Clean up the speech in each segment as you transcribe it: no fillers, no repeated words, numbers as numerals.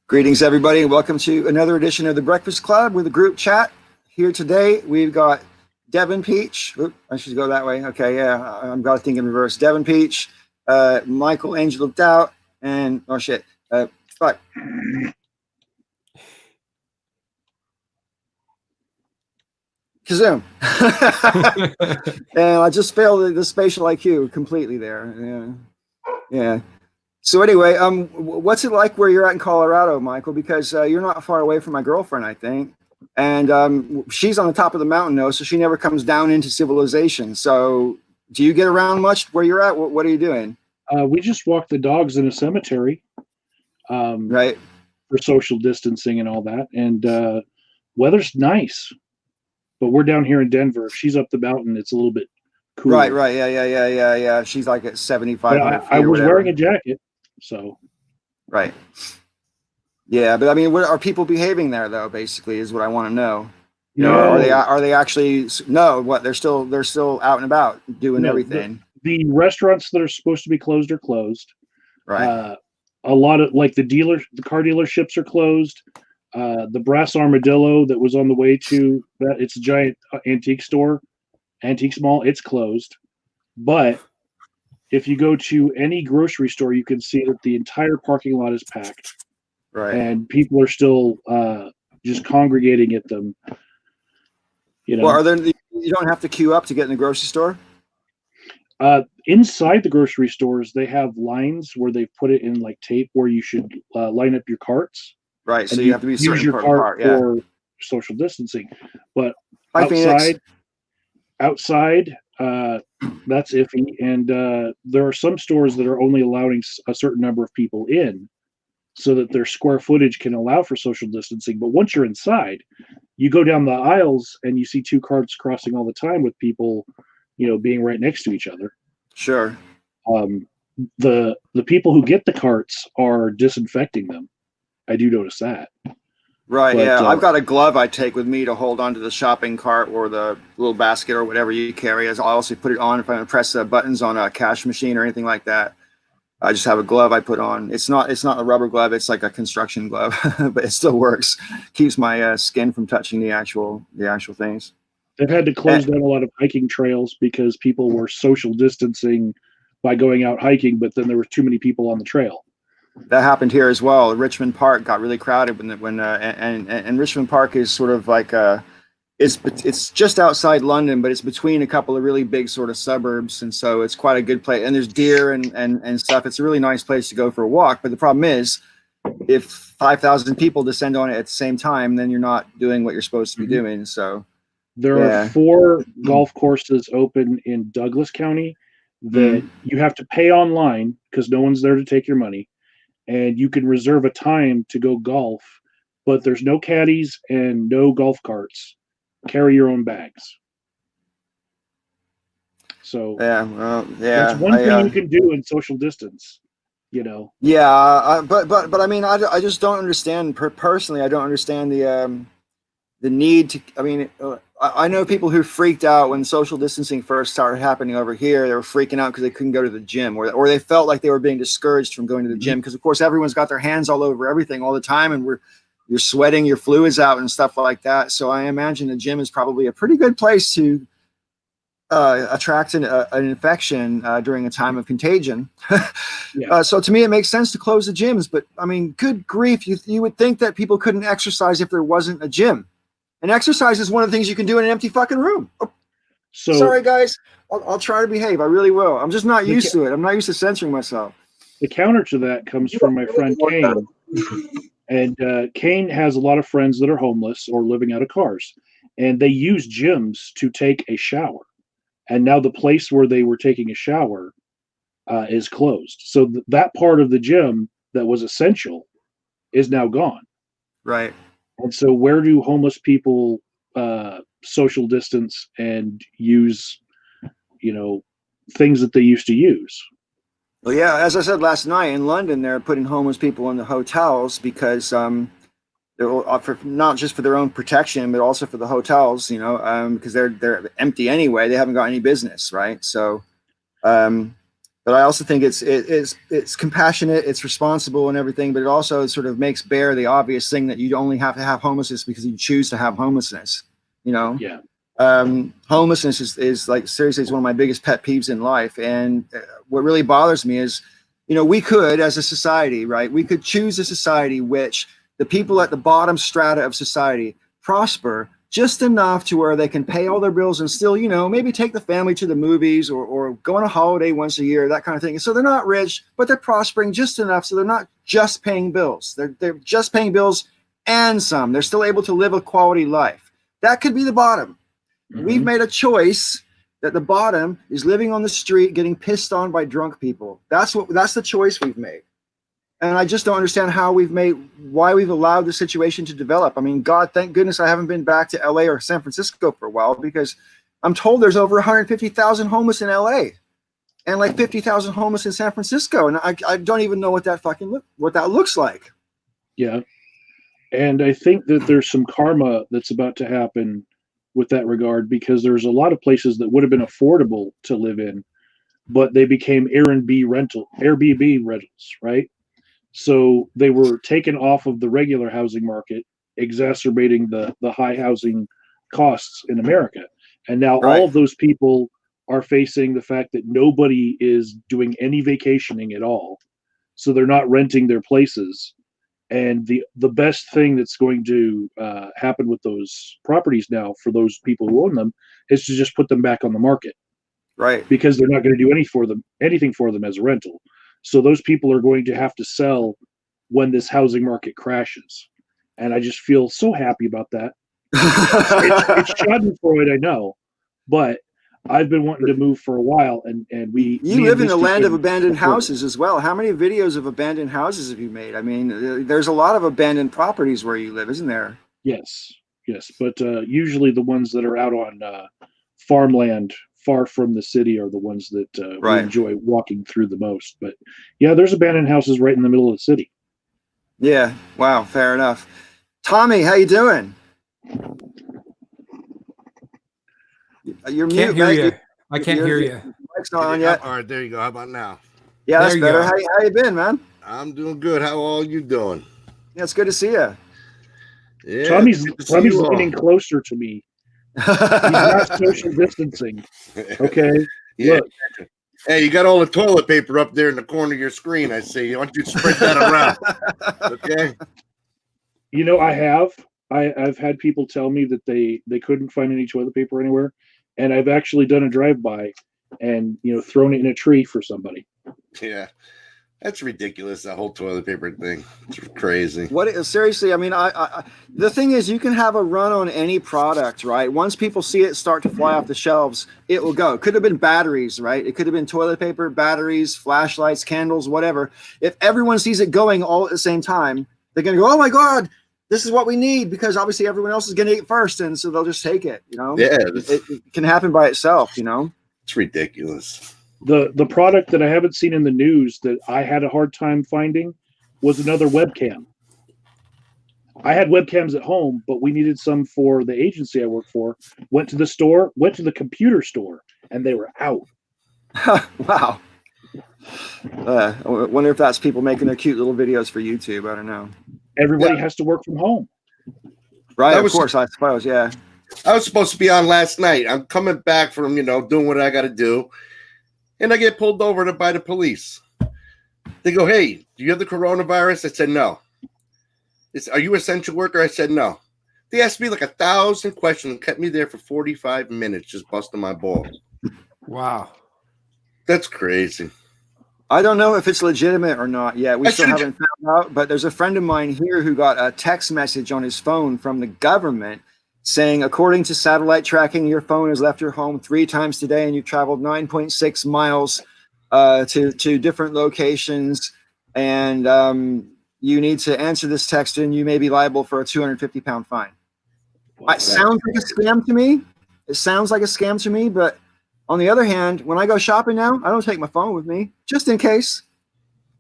Greetings, everybody, and welcome to another edition of the Breakfast Club with a group chat. Here today, we've got Devin Peach. Oop, I should go that way. Okay, yeah, I've got to think in reverse. Devin Peach, Michael Angel of Doubt, and oh shit, fuck. Kazoom. And I just failed the spatial IQ completely there. Yeah. So anyway, what's it like where you're at in Colorado, Michael? Because you're not far away from my girlfriend, I think, and she's on the top of the mountain, though, so she never comes down into civilization. So, do you get around much where you're at? What are you doing? We just walk the dogs in a cemetery, Right. for social distancing and all that. And weather's nice, but we're down here in Denver. If she's up the mountain, it's a little bit cooler. Right. Yeah. She's like at But 7,500 feet I or was whatever. wearing a jacket, so Right. Yeah, but I mean, what are people behaving there though? Basically, is what I want to know. You know, are they actually no? What they're still out and about doing everything. The restaurants that are supposed to be closed are closed. Right. A lot of the car dealerships are closed. The Brass Armadillo that was on the way to that, it's a giant antique mall, it's closed. But if you go to any grocery store, you can see that the entire parking lot is packed. Right. And people are still just congregating at them. You know, Well, you don't have to queue up to get in the grocery store? Inside the grocery stores, they have lines where they've put it in like tape where you should line up your carts. Right. So you have to be use your cart for social distancing. But outside, that's iffy. And there are some stores that are only allowing a certain number of people in, so that their square footage can allow for social distancing. But once you're inside, you go down the aisles and you see two carts crossing all the time with people, being right next to each other. Sure. The people who get the carts are disinfecting them. I do notice that. Right. But, yeah. I've got a glove I take with me to hold onto the shopping cart or the little basket or whatever you carry. As I also put it on if I press the buttons on a cash machine or anything like that. I just have a glove I put on. It's not a rubber glove. It's like a construction glove, but it still works. Keeps my skin from touching the actual things. They've had to close down a lot of hiking trails because people were social distancing by going out hiking, but then there were too many people on the trail. That happened here as well. Richmond Park got really crowded and Richmond Park is sort of like it's just outside London, but it's between a couple of really big sort of suburbs, and so it's quite a good place. And there's deer and stuff. It's a really nice place to go for a walk. But the problem is, if 5,000 people descend on it at the same time, then you're not doing what you're supposed to be doing. So there are 4 golf courses open in Douglas County that you have to pay online because no one's there to take your money, and you can reserve a time to go golf, but there's no caddies and no golf carts. Carry your own bags. So that's one thing you can do in social distance, Yeah, but I mean, I just don't understand personally. I don't understand the need to. I mean, I know people who freaked out when social distancing first started happening over here. They were freaking out because they couldn't go to the gym, or they felt like they were being discouraged from going to the gym because, of course, everyone's got their hands all over everything all the time, and you're sweating your fluids out and stuff like that. So I imagine the gym is probably a pretty good place to attract an infection during a time of contagion. So to me, it makes sense to close the gyms. But I mean, good grief, you would think that people couldn't exercise if there wasn't a gym. And exercise is one of the things you can do in an empty fucking room. Oh, so sorry, guys. I'll try to behave. I really will. I'm just not used to it. I'm not used to censoring myself. The counter to that comes from my friend Kane. And Kane has a lot of friends that are homeless or living out of cars, and they use gyms to take a shower. And now the place where they were taking a shower is closed. So that part of the gym that was essential is now gone. Right. And so where do homeless people social distance and use, things that they used to use? Well, yeah, as I said last night, in London, they're putting homeless people in the hotels because they're not just for their own protection, but also for the hotels, because they're empty anyway. They haven't got any business, right? So but I also think it's compassionate, it's responsible and everything, but it also sort of makes bare the obvious thing that you only have to have homelessness because you choose to have homelessness, you know? Yeah. Homelessness is like, seriously, it's one of my biggest pet peeves in life. And what really bothers me is, we could, as a society, right, we could choose a society which the people at the bottom strata of society prosper just enough to where they can pay all their bills and still, maybe take the family to the movies or go on a holiday once a year, that kind of thing. And so they're not rich, but they're prospering just enough so they're not just paying bills. They're just paying bills and some. They're still able to live a quality life. That could be the bottom. We've made a choice that the bottom is living on the street, getting pissed on by drunk people. That's the choice we've made. And I just don't understand why we've allowed the situation to develop. I mean, God, thank goodness I haven't been back to LA or San Francisco for a while, because I'm told there's over 150,000 homeless in LA and like 50,000 homeless in San Francisco. And I don't even know what that looks like. Yeah. And I think that there's some karma that's about to happen with that regard, because there's a lot of places that would have been affordable to live in, but they became Airbnb rentals, right? So they were taken off of the regular housing market, exacerbating the high housing costs in America. And now Right. all of those people are facing the fact that nobody is doing any vacationing at all. So they're not renting their places. And the best thing that's going to happen with those properties now for those people who own them is to just put them back on the market, Right. because they're not going to do anything for them as a rental. So those people are going to have to sell when this housing market crashes, and I just feel so happy about that. It's Schadenfreude, I know, but I've been wanting to move for a while, and You live in the land of abandoned houses as well. How many videos of abandoned houses have you made? I mean, there's a lot of abandoned properties where you live, isn't there? Yes, but usually the ones that are out on farmland far from the city are the ones that we Right. enjoy walking through the most. But yeah, there's abandoned houses right in the middle of the city. Yeah. Wow. Fair enough. Tommy, how you doing? You're Can't mute, hear mate. you. I can't hear you. Mic's not on yet. All right, there you go. How about now? Yeah, that's There you better. go. How you been, man? I'm doing good. How are you doing? Yeah, it's good to see you. Yeah, Tommy's good to see you all. leaning closer to me. He's not social distancing. Okay. Yeah. Look. Hey, you got all the toilet paper up there in the corner of your screen, I see. Why don't you spread that around? Okay. I've had people tell me that they couldn't find any toilet paper anywhere, and I've actually done a drive-by and thrown it in a tree for somebody. Yeah. That's ridiculous, that whole toilet paper thing. It's crazy. Seriously, I mean, the thing is, you can have a run on any product, right? Once people see it start to fly off the shelves, it will go. It could have been batteries, right? It could have been toilet paper, batteries, flashlights, candles, whatever. If everyone sees it going all at the same time, they're going to go, oh my God, this is what we need, because obviously everyone else is going to eat first. And so they'll just take it, Yeah. It can happen by itself, It's ridiculous. The product that I haven't seen in the news that I had a hard time finding was another webcam. I had webcams at home, but we needed some for the agency I work for. Went to the computer store, and they were out. Wow. I wonder if that's people making their cute little videos for YouTube. I don't know. Everybody has to work from home. Right, of course, I suppose, yeah. I was supposed to be on last night. I'm coming back from, doing what I got to do. And I get pulled over by the police. They go, hey, do you have the coronavirus? I said, no. Are you an essential worker? I said, no. They asked me like 1,000 questions and kept me there for 45 minutes just busting my balls. Wow. That's crazy. I don't know if it's legitimate or not yet. We still haven't found out, but there's a friend of mine here who got a text message on his phone from the government saying, according to satellite tracking, your phone has left your home 3 times today and you've traveled 9.6 miles to different locations. And you need to answer this text and you may be liable for a 250-pound fine. Wow, it sounds like a scam to me. It sounds like a scam to me, but on the other hand, when I go shopping now, I don't take my phone with me, just in case.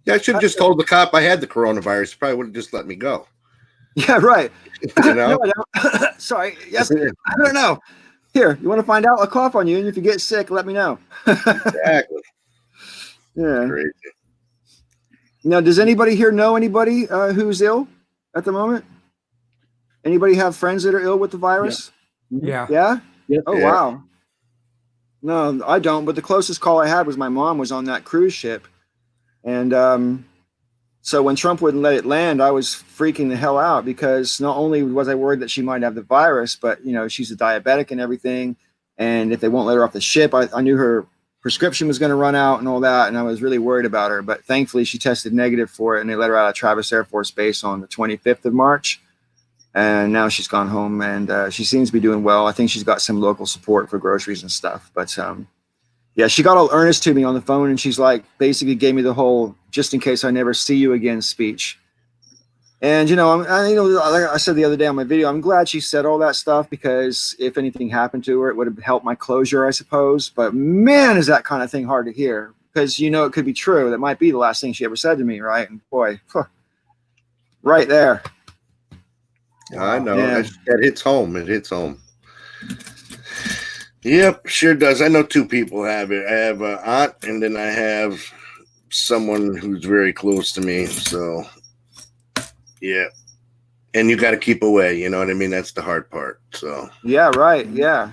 Yeah, I should have just told the cop I had the coronavirus. He probably would have just let me go. Yeah, right. No, I don't. Sorry. Yes, I don't know. Here, you want to find out? I'll cough on you, and if you get sick, let me know. Exactly. Yeah. Crazy. Now, does anybody here know anybody who's ill at the moment? Anybody have friends that are ill with the virus? Yeah. Yeah? Yes. Oh, Yeah. wow. No, I don't. But the closest call I had was my mom was on that cruise ship. And so when Trump wouldn't let it land, I was freaking the hell out because not only was I worried that she might have the virus, but, you know, she's a diabetic and everything. And if they won't let her off the ship, I knew her prescription was going to run out and all that. And I was really worried about her. But thankfully, she tested negative for it. And they let her out of Travis Air Force Base on the 25th of March. And now she's gone home and she seems to be doing well. I think she's got some local support for groceries and stuff. But yeah, she got all earnest to me on the phone and she's like, basically gave me the whole, just in case I never see you again speech. And, you know, like I said the other day on my video, I'm glad she said all that stuff because if anything happened to her, it would have helped my closure, I suppose. But man, is that kind of thing hard to hear because, you know, it could be true. That might be the last thing she ever said to me. Right. And boy, right there. I know. Yeah. That hits home. It hits home. Yep, sure does. I know two people have it. I have an aunt, and then I have someone who's very close to me. So, yeah. And you got to keep away. You know what I mean? That's the hard part. So. Yeah, right. Yeah.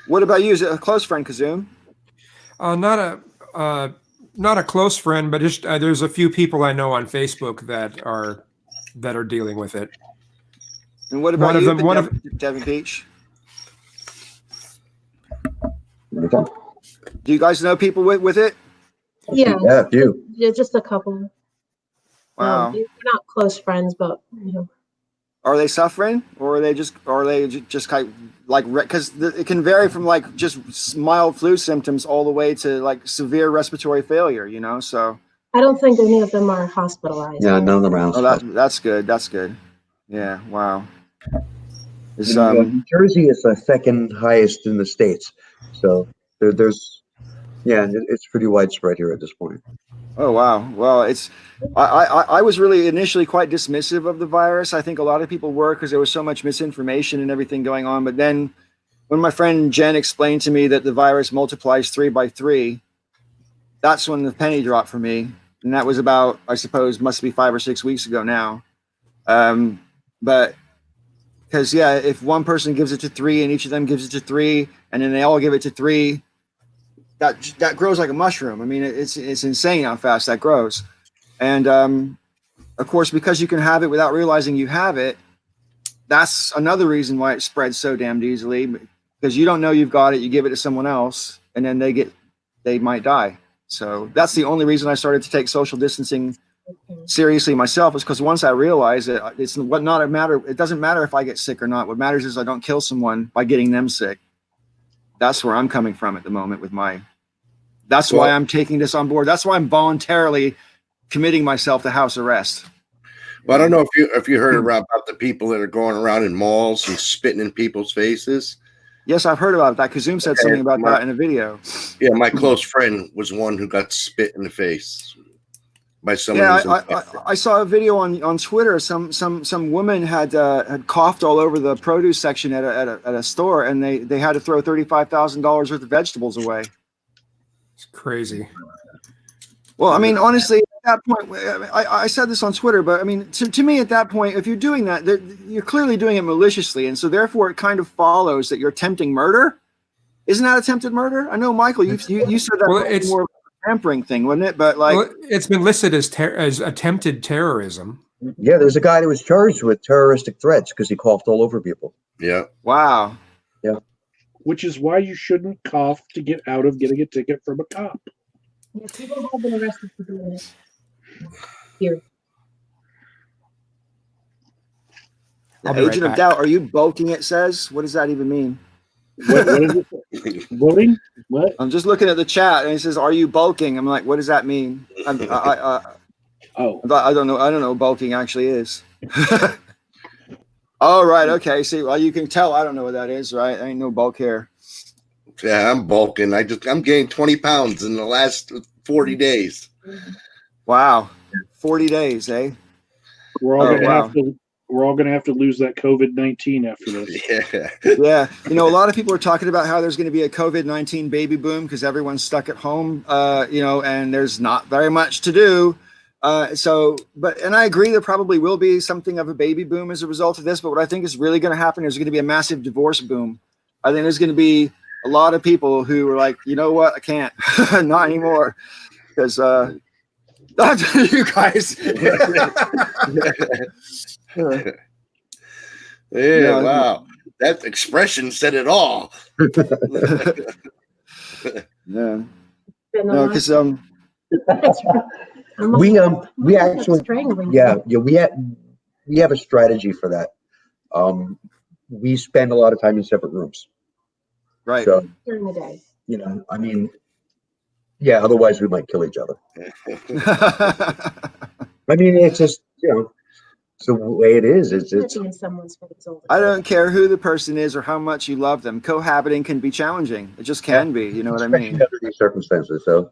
What about you? Is it a close friend, Kazoom? Not a close friend, but just there's a few people I know on Facebook that are dealing with it. And what about you, Devin Beach? Do you guys know people with it? Yeah, Yeah, a few. yeah, just a couple. Wow. We're not close friends, but you know. Are they suffering, or are they just kind of like because it can vary from like just mild flu symptoms all the way to like severe respiratory failure, you know? So I don't think any of them are hospitalized. Yeah, none of them are oh, hospitalized. that's good. That's good. Yeah. Wow. It's, New Jersey is the second highest in the states, so there's it's pretty widespread here at this point. oh wow. Well, I was really initially quite dismissive of the virus. I think a lot of people were because there was so much misinformation and everything going on. But then when my friend Jen explained to me that the virus multiplies 3 by 3, that's when the penny dropped for me. And that was about, I suppose, must be 5 or 6 weeks ago now. But because yeah, if one person gives it to 3 and each of them gives it to 3, and then they all give it to 3, that grows like a mushroom. I mean, it's insane how fast that grows. And of course, because you can have it without realizing you have it, that's another reason why it spreads so damned easily, because you don't know you've got it. You give it to someone else and then they might die. So that's the only reason I started to take social distancing seriously myself, is because once I realized that it doesn't matter if I get sick or not. What matters is I don't kill someone by getting them sick. That's where I'm coming from at the moment with that's why I'm taking this on board. That's why I'm voluntarily committing myself to house arrest. Well, I don't know if you heard about the people that are going around in malls and spitting in people's faces. Yes, I've heard about that. Kazoom said something about that in a video. Yeah, my close friend was one who got spit in the face by someone. Yeah, I saw a video on Twitter. Some woman had coughed all over the produce section at a store, and they had to throw $35,000 worth of vegetables away. It's crazy. Well, I mean, honestly, at that point, I said this on Twitter, but I mean, to me, at that point, if you're doing that, you're clearly doing it maliciously, and so therefore, it kind of follows that you're attempting murder. Isn't that attempted murder? I know, Michael, you said that was more of a tampering thing, wasn't it? But like, it's been listed as attempted terrorism. Yeah, there's a guy that was charged with terroristic threats because he coughed all over people. Yeah. Wow. Yeah. Which is why you shouldn't cough to get out of getting a ticket from a cop. Yeah, people have been arrested for doing it. Here. Agent of Doubt, are you bulking? It says. What does that even mean? What is it? Voting? What? I'm just looking at the chat, and it says, "Are you bulking?" I'm like, "What does that mean?" I don't know. I don't know what bulking actually is. Oh, right. Okay. See, well, you can tell I don't know what that is, right? I ain't no bulk here. Yeah, I'm bulking. I'm gaining 20 pounds in the last 40 days. Wow. 40 days, eh? We're all gonna have to we're all going to have to lose that COVID-19 after this. Yeah. Yeah, a lot of people are talking about how there's going to be a COVID-19 baby boom because everyone's stuck at home, and there's not very much to do. And I agree there probably will be something of a baby boom as a result of this. But what I think is really going to happen is going to be a massive divorce boom. I think there's going to be a lot of people who are like, you know what, I can't, not anymore, because you guys. Yeah, wow. That expression said it all. Yeah. No, because That's right. we actually strangling. we have a strategy for that. We spend a lot of time in separate rooms. right. So, During the day. I mean, yeah, otherwise we might kill each other. I mean, it's just, it's the way it is. It's Sniffing in someone's face all the I time. don't care who the person is or how much you love them. Cohabiting can be challenging. It just can be. You know what I especially mean? under these circumstances. So,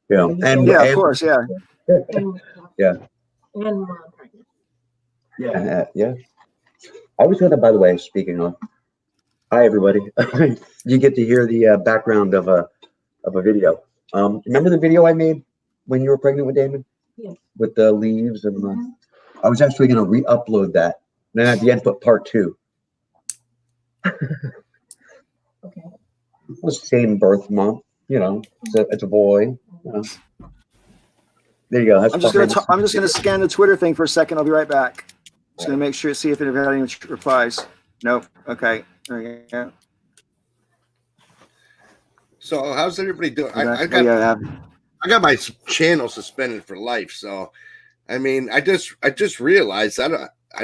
and Yeah, of course. Yeah. And, Yeah. And mom pregnant. yeah. I was gonna, by the way, speaking of, hi everybody. You get to hear the background of a video. Remember the video I made when you were pregnant with Damon? Yeah. With the leaves and the. I was actually going to re-upload that. Then at the end, put part 2. Okay. The same birth month, it's a boy. There you go. That's I'm just gonna scan the Twitter thing for a second. I'll be right back. Just gonna make sure, see if it had any replies. Nope. Okay. There you go. So how's everybody doing? I Yeah. got my channel suspended for life. So, I mean, I just realized I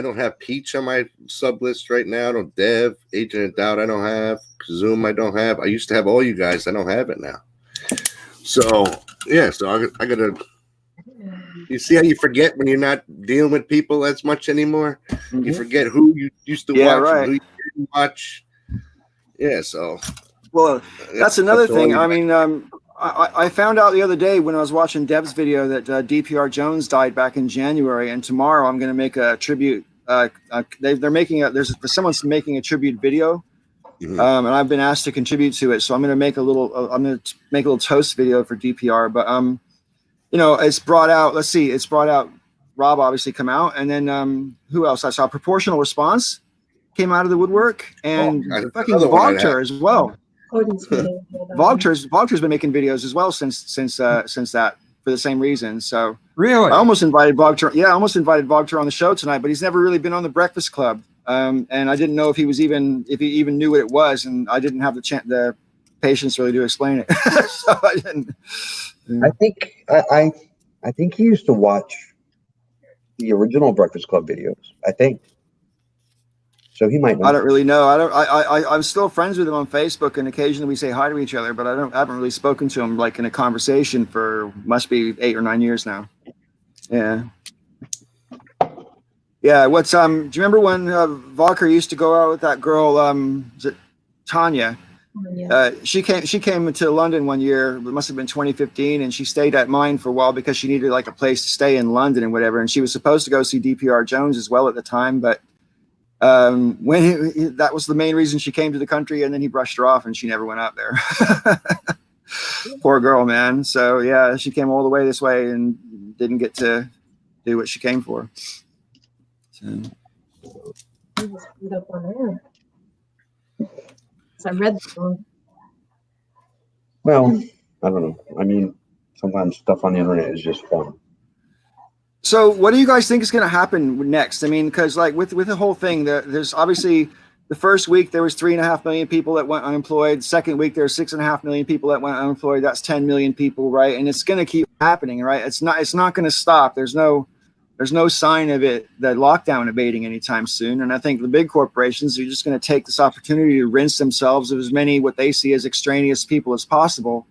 don't have Peach on my sub list right now. I don't Dev, Agent of Doubt. I don't have Zoom. I don't have. I used to have all you guys. I don't have it now. So yeah. So I gotta. You see how you forget when you're not dealing with people as much anymore. Mm-hmm. You forget who you used to watch right. and who you didn't watch. Yeah. So. Well, that's another thing. all I mean, I found out the other day when I was watching Dev's video that DPR Jones died back in January, and tomorrow I'm going to make a tribute. Someone's making a tribute video, and I've been asked to contribute to it. So I'm going to make a little toast video for DPR. But it's brought out. Let's see, it's brought out. Rob obviously come out, and then who else? I saw Proportional Response came out of the woodwork, and fucking Vogter as well. Vogter's been making videos as well since that for the same reason. So Really? I almost invited Vogter. Yeah, I almost invited Vogter on the show tonight, but he's never really been on the Breakfast Club. And I didn't know if he even knew what it was, and I didn't have the patience really to explain it. So I didn't. I think he used to watch the original Breakfast Club videos. I think. So he might know. I don't really know. I'm still friends with him on Facebook, and occasionally we say hi to each other, but I haven't really spoken to him like in a conversation for must be 8 or 9 years now. Yeah. Yeah. What's do you remember when Volker used to go out with that girl? Is it Tanya? Yeah. She came to London one year. It must have been 2015, and she stayed at mine for a while because she needed like a place to stay in London and whatever. And she was supposed to go see DPR Jones as well at the time, but when that was the main reason she came to the country, and then he brushed her off and she never went out there. Poor girl, man. So yeah, she came all the way this way and didn't get to do what she came for. So. He was put up on there. So I read the one. Well, I don't know. I mean, sometimes stuff on the internet is just fun. So what do you guys think is going to happen next? I mean, because like with the whole thing, there's obviously the first week there was 3.5 million people that went unemployed. Second week there's 6.5 million people that went unemployed. That's 10 million people, right? And it's going to keep happening, right? It's not going to stop. There's no sign of the lockdown abating anytime soon. And I think the big corporations are just going to take this opportunity to rinse themselves of as many what they see as extraneous people as possible.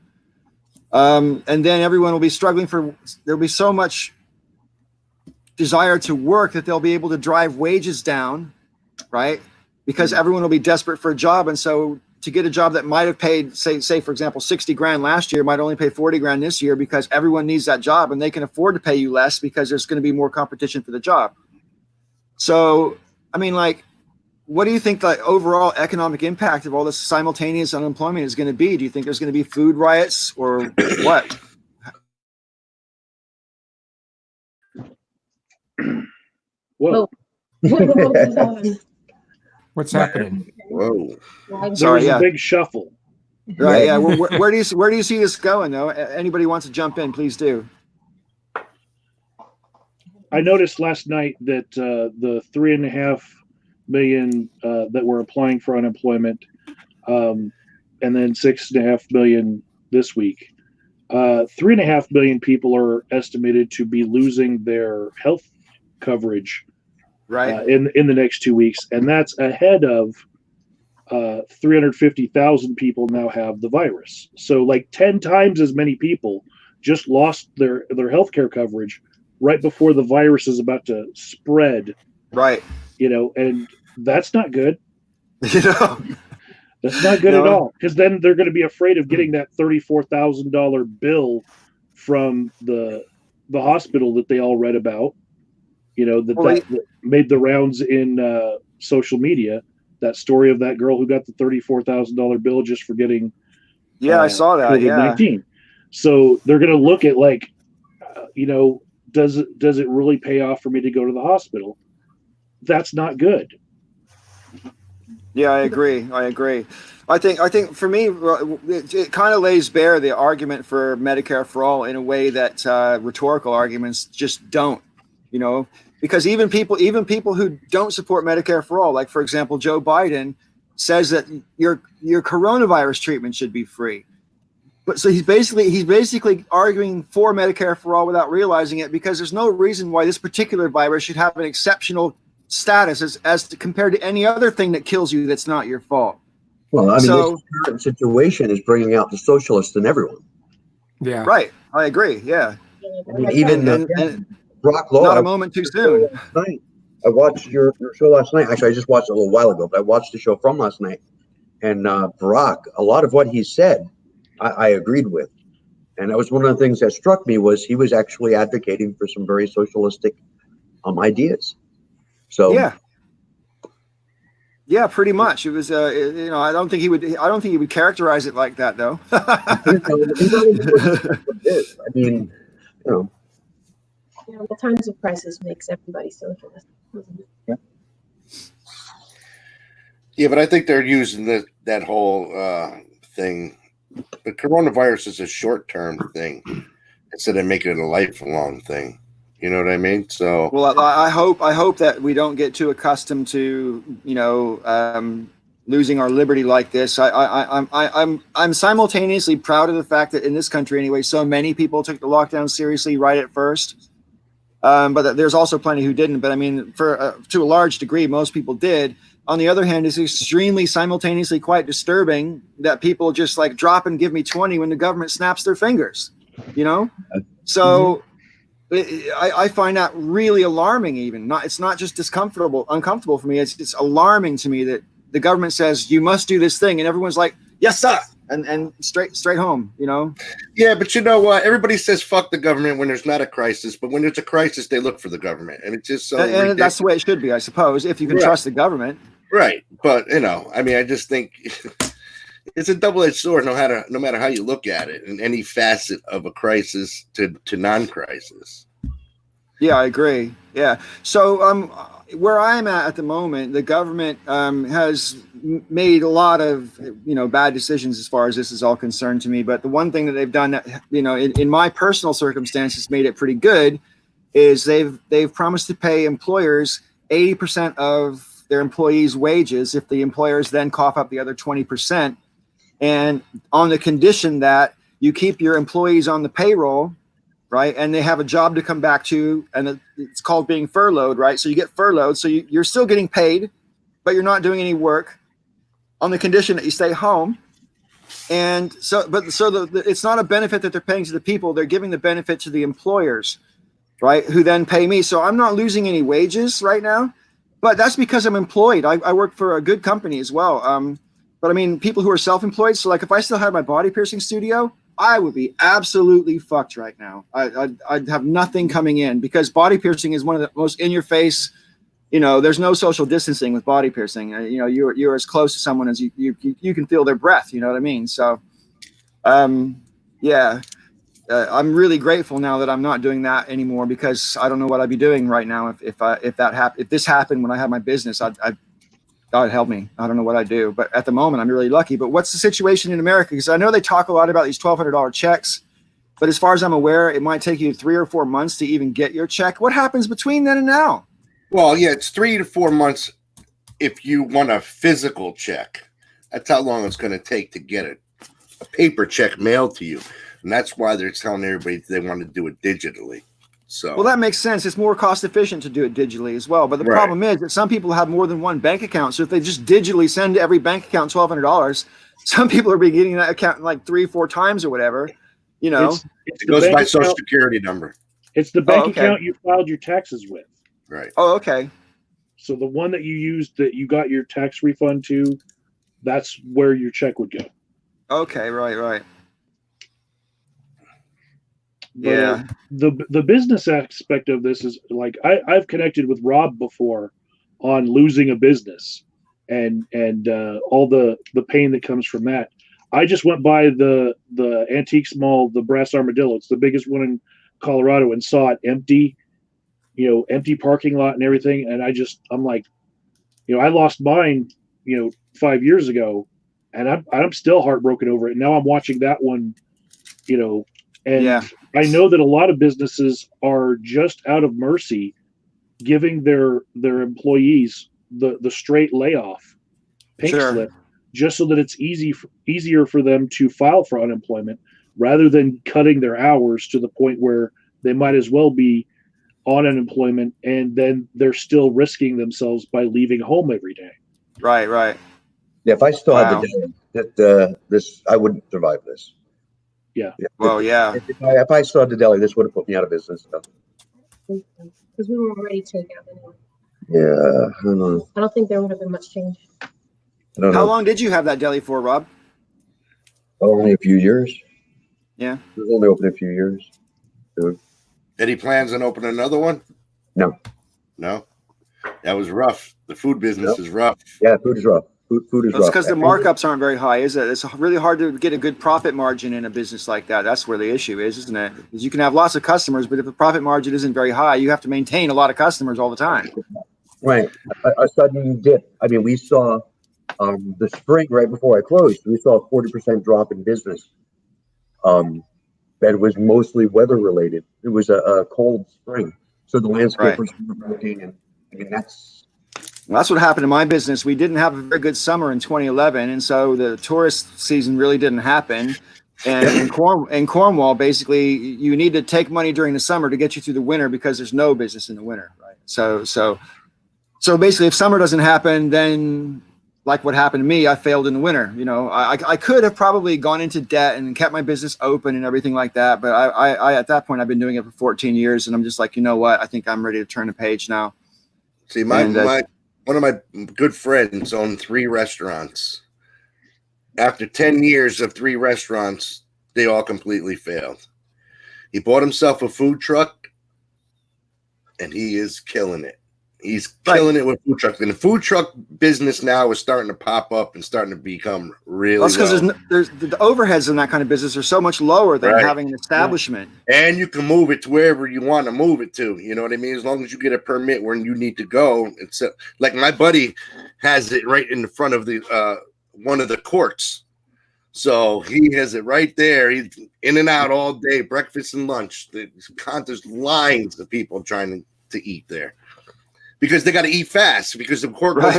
And then everyone will be struggling there'll be so much desire to work that they'll be able to drive wages down, right? Because everyone will be desperate for a job. And so to get a job that might have paid, say for example, 60 grand last year might only pay 40 grand this year because everyone needs that job and they can afford to pay you less because there's going to be more competition for the job. So I mean, like, what do you think the overall economic impact of all this simultaneous unemployment is going to be? Do you think there's going to be food riots or what? Whoa. What's happening? Whoa. There Sorry, was yeah. a big shuffle. Right, yeah. Where do you see this going, though? Anybody wants to jump in, please do. I noticed last night that the 3.5 million that were applying for unemployment, and then 6.5 million this week. 3.5 million people are estimated to be losing their health coverage Right. in the next 2 weeks, and that's ahead of 350,000 people now have the virus. So, like 10 times as many people just lost their healthcare coverage right before the virus is about to spread. Right. And that's not good. That's not good No. at all, because then they're going to be afraid of getting that $34,000 bill from the hospital that they all read about. That made the rounds in social media. That story of that girl who got the $34,000 bill just for getting I saw that. COVID-19. Yeah. So they're going to look at does it really pay off for me to go to the hospital? That's not good. Yeah, I agree. I think for me, it kind of lays bare the argument for Medicare for all in a way that rhetorical arguments just don't. Because even people who don't support Medicare for all, like for example, Joe Biden says that your coronavirus treatment should be free. But so he's basically arguing for Medicare for all without realizing it, because there's no reason why this particular virus should have an exceptional status as compared to any other thing that kills you that's not your fault. Well, I mean, this current situation is bringing out the socialists in everyone. Yeah. Right. I agree. Yeah. I mean, even and Brock Lowe. not a moment too soon. I watched your show last night. Actually, I just watched it a little while ago, but I watched the show from last night. And Brock, a lot of what he said, I agreed with. And that was one of the things that struck me, was he was actually advocating for some very socialistic ideas. So yeah, pretty much. It was I don't think he would characterize it like that, though. I mean, the times of crisis makes everybody socialist. Yeah, but I think they're using that whole thing. The coronavirus is a short-term thing instead of making it a lifelong thing. You know what I mean? So, well, I hope that we don't get too accustomed to losing our liberty like this. I'm simultaneously proud of the fact that in this country, anyway, so many people took the lockdown seriously right at first. But there's also plenty who didn't. But I mean, to a large degree, most people did. On the other hand, it's extremely simultaneously quite disturbing that people just like drop and give me 20 when the government snaps their fingers. So I find that really alarming. It's not just uncomfortable for me. It's alarming to me that the government says you must do this thing, and everyone's like, yes, sir, and straight home. Yeah, but you know what? Everybody says fuck the government when there's not a crisis, but when there's a crisis, they look for the government, and it's just so. And that's the way it should be, I suppose, if you can trust the government. Right, but I mean, I just think it's a double-edged sword, no matter how you look at it, in any facet of a crisis to non-crisis. Yeah, I agree. Yeah. So where I'm at the moment, the government has made a lot of bad decisions as far as this is all concerned to me. But the one thing that they've done that in my personal circumstances made it pretty good is they've promised to pay employers 80% of their employees' wages if the employers then cough up the other 20%, and on the condition that you keep your employees on the payroll, right? And they have a job to come back to, and it's called being furloughed, right? So you get furloughed, so you're still getting paid, but you're not doing any work, on the condition that you stay home. And so it's not a benefit that they're paying to the people; they're giving the benefit to the employers, right? Who then pay me. So I'm not losing any wages right now, but that's because I'm employed. I work for a good company as well. But I mean, people who are self-employed. So like, if I still had my body piercing studio, I would be absolutely fucked right now. I'd have nothing coming in, because body piercing is one of the most in-your-face, you know, there's no social distancing with body piercing. You know, you're as close to someone as you can feel their breath. You know what I mean? So, yeah. I'm really grateful now that I'm not doing that anymore, because I don't know what I'd be doing right now if this happened when I had my business. God help me. I don't know what I'd do, but at the moment I'm really lucky. But what's the situation in America? Because I know they talk a lot about these $1,200 checks, but as far as I'm aware, it might take you 3 or 4 months to even get your check. What happens between then and now? Well, yeah, it's 3 to 4 months if you want a physical check. That's how long it's going to take to get a paper check mailed to you. And that's why they're telling everybody they want to do it digitally. So, well, that makes sense. It's more cost efficient to do it digitally as well. But the problem is that some people have more than one bank account. So if they just digitally send to every bank account $1,200, some people are getting that account like 3-4 times or whatever. You know, it goes by social security number. It's the bank account you filed your taxes with. Right. Oh, okay. So the one that you used that you got your tax refund to, that's where your check would go. Okay, right. But, yeah. The business aspect of this is like I've connected with Rob before on losing a business and all the pain that comes from that. I just went by the Antiques Mall, the Brass Armadillo. It's the biggest one in Colorado, and saw it empty, empty parking lot and everything. And I'm like, I lost mine, 5 years ago, and I'm still heartbroken over it. Now I'm watching that one, and yeah. I know that a lot of businesses are just out of mercy giving their employees the straight layoff, pink slip, just so that it's easier for them to file for unemployment, rather than cutting their hours to the point where they might as well be on unemployment, and then they're still risking themselves by leaving home every day. Right. Yeah, if I still had the deli, this I wouldn't survive this. Yeah. Well, yeah. If I still had the deli, this would have put me out of business. So. Because we were already takeout anyway. Yeah, I don't know. I don't think there would have been much change. How long did you have that deli for, Rob? Only a few years. Yeah. It was only open a few years. So. Any plans on opening another one? No. That was rough. The food business is rough. Yeah, food is rough. Food is rough. It's because the markups aren't very high, is it? It's really hard to get a good profit margin in a business like that. That's where the issue is, isn't it? Because you can have lots of customers, but if the profit margin isn't very high, you have to maintain a lot of customers all the time. Right. A sudden dip. I mean, we saw the spring right before I closed. We saw a 40% drop in business. That was mostly weather related. It was a cold spring, so the landscapers were working, and I mean that's what happened to my business. We didn't have a very good summer in 2011, and so the tourist season really didn't happen. And in Cornwall, basically, you need to take money during the summer to get you through the winter, because there's no business in the winter, right? So basically, if summer doesn't happen, then like what happened to me, I failed in the winter. I could have probably gone into debt and kept my business open and everything like that, but I at that point I've been doing it for 14 years, and I'm just like, you know what? I think I'm ready to turn the page now. See, one of my good friends owned 3 restaurants. After 10 years of 3 restaurants, they all completely failed. He bought himself a food truck, and he is killing it. He's killing it with food trucks. And the food truck business now is starting to pop up and starting to become really That's because there's the overheads in that kind of business are so much lower than having an establishment. And you can move it to wherever you want to move it to. You know what I mean? As long as you get a permit where you need to go. It's like my buddy has it right in the front of the one of the courts. So he has it right there. He's in and out all day, breakfast and lunch. There's lines of people trying to eat there. Because they got to eat fast, because the court goes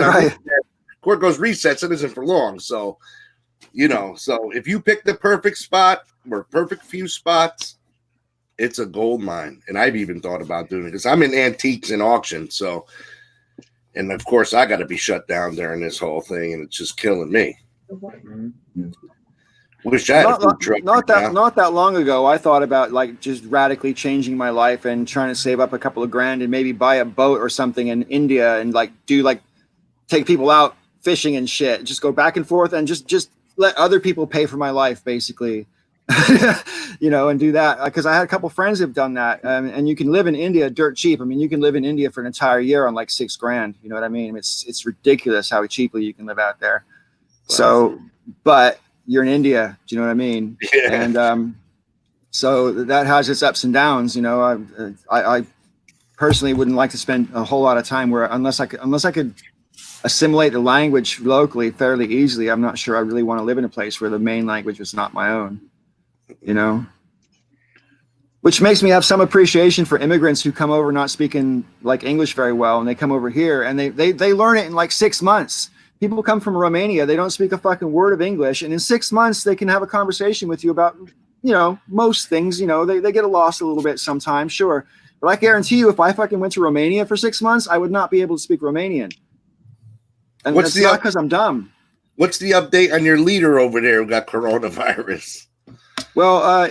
court goes resets. It isn't for long. So, so if you pick the perfect spot or perfect few spots, it's a gold mine. And I've even thought about doing it, because I'm in antiques and auction. So, and of course I got to be shut down during this whole thing, and it's just killing me. Wish I had a food truck. Not that long ago, I thought about like just radically changing my life and trying to save up a couple of grand and maybe buy a boat or something in India and take people out fishing and shit. Just go back and forth and just let other people pay for my life, basically. you know, and do that. Because I had a couple friends who've done that. And you can live in India dirt cheap. I mean, you can live in India for an entire year on like $6,000. You know what I mean? It's ridiculous how cheaply you can live out there. Wow. So, but you're in India. Do you know what I mean? Yeah. And so that has its ups and downs. You know, I personally wouldn't like to spend a whole lot of time where unless I could assimilate the language locally fairly easily. I'm not sure I really want to live in a place where the main language was not my own. You know, which makes me have some appreciation for immigrants who come over not speaking like English very well, and they come over here and they learn it in like 6 months. People come from Romania, they don't speak a fucking word of English, and in 6 months they can have a conversation with you about, you know, most things. You know, they get lost a little bit sometimes, sure, but I guarantee you, if I fucking went to Romania for 6 months, I would not be able to speak Romanian. And it's not because I'm dumb. What's the update on your leader over there who got coronavirus? Well,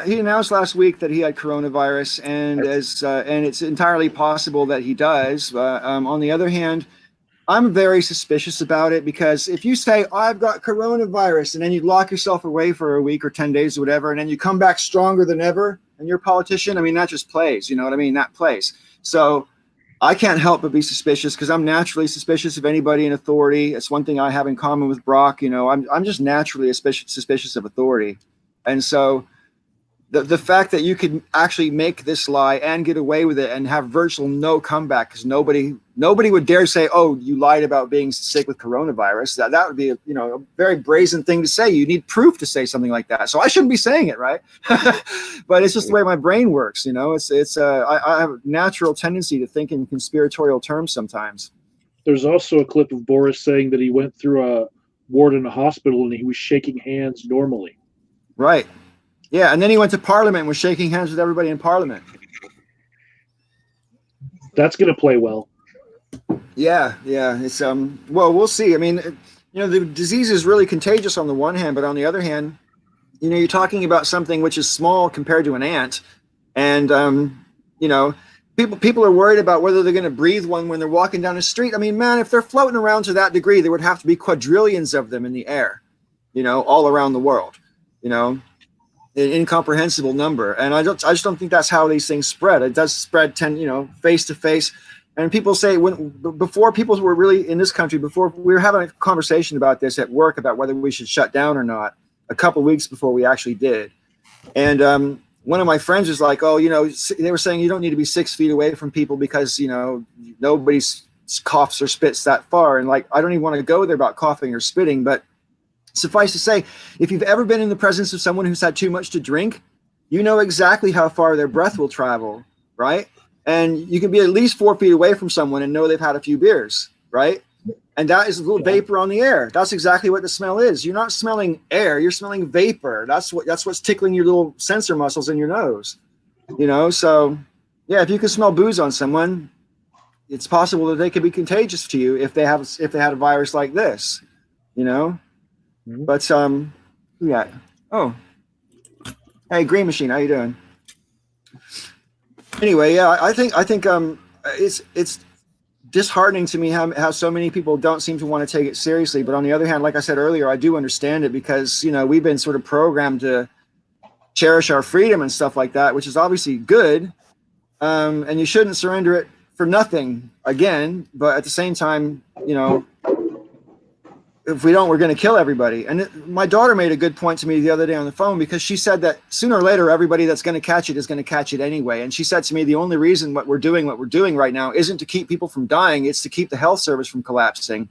he announced last week that he had coronavirus, and and it's entirely possible that he does. On the other hand, I'm very suspicious about it, because if you say, I've got coronavirus, and then you lock yourself away for a week or 10 days or whatever, and then you come back stronger than ever, and you're a politician, I mean, that just plays, you know what I mean? That plays. So I can't help but be suspicious, because I'm naturally suspicious of anybody in authority. It's one thing I have in common with Brock. You know, I'm just naturally suspicious of authority. And so the fact that you could actually make this lie and get away with it and have virtual no comeback, because nobody would dare say, oh, you lied about being sick with coronavirus. That would be a very brazen thing to say. You need proof to say something like that. So I shouldn't be saying it, right? But it's just the way my brain works. You know, I have a natural tendency to think in conspiratorial terms sometimes. There's also a clip of Boris saying that he went through a ward in a hospital and he was shaking hands normally. Right. Yeah, and then he went to Parliament and was shaking hands with everybody in Parliament. That's going to play well. Yeah. It's well, we'll see. I mean, you know, the disease is really contagious on the one hand, but on the other hand, you know, you're talking about something which is small compared to an ant, and you know, people are worried about whether they're going to breathe one when they're walking down the street. I mean, man, if they're floating around to that degree, there would have to be quadrillions of them in the air, you know, all around the world. You know, an incomprehensible number. And I just don't think that's how these things spread. It does spread face to face. And people say, before people were really in this country, before we were having a conversation about this at work about whether we should shut down or not, a couple of weeks before we actually did. And one of my friends was like, oh, you know, they were saying you don't need to be 6 feet away from people because, you know, nobody coughs or spits that far. And like, I don't even want to go there about coughing or spitting, but suffice to say, if you've ever been in the presence of someone who's had too much to drink, you know exactly how far their breath will travel, right? And you can be at least 4 feet away from someone and know they've had a few beers, right? And that is a little vapor on the air. That's exactly what the smell is. You're not smelling air, you're smelling vapor. That's what's tickling your little sensor muscles in your nose. You know, so yeah, if you can smell booze on someone, it's possible that they could be contagious to you if they had a virus like this, you know? But yeah. Oh, hey, Green Machine, how you doing? Anyway, yeah, I think it's disheartening to me how so many people don't seem to want to take it seriously. But on the other hand, like I said earlier, I do understand it, because you know we've been sort of programmed to cherish our freedom and stuff like that, which is obviously good. And you shouldn't surrender it for nothing again. But at the same time, you know, if we don't, we're going to kill everybody. And my daughter made a good point to me the other day on the phone, because she said that sooner or later, everybody that's going to catch it is going to catch it anyway. And she said to me, the only reason what we're doing right now isn't to keep people from dying. It's to keep the health service from collapsing.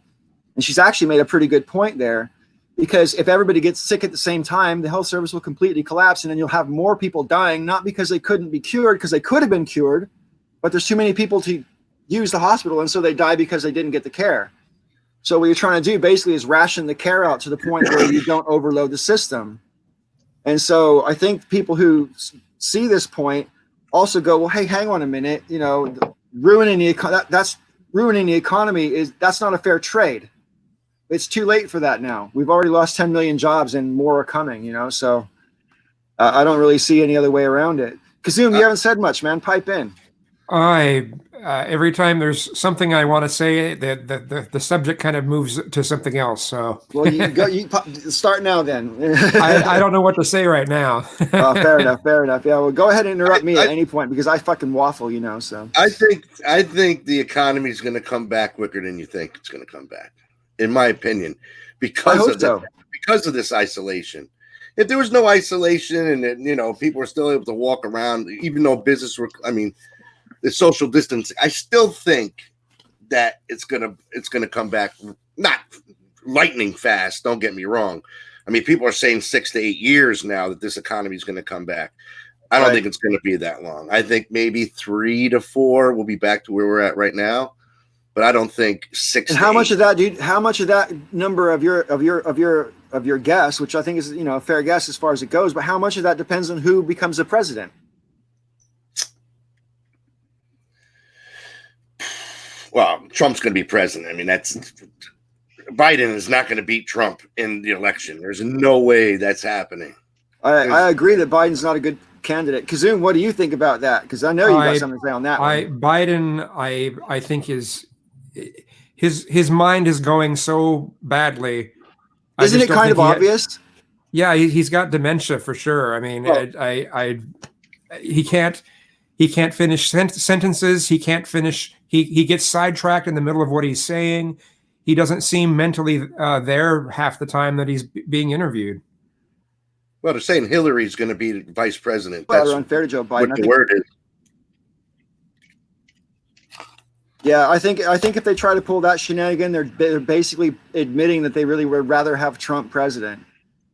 And she's actually made a pretty good point there, because if everybody gets sick at the same time, the health service will completely collapse. And then you'll have more people dying, not because they couldn't be cured, because they could have been cured, but there's too many people to use the hospital. And so they die because they didn't get the care. So what you're trying to do basically is ration the care out to the point where you don't overload the system. And so I think people who see this point also go, well, hey, hang on a minute, you know, ruining the economy that's not a fair trade. It's too late for that now. We've already lost 10 million jobs and more are coming, you know, so I don't really see any other way around it. Kazum, you haven't said much, man. Pipe in. I every time there's something I want to say, the subject kind of moves to something else. So, Well, you go. You start now, then. I don't know what to say right now. Fair enough. Fair enough. Yeah. Well, go ahead and interrupt me at I- any point because I fucking waffle, So I think the economy is going to come back quicker than you think it's going to come back, in my opinion, I because hope of so. because of this isolation. If there was no isolation and people were still able to walk around, even though business were, the social distance, I still think that it's gonna come back, not lightning fast. Don't get me wrong. People are saying 6 to 8 years now that this economy is going to come back. I don't Right. think it's going to be that long. I think maybe 3 to 4 will be back to where we're at right now, but I don't think 6. And to how much 8. of that, dude? How much of that number of your guess, which I think is a fair guess as far as it goes, but how much of that depends on who becomes the president? Well, Trump's going to be president. That's Biden is not going to beat Trump in the election. There's no way that's happening. I agree that Biden's not a good candidate. Kazum, what do you think about that? Because I know you got something to say on that one. Biden, I think his mind is going so badly. Isn't it kind of obvious? Yeah, he's got dementia for sure. He can't finish sentences. He can't finish. He gets sidetracked in the middle of what he's saying. He doesn't seem mentally there half the time that he's being interviewed. Well, they're saying Hillary's going to be vice president. That's unfair to Joe Biden. What the word is. Yeah, I think if they try to pull that shenanigan, they're basically admitting that they really would rather have Trump president.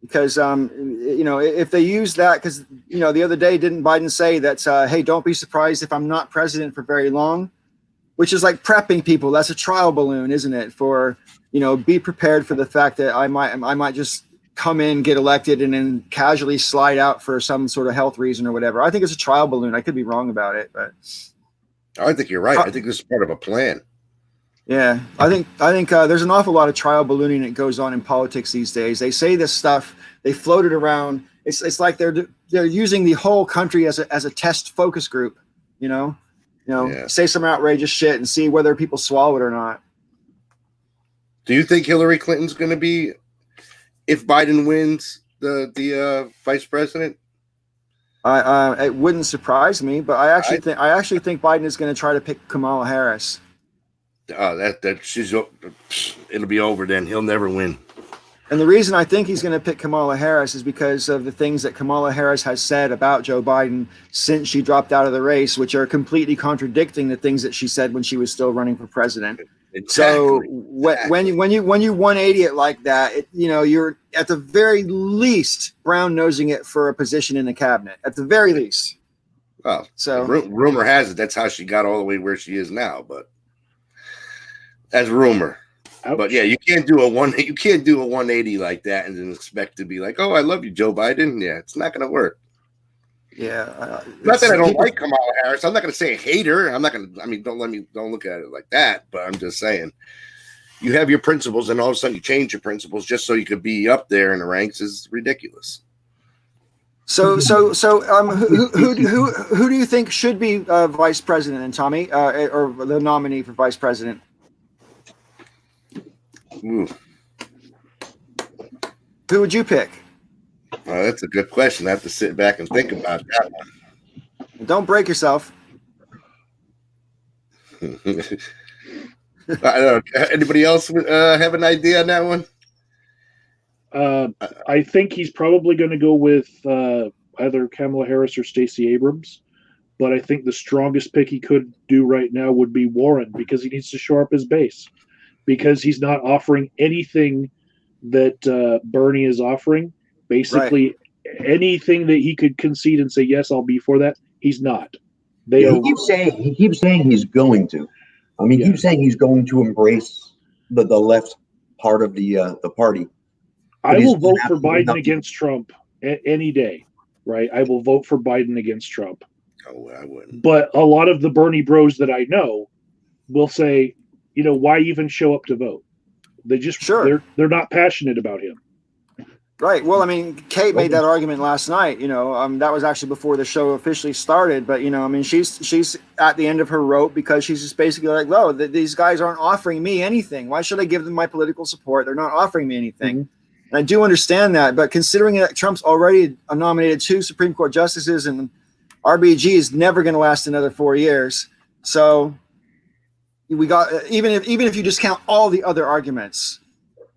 Because if they use that, because the other day didn't Biden say that hey, don't be surprised if I'm not president for very long, which is like prepping people. That's a trial balloon, isn't it? For be prepared for the fact that I might just come in, get elected, and then casually slide out for some sort of health reason or whatever. I think it's a trial balloon. I could be wrong about it, but I think you're right. I think this is part of a plan. Yeah, I think there's an awful lot of trial ballooning that goes on in politics these days. They say this stuff, they float it around. It's like they're using the whole country as a test focus group. Yeah. Say some outrageous shit and see whether people swallow it or not. Do you think Hillary Clinton's going to be, if Biden wins the vice president? It wouldn't surprise me, but I actually think Biden is going to try to pick Kamala Harris. It'll be over then. He'll never win. And the reason I think he's going to pick Kamala Harris is because of the things that Kamala Harris has said about Joe Biden since she dropped out of the race, which are completely contradicting the things that she said when she was still running for president. Exactly. So when you 180 it like that, you're at the very least brown nosing it for a position in the cabinet. At the very least. Well, so rumor has it that's how she got all the way where she is now, but that's rumor. Ouch. But yeah, you can't do a 180 like that and then expect to be like, oh, I love you, Joe Biden. Yeah, it's not going to work. Yeah, not that I don't like Kamala Harris. I'm not going to say hate her. I'm not going to. Don't look at it like that. But I'm just saying, you have your principles, and all of a sudden you change your principles just so you could be up there in the ranks is ridiculous. So, who do you think should be vice president, and Tommy, or the nominee for vice president? Ooh. Who would you pick? That's a good question. I have to sit back and think about that one. Don't break yourself. I don't know. Anybody else have an idea on that one? I think he's probably going to go with either Kamala Harris or Stacey Abrams. But I think the strongest pick he could do right now would be Warren, because he needs to shore up his base. Because he's not offering anything that Bernie is offering. Basically, anything that he could concede and say, yes, I'll be for that, he's not. He keeps saying he's going to. He keeps saying he's going to embrace the left part of the party. I will vote for Biden against Trump any day, right? I will vote for Biden against Trump. Oh, I wouldn't. But a lot of the Bernie bros that I know will say, why even show up to vote? They just they're not passionate about him. Right. Well, I mean, Kate made that argument last night. That was actually before the show officially started. But I mean, she's at the end of her rope because she's just basically like, "No, these guys aren't offering me anything. Why should I give them my political support? They're not offering me anything." And I do understand that, but considering that Trump's already nominated 2 Supreme Court justices, and RBG is never going to last another 4 years, so we got even if you discount all the other arguments.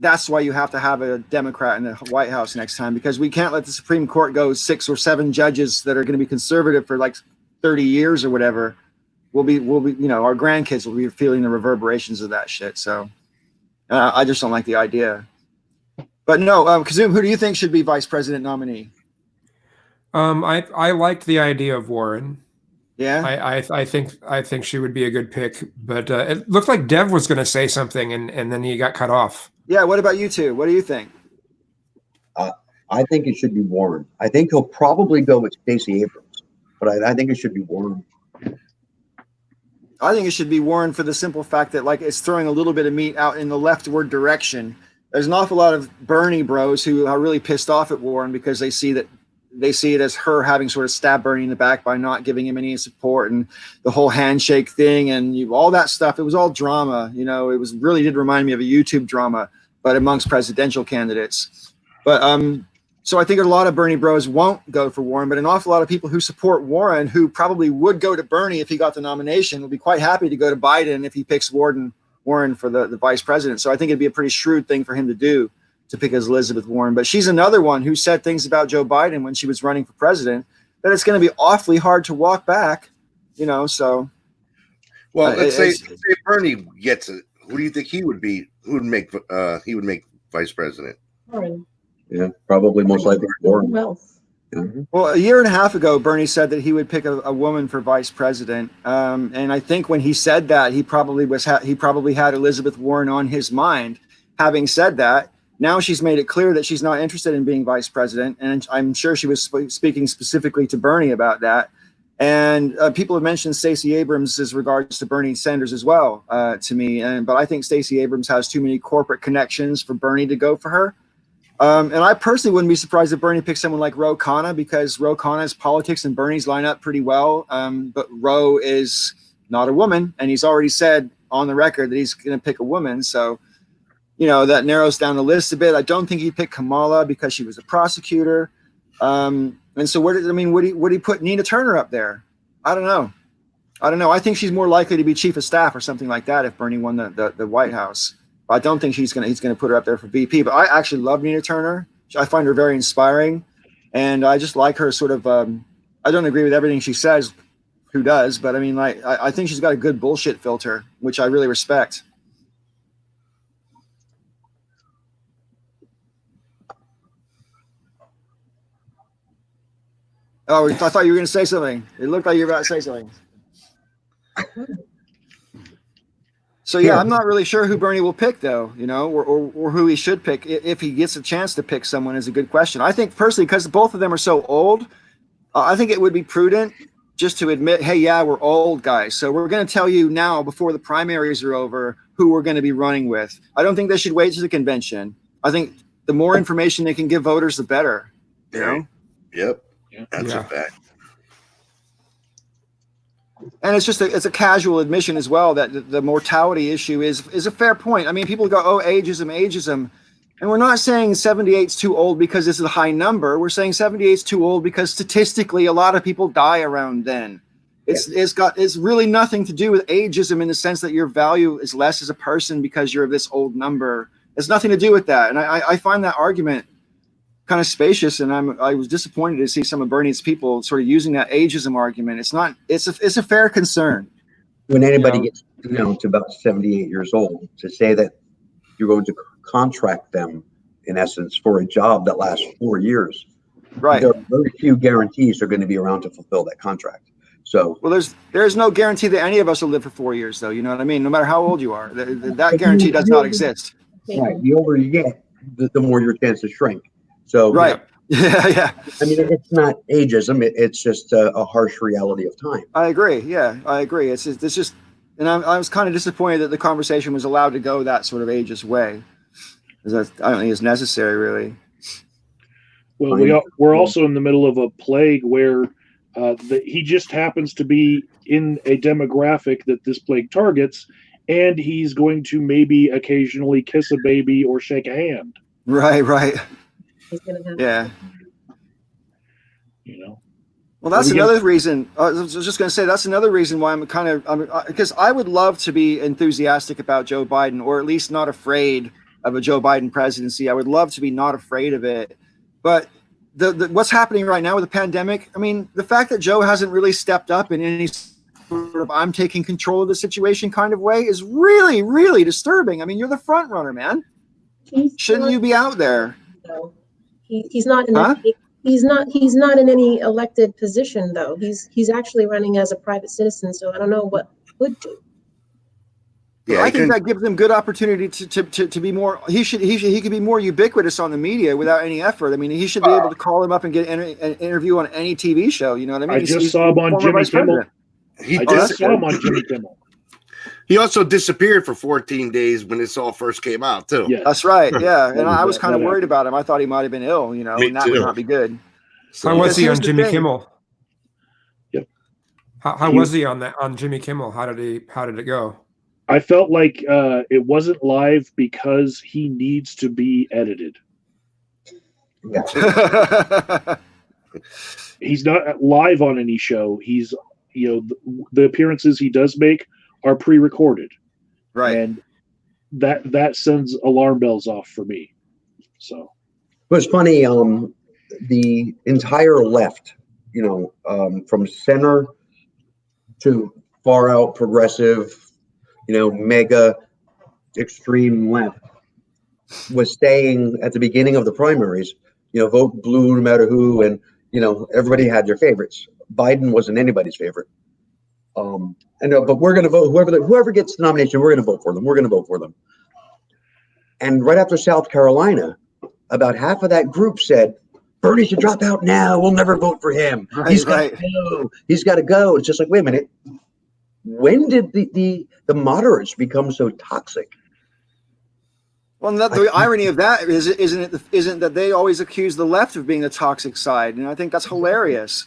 That's why you have to have a Democrat in the White House next time, because we can't let the Supreme Court go 6 or 7 judges that are going to be conservative for like 30 years or whatever. We'll be, our grandkids will be feeling the reverberations of that shit. So I just don't like the idea. But no, Kazum, who do you think should be vice president nominee? I liked the idea of Warren. Yeah, I think she would be a good pick, but it looked like Dev was going to say something, and then he got cut off. Yeah. What about you two? What do you think? I think it should be Warren. I think he'll probably go with Stacey Abrams, but I think it should be Warren. I think it should be Warren for the simple fact that it's throwing a little bit of meat out in the leftward direction. There's an awful lot of Bernie bros who are really pissed off at Warren because they see it as her having sort of stabbed Bernie in the back by not giving him any support, and the whole handshake thing and all that stuff. It was all drama. It was really did remind me of a YouTube drama, but amongst presidential candidates. But so I think a lot of Bernie bros won't go for Warren, but an awful lot of people who support Warren, who probably would go to Bernie if he got the nomination, will be quite happy to go to Biden if he picks Warren for the vice president. So I think it'd be a pretty shrewd thing for him to do, to pick Elizabeth Warren. But she's another one who said things about Joe Biden when she was running for president that it's going to be awfully hard to walk back, so. Well, let's say Bernie gets it. Who do you think he would be? Who would make vice president? Warren. Yeah, probably most likely Warren. Who else? Well, a year and a half ago, Bernie said that he would pick a woman for vice president. And I think when he said that, he probably had Elizabeth Warren on his mind. Having said that, now she's made it clear that she's not interested in being vice president. And I'm sure she was speaking specifically to Bernie about that. And people have mentioned Stacey Abrams as regards to Bernie Sanders as well, to me. But I think Stacey Abrams has too many corporate connections for Bernie to go for her. And I personally wouldn't be surprised if Bernie picked someone like Ro Khanna, because Ro Khanna's politics and Bernie's line up pretty well. But Ro is not a woman, and he's already said on the record that he's going to pick a woman. So, that narrows down the list a bit. I don't think he'd pick Kamala because she was a prosecutor. And so would he put Nina Turner up there? I don't know. I think she's more likely to be chief of staff or something like that if Bernie won the White House. I don't think he's going to put her up there for VP, but I actually love Nina Turner. I find her very inspiring, and I just like her sort of. I don't agree with everything she says. Who does? But I mean, I think she's got a good bullshit filter, which I really respect. Oh, I thought you were going to say something. It looked like you were about to say something. So yeah, I'm not really sure who Bernie will pick, though, or who he should pick if he gets a chance to pick someone is a good question. I think personally, because both of them are so old, I think it would be prudent just to admit, hey, yeah, we're old guys, so we're going to tell you now before the primaries are over who we're going to be running with. I don't think they should wait to the convention. I think the more information they can give voters, the better. Yep, that's a fact. And it's a casual admission as well that the mortality issue is a fair point. I mean, people go, oh, ageism. And we're not saying 78 is too old because this is a high number. We're saying 78 is too old because statistically a lot of people die around then. It's really nothing to do with ageism in the sense that your value is less as a person because you're of this old number. It's nothing to do with that. And I find that argument kind of spacious, and I was disappointed to see some of Bernie's people sort of using that ageism argument. It's a fair concern. When anybody gets to about 78 years old, to say that you're going to contract them in essence for a job that lasts 4 years, right? There are very few guarantees they're going to be around to fulfill that contract. So, well, there's no guarantee that any of us will live for 4 years, though. You know what I mean? No matter how old you are, that guarantee does not exist. Right. The older you get, the more your chances shrink. So, right. Yeah. I mean, it's not ageism. It's just a harsh reality of time. I agree. Yeah, I agree. It's just, and I was kind of disappointed that the conversation was allowed to go that sort of ageist way. I don't think it's necessary, really. Well, Fine. we're also in the middle of a plague where he just happens to be in a demographic that this plague targets, and he's going to maybe occasionally kiss a baby or shake a hand. Right. He's gonna have. Yeah. You know. Well, that's we another reason. I was just going to say that's another reason why I'm because I would love to be enthusiastic about Joe Biden, or at least not afraid of a Joe Biden presidency. I would love to be not afraid of it. But the what's happening right now with the pandemic, I mean, the fact that Joe hasn't really stepped up in any sort of I'm taking control of the situation kind of way is really, really disturbing. I mean, you're the front runner, man. Shouldn't you be out there? No. He's not in Huh? he's not in any elected position though. He's actually running as a private citizen, so I don't know what would do. Yeah, I think that gives him good opportunity to be more. He could be more ubiquitous on the media without any effort. I mean, he should be able to call him up and get an interview on any TV show. You know what I mean? I just saw him on Jimmy Kimmel. He also disappeared for 14 days when this all first came out, too. Yeah. That's right. Yeah, and I was kind of worried about him. I thought he might have been ill. You know, Me and that too. would not be good. So, How was he here's on the Jimmy thing. Kimmel? Yep. How was he on Jimmy Kimmel? How did it go? I felt like it wasn't live because he needs to be edited. Yeah. He's not live on any show. He's, the appearances he does make are pre-recorded, Right. and that sends alarm bells off for me. So It was funny. The entire left, from center to far out progressive, mega extreme left, was saying at the beginning of the primaries, vote blue no matter who, and everybody had their favorites. Biden wasn't anybody's favorite. But we're going to vote whoever gets the nomination. We're going to vote for them. We're going to vote for them. And right after South Carolina, about half of that group said, Bernie should drop out now. We'll never vote for him. He's got to go. He's got to go. It's just like, wait a minute. When did the moderates become so toxic? Well, the irony of that isn't that they always accuse the left of being the toxic side, and I think that's hilarious.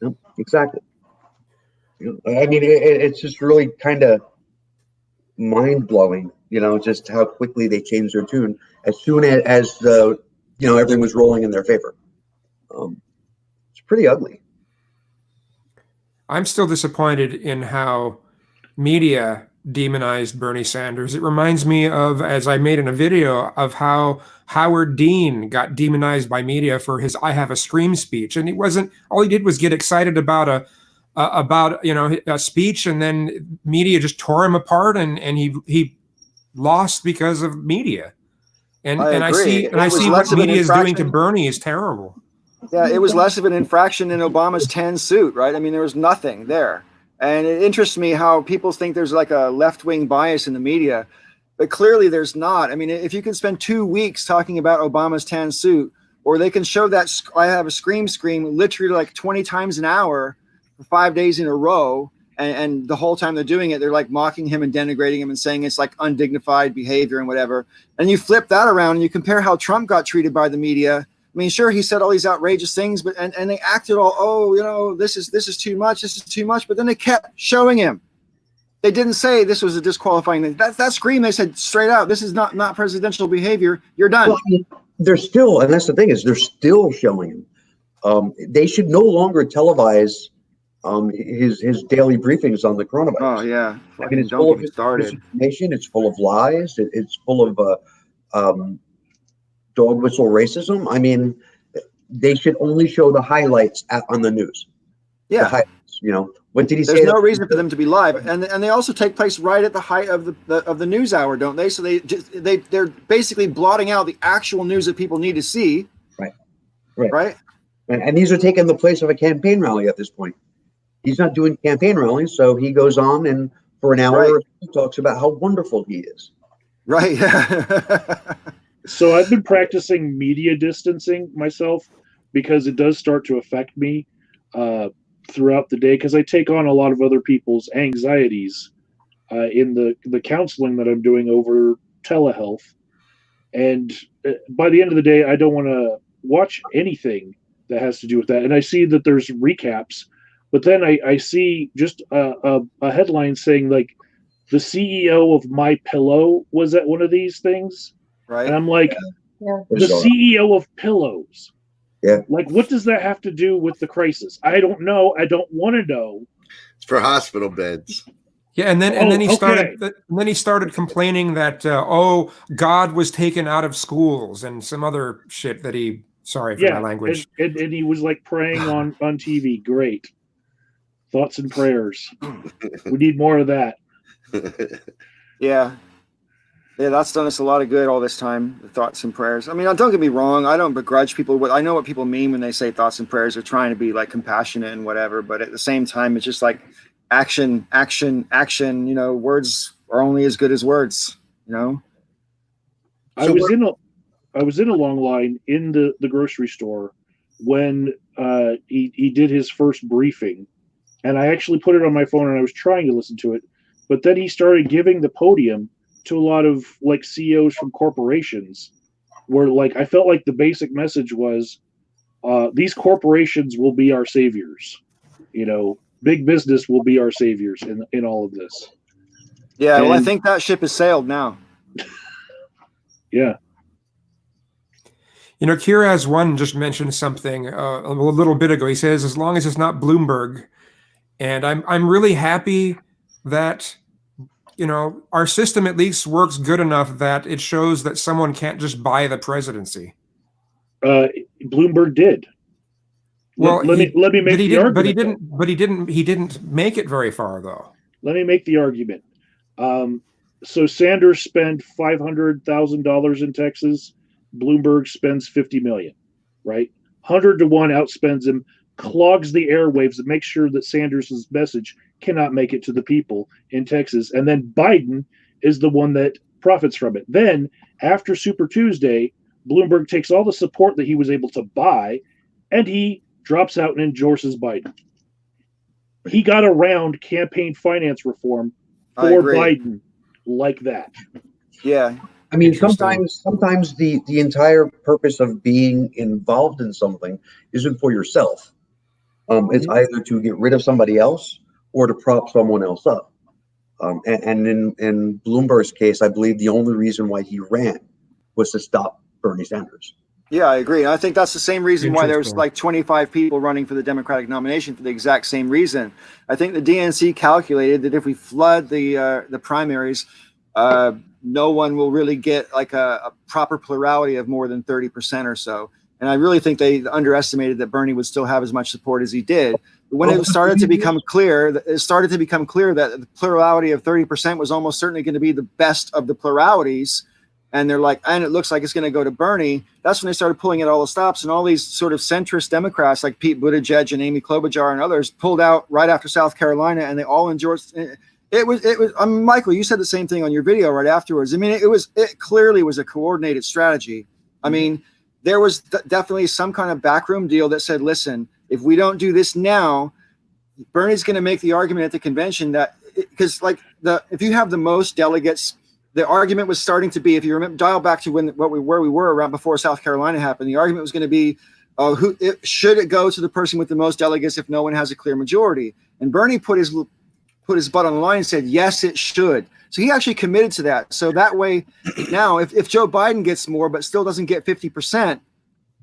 Yep, exactly. I mean, it's just really kind of mind blowing, just how quickly they changed their tune as soon as the everything was rolling in their favor. It's pretty ugly. I'm still disappointed in how media demonized Bernie Sanders. It reminds me of, as I made in a video, of how Howard Dean got demonized by media for his "I have a scream" speech, and all he did was get excited about a speech, and then media just tore him apart, and he lost because of media. And I see what media is doing to Bernie is terrible. Yeah, it was less of an infraction in Obama's tan suit, right? I mean, there was nothing there. And it interests me how people think there's like a left-wing bias in the media, but clearly there's not. I mean, if you can spend 2 weeks talking about Obama's tan suit, or they can show that I have a scream literally like 20 times an hour for 5 days in a row, and the whole time they're doing it, they're like mocking him and denigrating him and saying it's like undignified behavior and whatever. And you flip that around and you compare how Trump got treated by the media. I mean, sure, he said all these outrageous things, but and they acted all, this is too much, but then they kept showing him. They didn't say this was a disqualifying thing. That scream, they said straight out, this is not presidential behavior. You're done. Well, I mean, they're still, and that's the thing, is they're still showing him. They should no longer televise his daily briefings on the coronavirus. Oh yeah, I mean, it's don't full get me of started. misinformation. It's full of lies. It's full of dog whistle racism. I mean, they should only show the highlights on the news. Yeah. The highlights, what did he say? There's no reason for them to be live, and they also take place right at the height of the news hour, don't they? So they're basically blotting out the actual news that people need to see. Right. And these are taking the place of a campaign rally at this point. He's not doing campaign rallies, so he goes on and for an hour he talks about how wonderful he is. Right. So I've been practicing media distancing myself because it does start to affect me throughout the day, because I take on a lot of other people's anxieties in the counseling that I'm doing over telehealth. And by the end of the day, I don't want to watch anything that has to do with that. And I see that there's recaps, but then I see just a headline saying like the CEO of My Pillow was at one of these things, Right. and I'm like, Yeah. the CEO of pillows. Yeah. Like, what does that have to do with the crisis? I don't know. I don't want to know. It's for hospital beds. Yeah, and then he okay. started complaining that God was taken out of schools and some other shit that he. Sorry for my language. And he was like praying on TV. Great thoughts and prayers. We need more of that. Yeah. Yeah, that's done us a lot of good all this time, the thoughts and prayers. I mean, don't get me wrong. I don't begrudge people. I know what people mean when they say thoughts and prayers. They're trying to be like compassionate and whatever. But at the same time, it's just like action. You know, words are only as good as words, you know? I was in a long line in the grocery store when he did his first briefing. And I actually put it on my phone and I was trying to listen to it. But then he started giving the podium to a lot of like CEOs from corporations where like I felt like the basic message was these corporations will be our saviors. You know, big business will be our saviors in all of this. Yeah, well, I think that ship has sailed now. Yeah. You know, Kiraz One just mentioned something a little bit ago. He says, as long as it's not Bloomberg, and I'm really happy that, you know, our system at least works good enough that it shows that someone can't just buy the presidency. Bloomberg did. Well, let me make the argument. But he didn't make it very far though. Let me make the argument. So Sanders spent $500,000 in Texas. Bloomberg spends $50 million, right? 100 to 1 outspends him, clogs the airwaves, and makes sure that Sanders' message cannot make it to the people in Texas. And then Biden is the one that profits from it. Then after Super Tuesday, Bloomberg takes all the support that he was able to buy, and he drops out and endorses Biden. He got around campaign finance reform for Biden like that. Yeah. I mean, sometimes the entire purpose of being involved in something isn't for yourself. It's either to get rid of somebody else or to prop someone else up. And in Bloomberg's case, I believe the only reason why he ran was to stop Bernie Sanders. Yeah, I agree. I think that's the same reason why there's like 25 people running for the Democratic nomination for the exact same reason. I think the DNC calculated that if we flood the primaries, no one will really get like a proper plurality of more than 30% or so. And I really think they underestimated that Bernie would still have as much support as he did. But when it started to become clear, that the plurality of 30% was almost certainly going to be the best of the pluralities, and they're like, and it looks like it's going to go to Bernie. That's when they started pulling at all the stops, and all these sort of centrist Democrats like Pete Buttigieg and Amy Klobuchar and others pulled out right after South Carolina, and they all endorsed. It was. I mean, Michael, you said the same thing on your video right afterwards. I mean, it clearly was a coordinated strategy. I mean, there was definitely some kind of backroom deal that said, listen, if we don't do this now, Bernie's going to make the argument at the convention that because like if you have the most delegates. The argument was starting to be, if you remember, dial back to where we were around before South Carolina happened. The argument was going to be, should it go to the person with the most delegates if no one has a clear majority? And Bernie put his butt on the line and said, yes, it should. So he actually committed to that. So that way, now if Joe Biden gets more but still doesn't get 50%,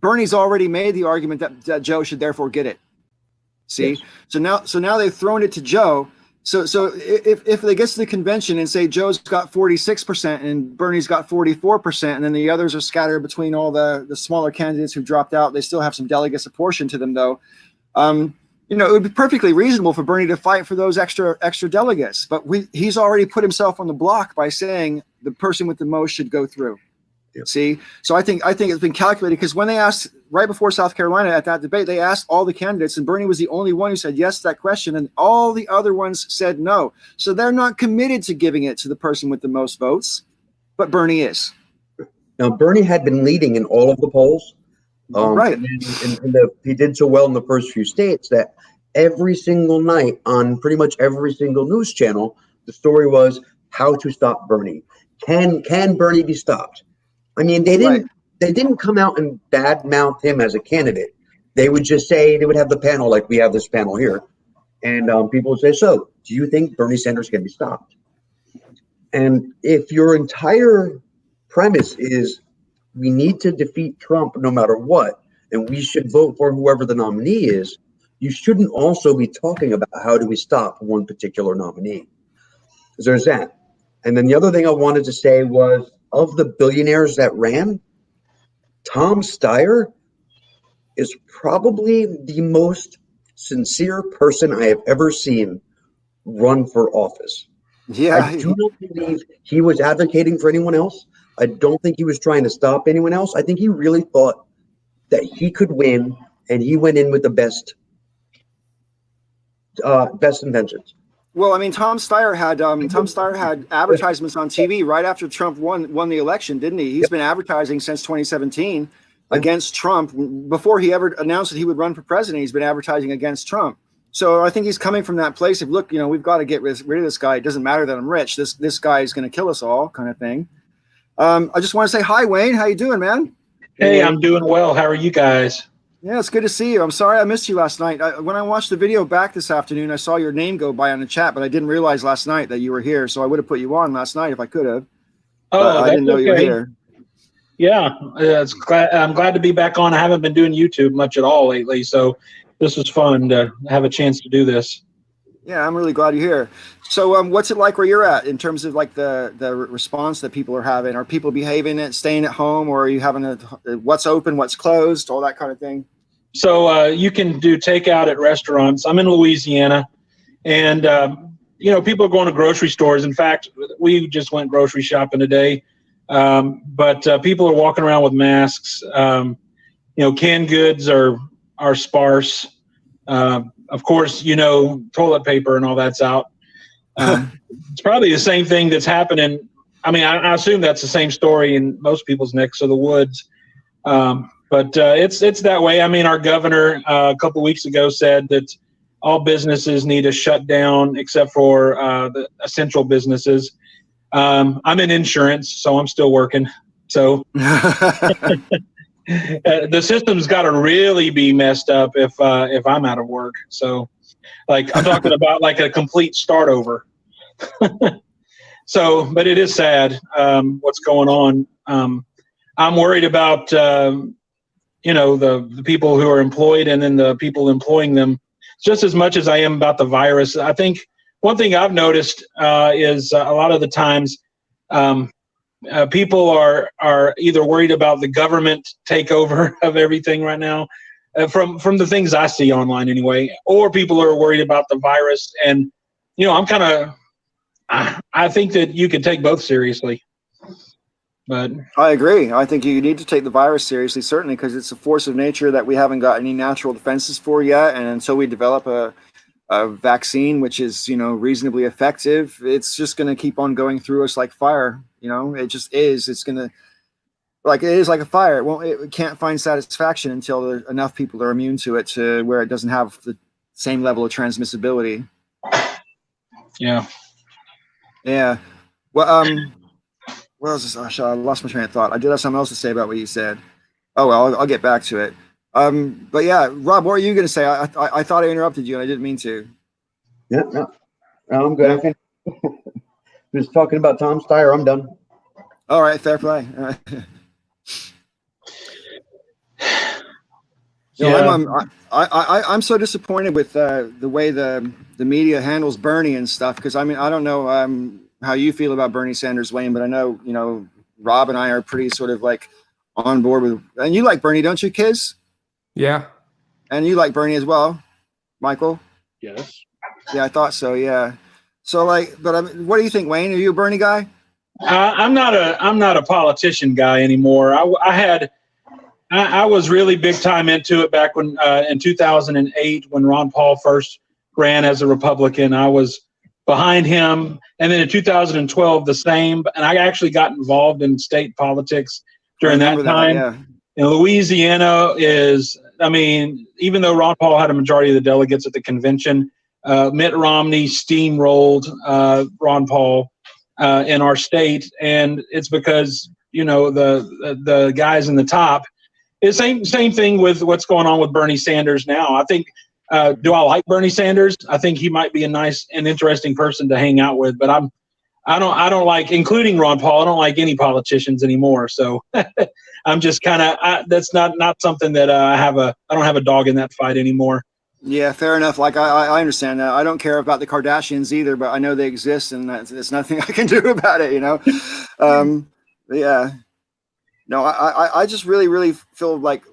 Bernie's already made the argument that Joe should therefore get it. See, yes. So now they've thrown it to Joe. So if they get to the convention and say Joe's got 46% and Bernie's got 44%, and then the others are scattered between all the smaller candidates who dropped out, they still have some delegates apportioned to them, though. It would be perfectly reasonable for Bernie to fight for those extra delegates, but he's already put himself on the block by saying the person with the most should go through. Yep. See, so I think it's been calculated because when they asked right before South Carolina at that debate, they asked all the candidates, and Bernie was the only one who said yes to that question, and all the other ones said no. So they're not committed to giving it to the person with the most votes, but Bernie is. Now, Bernie had been leading in all of the polls. Right. He did so well in the first few states that every single night on pretty much every single news channel, the story was how to stop Bernie. Can Bernie be stopped? I mean, they didn't they didn't come out and badmouth him as a candidate. They would just say, they would have the panel like we have this panel here. And people would say, so do you think Bernie Sanders can be stopped? And if your entire premise is we need to defeat Trump no matter what, and we should vote for whoever the nominee is, you shouldn't also be talking about how do we stop one particular nominee. So there's that. And then the other thing I wanted to say was, of the billionaires that ran, Tom Steyer is probably the most sincere person I have ever seen run for office. Yeah. I do not believe he was advocating for anyone else. I don't think he was trying to stop anyone else. I think he really thought that he could win, and he went in with the best intentions. Well, I mean, Tom Steyer had advertisements on TV right after Trump won the election, didn't he? He's been advertising since 2017 against Trump. Before he ever announced that he would run for president, he's been advertising against Trump. So I think he's coming from that place of, look, we've got to get rid of this guy. It doesn't matter that I'm rich. This guy is going to kill us all, kind of thing. I just want to say hi, Wayne. How you doing, man? Hey, I'm doing well. How are you guys? Yeah, it's good to see you. I'm sorry I missed you last night. When I watched the video back this afternoon, I saw your name go by on the chat, but I didn't realize last night that you were here. So I would have put you on last night if I could have. Oh, I didn't know you were here. Yeah, I'm glad to be back on. I haven't been doing YouTube much at all lately, so this was fun to have a chance to do this. Yeah, I'm really glad you're here. So what's it like where you're at in terms of like the response that people are having? Are people behaving it, staying at home, or are you having what's open, what's closed, all that kind of thing? So you can do takeout at restaurants. I'm in Louisiana, and people are going to grocery stores. In fact, we just went grocery shopping today, but people are walking around with masks. Canned goods are sparse. Of course, toilet paper and all that's out. It's probably the same thing that's happening. I mean, I assume that's the same story in most people's necks of the woods. But it's that way. I mean, our governor a couple of weeks ago said that all businesses need to shut down except for the essential businesses. I'm in insurance, so I'm still working. So the system's got to really be messed up if I'm out of work. So, like, I'm talking about like a complete start over. So, but it is sad what's going on. I'm worried about the people who are employed and then the people employing them just as much as I am about the virus. I think one thing I've noticed is a lot of the times people are either worried about the government takeover of everything right now, from the things I see online anyway, or people are worried about the virus. And I think that you could take both seriously. But I agree. I think you need to take the virus seriously, certainly, because it's a force of nature that we haven't got any natural defenses for yet. And until we develop a vaccine, which is, reasonably effective, it's just going to keep on going through us like fire. It just is. It's going to, it is like a fire. It can't find satisfaction until enough people are immune to it to where it doesn't have the same level of transmissibility. Yeah. Yeah. Well, what else? I lost my train of thought. I did have something else to say about what you said. Oh, well, I'll get back to it. But yeah, Rob, what were you going to say? I thought I interrupted you and I didn't mean to. Yeah, no, I'm good. Just talking about Tom Steyer. I'm done. All right, fair play. All right. I'm so disappointed with the way the media handles Bernie and stuff, because I don't know how you feel about Bernie Sanders, Wayne, but I know Rob and I are pretty sort of like on board with. And you like Bernie, don't you, Kiz? Yeah. And you like Bernie as well, Michael? Yes. Yeah, I thought so. Yeah. So what do you think, Wayne? Are you a Bernie guy? I'm not a politician guy anymore. I was really big time into it back when in 2008 when Ron Paul first ran as a Republican. I was behind him, and then in 2012 the same. And I actually got involved in state politics during that time. Yeah. And Louisiana is, even though Ron Paul had a majority of the delegates at the convention, Mitt Romney steamrolled Ron Paul in our state, and it's because the guys in the top. It's same thing with what's going on with Bernie Sanders now. I think. Do I like Bernie Sanders? I think he might be a nice and interesting person to hang out with, but I don't like, including Ron Paul. I don't like any politicians anymore. So I'm just kind of that's not something that I don't have a dog in that fight anymore. Yeah, fair enough. Like I understand that. I don't care about the Kardashians either, but I know they exist, and there's nothing I can do about it. Yeah. No, I just really feel like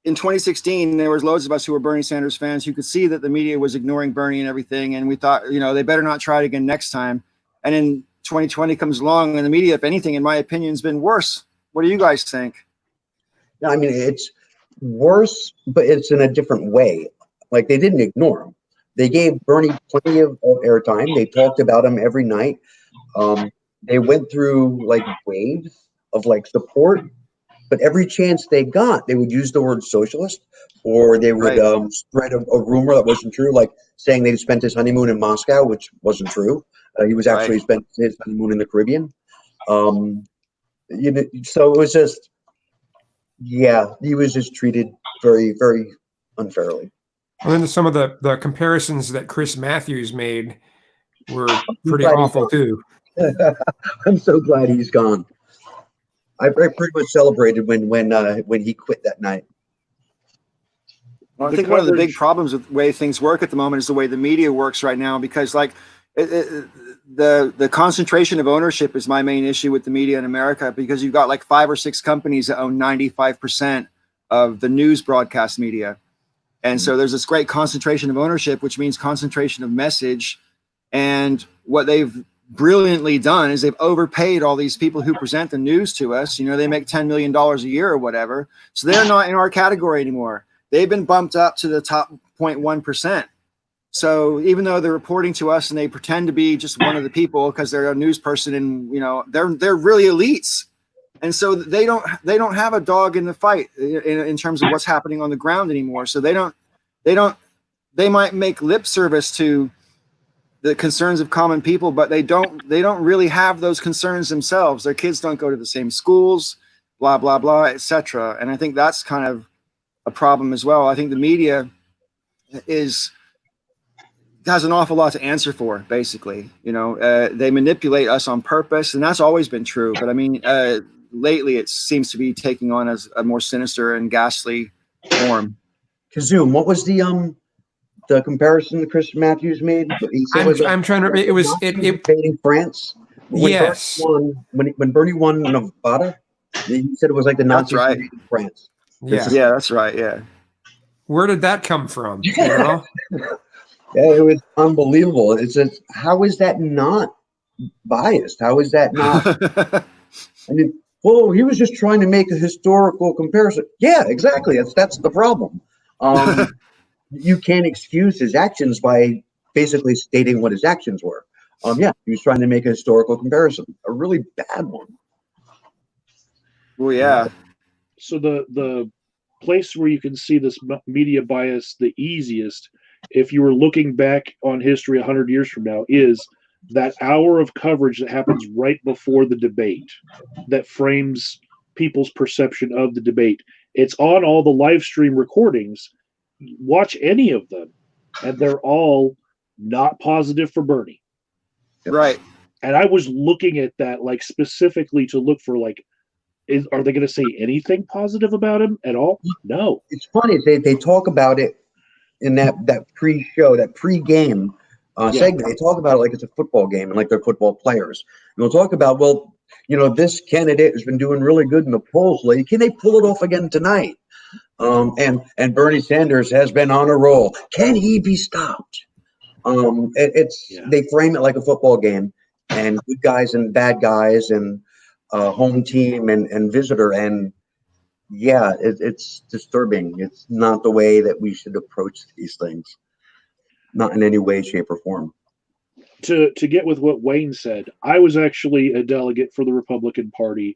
in 2016, there was loads of us who were Bernie Sanders fans who could see that the media was ignoring Bernie and everything. And we thought, they better not try it again next time. And then 2020 comes along and the media, if anything, in my opinion, has been worse. What do you guys think? No, I mean, it's worse, but it's in a different way. Like, they didn't ignore him. They gave Bernie plenty of airtime. They talked about him every night. They went through like waves of like support. But every chance they got, they would use the word socialist, or they would spread a rumor that wasn't true, like saying they spent his honeymoon in Moscow, which wasn't true. He was actually spent his honeymoon in the Caribbean. So it was just, he was just treated very, very unfairly. And then some of the comparisons that Chris Matthews made were pretty awful too. I'm so glad he's gone. I pretty much celebrated when he quit that night. Well, I think one of the big problems with the way things work at the moment is the way the media works right now, because like the concentration of ownership is my main issue with the media in America, because you've got like 5 or 6 companies that own 95% of the news broadcast media. And so there's this great concentration of ownership, which means concentration of message. And what they've brilliantly done is they've overpaid all these people who present the news to us. They make $10 million a year or whatever. So they're not in our category anymore. They've been bumped up to the top 0.1%. So even though they're reporting to us and they pretend to be just one of the people because they're a news person, and they're really elites. And so they don't have a dog in the fight in terms of what's happening on the ground anymore. So they might make lip service to the concerns of common people, but they don't really have those concerns themselves. Their kids don't go to the same schools, blah, blah, blah, etc. And I think that's kind of a problem as well. I think the media has an awful lot to answer for, basically. They manipulate us on purpose, and that's always been true. But I mean, lately it seems to be taking on as a more sinister and ghastly form. Kazoom, what was the comparison that Chris Matthews made? I'm trying to. It was debating France. Yes. When Bernie won Nevada, he said it was like the Nazis invading France. Yeah, that's right. Yeah. Where did that come from? Yeah, it was unbelievable. It's just, how is that not biased? How is that not? I mean, he was just trying to make a historical comparison. Yeah, exactly. That's the problem. You can't excuse his actions by basically stating what his actions were. He was trying to make a historical comparison, a really bad one. Well, yeah. So the place where you can see this media bias the easiest, if you were looking back on history 100 years from now, is that hour of coverage that happens right before the debate that frames people's perception of the debate. It's on all the live stream recordings. Watch any of them, and they're all not positive for Bernie. Right. And I was looking at that like specifically to look for like, are they going to say anything positive about him at all? No. It's funny, they talk about it in that pre-show, that pre-game segment. They talk about it like it's a football game and like they're football players. And they'll talk about, this candidate has been doing really good in the polls lately. Can they pull it off again tonight? And Bernie Sanders has been on a roll. Can he be stopped? They frame it like a football game, and good guys and bad guys, and home team and visitor, and it's disturbing. It's not the way that we should approach these things, not in any way, shape, or form. To get with what Wayne said, I was actually a delegate for the Republican Party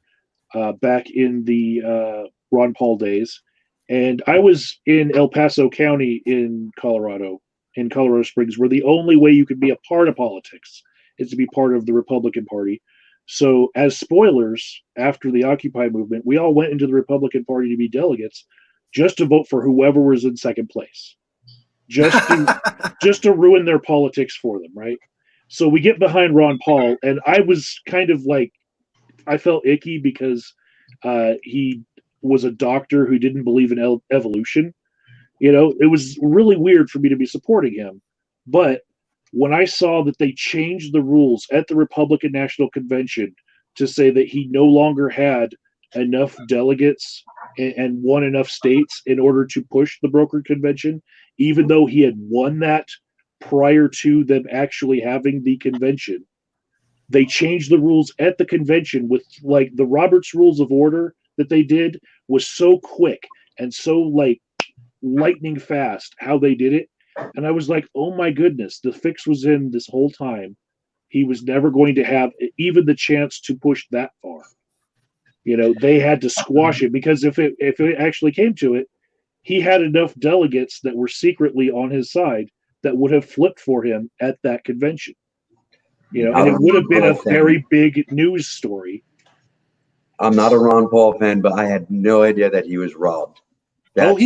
back in the Ron Paul days. And I was in El Paso County in Colorado Springs, where the only way you could be a part of politics is to be part of the Republican Party. So, as spoilers, after the Occupy movement, we all went into the Republican Party to be delegates just to vote for whoever was in second place, just to ruin their politics for them, right? So we get behind Ron Paul, and I was kind of like, I felt icky because he was a doctor who didn't believe in evolution. You know, it was really weird for me to be supporting him. But when I saw that they changed the rules at the Republican National Convention to say that he no longer had enough delegates and won enough states in order to push the brokered convention, even though he had won that prior to them actually having the convention, they changed the rules at the convention with like the Robert's Rules of Order that they did was so quick and so like lightning fast how they did it. And I was like, oh my goodness, the fix was in this whole time. He was never going to have even the chance to push that far. You know, they had to squash it because if it actually came to it, he had enough delegates that were secretly on his side that would have flipped for him at that convention. You know, and it would have been a very big news story. I'm not a Ron Paul fan, but I had no idea that he was robbed. That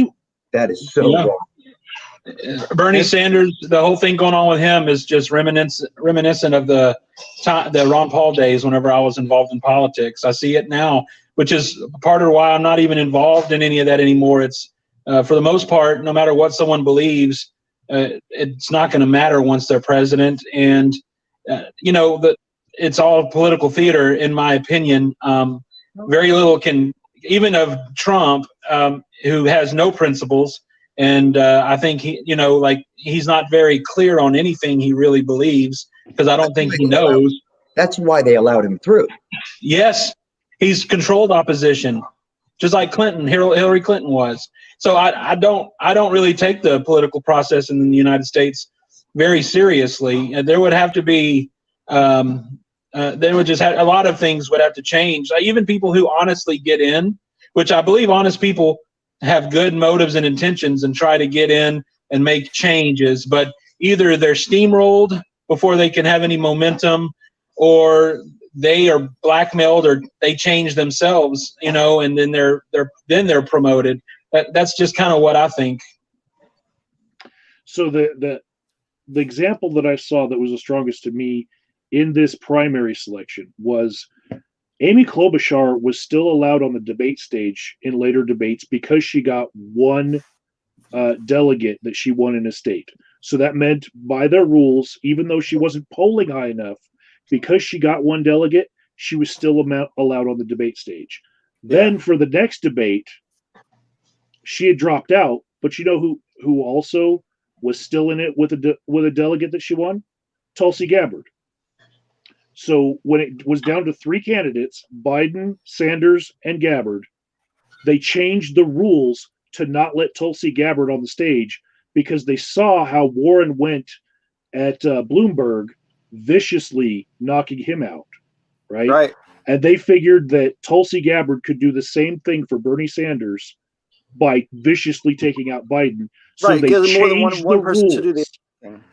is so wrong. Bernie Sanders, the whole thing going on with him is just reminiscent of the Ron Paul days whenever I was involved in politics. I see it now, which is part of why I'm not even involved in any of that anymore. It's for the most part, no matter what someone believes, it's not going to matter once they're president. And, you know, it's all political theater, in my opinion. Very little can, even of Trump, who has no principles. And I think he's not very clear on anything he really believes because I don't think he knows. That's why they allowed him through. Yes, he's controlled opposition, just like Hillary Clinton was. So I don't really take the political process in the United States very seriously. And there would have to be there would just have a lot of things would have to change. Even people who honestly get in, which I believe honest people have good motives and intentions and try to get in and make changes, but either they're steamrolled before they can have any momentum, or they are blackmailed, or they change themselves, you know, and then they're promoted. That's just kind of what I think. So the example that I saw that was the strongest to me in this primary selection was Amy Klobuchar was still allowed on the debate stage in later debates because she got one delegate that she won in a state. So that meant by their rules, even though she wasn't polling high enough, because she got one delegate, she was still allowed on the debate stage. Yeah. Then for the next debate, she had dropped out, but you know who also was still in it with a delegate that she won? Tulsi Gabbard. So when it was down to three candidates, Biden, Sanders, and Gabbard, they changed the rules to not let Tulsi Gabbard on the stage because they saw how Warren went at Bloomberg, viciously knocking him out, right? Right. And they figured that Tulsi Gabbard could do the same thing for Bernie Sanders by viciously taking out Biden. So right, they give changed more than one the person rules to do the thing.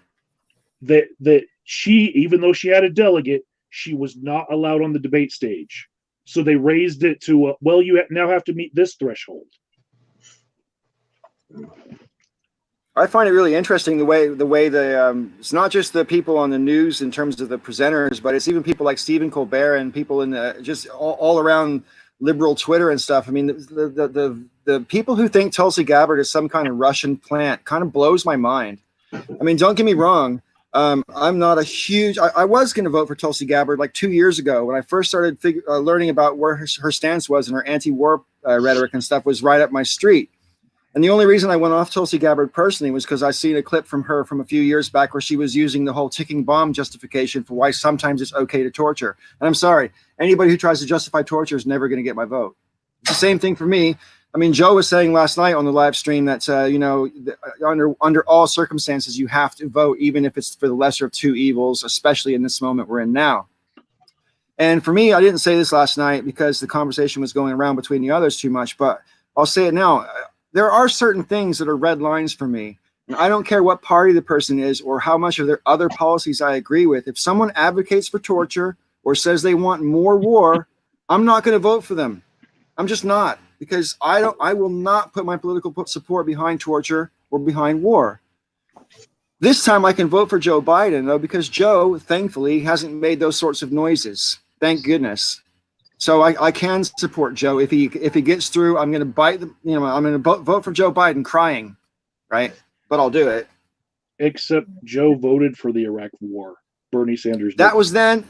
That she, even though she had a delegate, she was not allowed on the debate stage. So they raised it to, well, you now have to meet this threshold. I find it really interesting the way it's not just the people on the news in terms of the presenters, but it's even people like Stephen Colbert and people in just all around liberal Twitter and stuff. I mean, the people who think Tulsi Gabbard is some kind of Russian plant kind of blows my mind. I mean, don't get me wrong. I'm not a huge. I was going to vote for Tulsi Gabbard like 2 years ago when I first started learning about where her stance was and her anti-war rhetoric and stuff was right up my street. And the only reason I went off Tulsi Gabbard personally was because I seen a clip from her from a few years back where she was using the whole ticking bomb justification for why sometimes it's okay to torture. And I'm sorry, anybody who tries to justify torture is never going to get my vote. It's the same thing for me. I mean, Joe was saying last night on the live stream that, you know, under all circumstances, you have to vote, even if it's for the lesser of two evils, especially in this moment we're in now. And for me, I didn't say this last night because the conversation was going around between the others too much, but I'll say it now. There are certain things that are red lines for me. And I don't care what party the person is or how much of their other policies I agree with. If someone advocates for torture or says they want more war, I'm not going to vote for them. I'm just not, because I will not put my political support behind torture or behind war. This time I can vote for Joe Biden, though, because Joe, thankfully, hasn't made those sorts of noises. Thank goodness. So I can support Joe. If he gets through, I'm going to I'm going to vote for Joe Biden crying, right? But I'll do it. Except Joe voted for the Iraq War. Bernie Sanders did. That was then.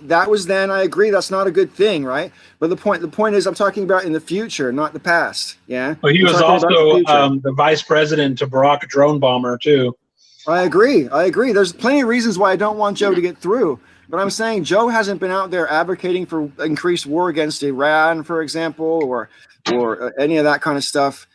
I agree. That's not a good thing, right? But the point is, I'm talking about in the future, not the past. Yeah. Well, he was also the vice president to Barack drone bomber too. I agree. There's plenty of reasons why I don't want Joe to get through. But I'm saying Joe hasn't been out there advocating for increased war against Iran, for example, or any of that kind of stuff.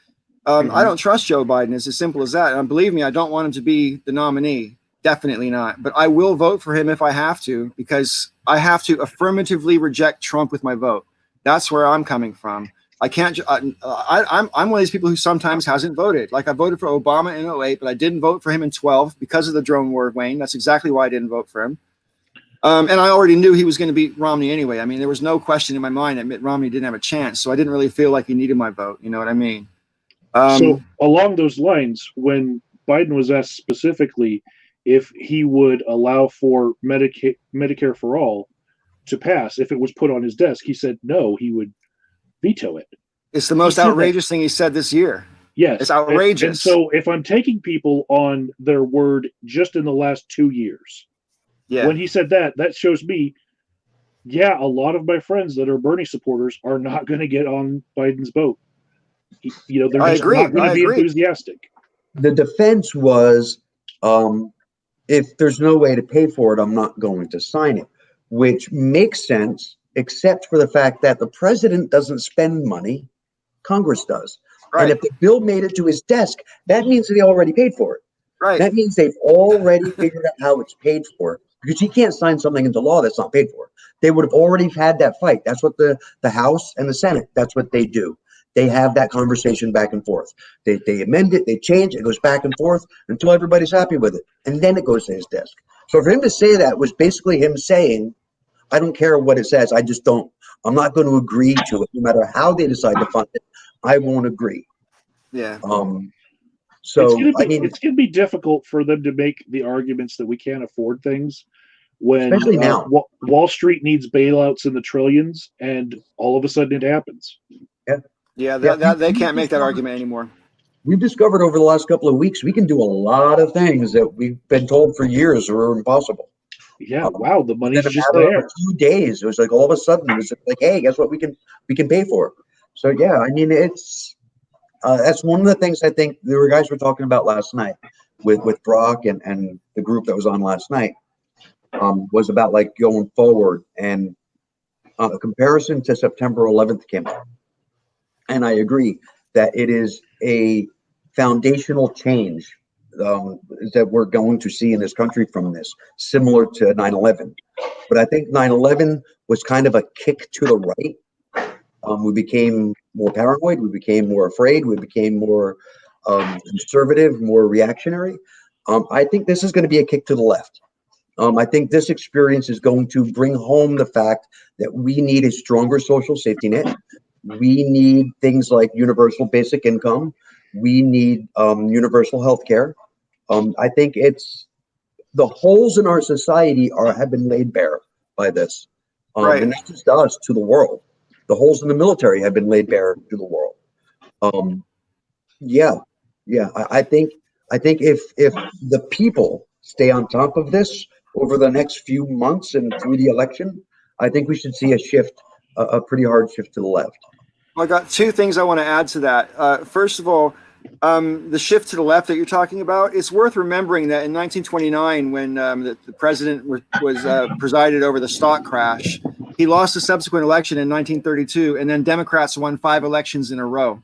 I don't trust Joe Biden. It's as simple as that. And believe me, I don't want him to be the nominee. Definitely not. But I will vote for him if I have to, because I have to affirmatively reject Trump with my vote. That's where I'm coming from. I can't. I'm one of these people who sometimes hasn't voted. Like I voted for Obama in 2008, but I didn't vote for him in 2012 because of the drone war, Wayne. That's exactly why I didn't vote for him. And I already knew he was going to beat Romney anyway. I mean, there was no question in my mind that Mitt Romney didn't have a chance. So I didn't really feel like he needed my vote. You know what I mean? So along those lines, when Biden was asked specifically if he would allow for Medicare for all to pass, if it was put on his desk, he said no, he would veto it. It's the most outrageous thing he said this year. Yes. It's outrageous. And so if I'm taking people on their word just in the last 2 years, when he said that, that shows me, a lot of my friends that are Bernie supporters are not going to get on Biden's boat. They're just not going to be enthusiastic. The defense was, if there's no way to pay for it, I'm not going to sign it, which makes sense, except for the fact that the president doesn't spend money, Congress does. Right. And if the bill made it to his desk, that means that he already paid for it. Right. That means they've already figured out how it's paid for, because he can't sign something into law that's not paid for. They would have already had that fight. That's what the House and the Senate, that's what they do. They have that conversation back and forth. They amend it, they change it goes back and forth until everybody's happy with it. And then it goes to his desk. So for him to say that was basically him saying, I don't care what it says. I'm not going to agree to it. No matter how they decide to fund it, I won't agree. Yeah. So it's going to be difficult for them to make the arguments that we can't afford things when especially now. Wall Street needs bailouts in the trillions, and all of a sudden it happens. Yeah, they can't make that argument anymore. We've discovered over the last couple of weeks we can do a lot of things that we've been told for years are impossible. Yeah, wow, the money's just there. there. A few days, it was like all of a sudden it was like, hey, guess what? We can pay for it. So yeah, I mean, it's that's one of the things I think the guys were talking about last night with Brock and the group that was on last night was about like going forward, and a comparison to September 11th came out. And I agree that it is a foundational change that we're going to see in this country from this, similar to 9/11. But I think 9/11 was kind of a kick to the right. We became more paranoid. We became more afraid. We became more conservative, more reactionary. I think this is going to be a kick to the left. I think this experience is going to bring home the fact that we need a stronger social safety net. We need things like universal basic income. We need universal health care. I think it's the holes in our society have been laid bare by this. Right. And not just to us, to the world. The holes in the military have been laid bare to the world. I think if the people stay on top of this over the next few months and through the election, I think we should see a shift, a pretty hard shift to the left. I got two things I want to add to that. First of all, the shift to the left that you're talking about, it's worth remembering that in 1929, when the president was presided over the stock crash, he lost the subsequent election in 1932, and then Democrats won 5 elections in a row.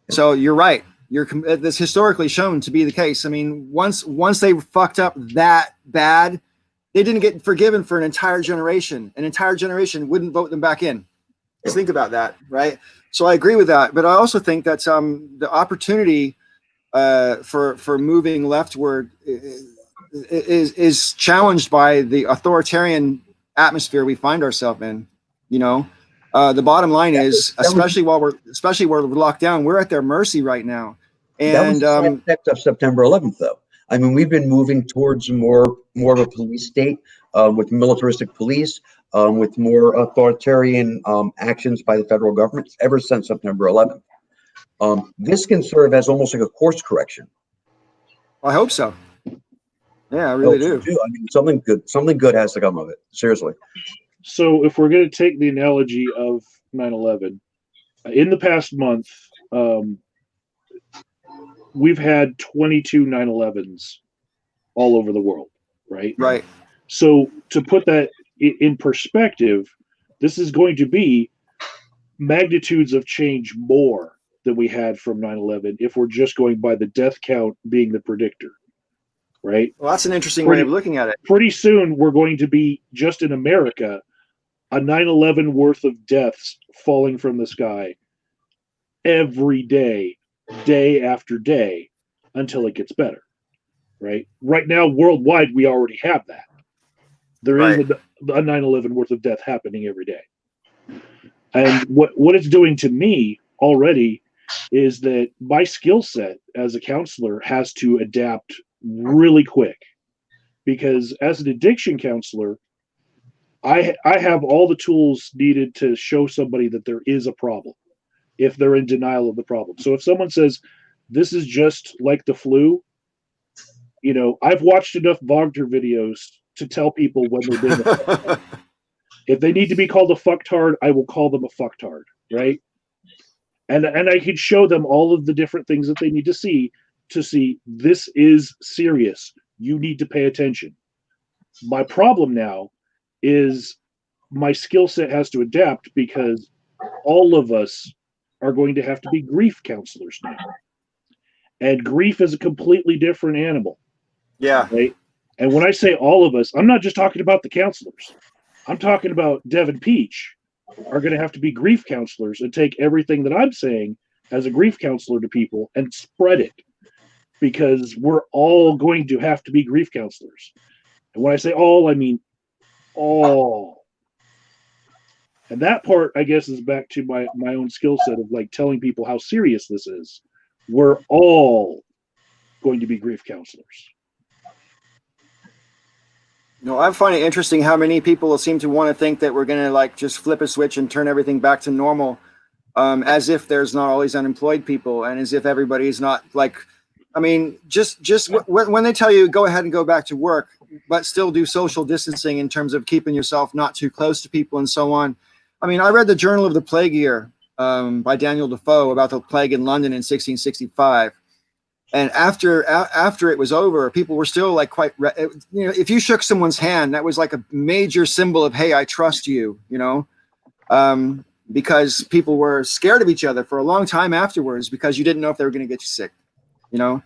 So you're right. That's historically shown to be the case. I mean, once they fucked up that bad, they didn't get forgiven for an entire generation. An entire generation wouldn't vote them back in. Just think about that, right? So I agree with that, but I also think that the opportunity for moving leftward is challenged by the authoritarian atmosphere we find ourselves in. You know, the bottom line is, especially while we're locked down, we're at their mercy right now. That was And the side effect of September 11th, though. I mean, we've been moving towards more of a police state, with militaristic police, with more authoritarian actions by the federal government ever since September 11th. This can serve as almost like a course correction. I hope so. Yeah, I really do. Too. I mean, something good has to come of it. Seriously. So if we're going to take the analogy of 9/11, in the past month, we've had 22 9/11s all over the world, right? Right. So to put that in perspective, this is going to be magnitudes of change more than we had from 9/11 if we're just going by the death count being the predictor, right? Well, that's an interesting way of looking at it. Pretty soon, we're going to be, just in America, a 9/11 worth of deaths falling from the sky every day, day after day, until it gets better, right? Right now, worldwide, we already have that. There is a 9/11 worth of death happening every day. And what it's doing to me already is that my skill set as a counselor has to adapt really quick. Because as an addiction counselor, I have all the tools needed to show somebody that there is a problem if they're in denial of the problem. So if someone says, this is just like the flu, you know, I've watched enough Wagner videos to tell people when they're being a fucktard. If they need to be called a fucktard, I will call them a fucktard, right? And I could show them all of the different things that they need to see this is serious. You need to pay attention. My problem now is my skill set has to adapt because all of us are going to have to be grief counselors now. And grief is a completely different animal. Yeah. Right? And when I say all of us, I'm not just talking about the counselors. I'm talking about Dev and Peach are going to have to be grief counselors and take everything that I'm saying as a grief counselor to people and spread it, because we're all going to have to be grief counselors. And when I say all, I mean all. And that part, I guess, is back to my own skill set of like telling people how serious this is. We're all going to be grief counselors. No, I find it interesting how many people seem to want to think that we're going to like just flip a switch and turn everything back to normal, as if there's not all these unemployed people and as if everybody's not like, I mean, just when they tell you go ahead and go back to work, but still do social distancing in terms of keeping yourself not too close to people and so on. I mean, I read the Journal of the Plague Year by Daniel Defoe about the plague in London in 1665. And after it was over, people were still like quite, you know, if you shook someone's hand, that was like a major symbol of, hey, I trust you, you know, because people were scared of each other for a long time afterwards because you didn't know if they were going to get you sick, you know.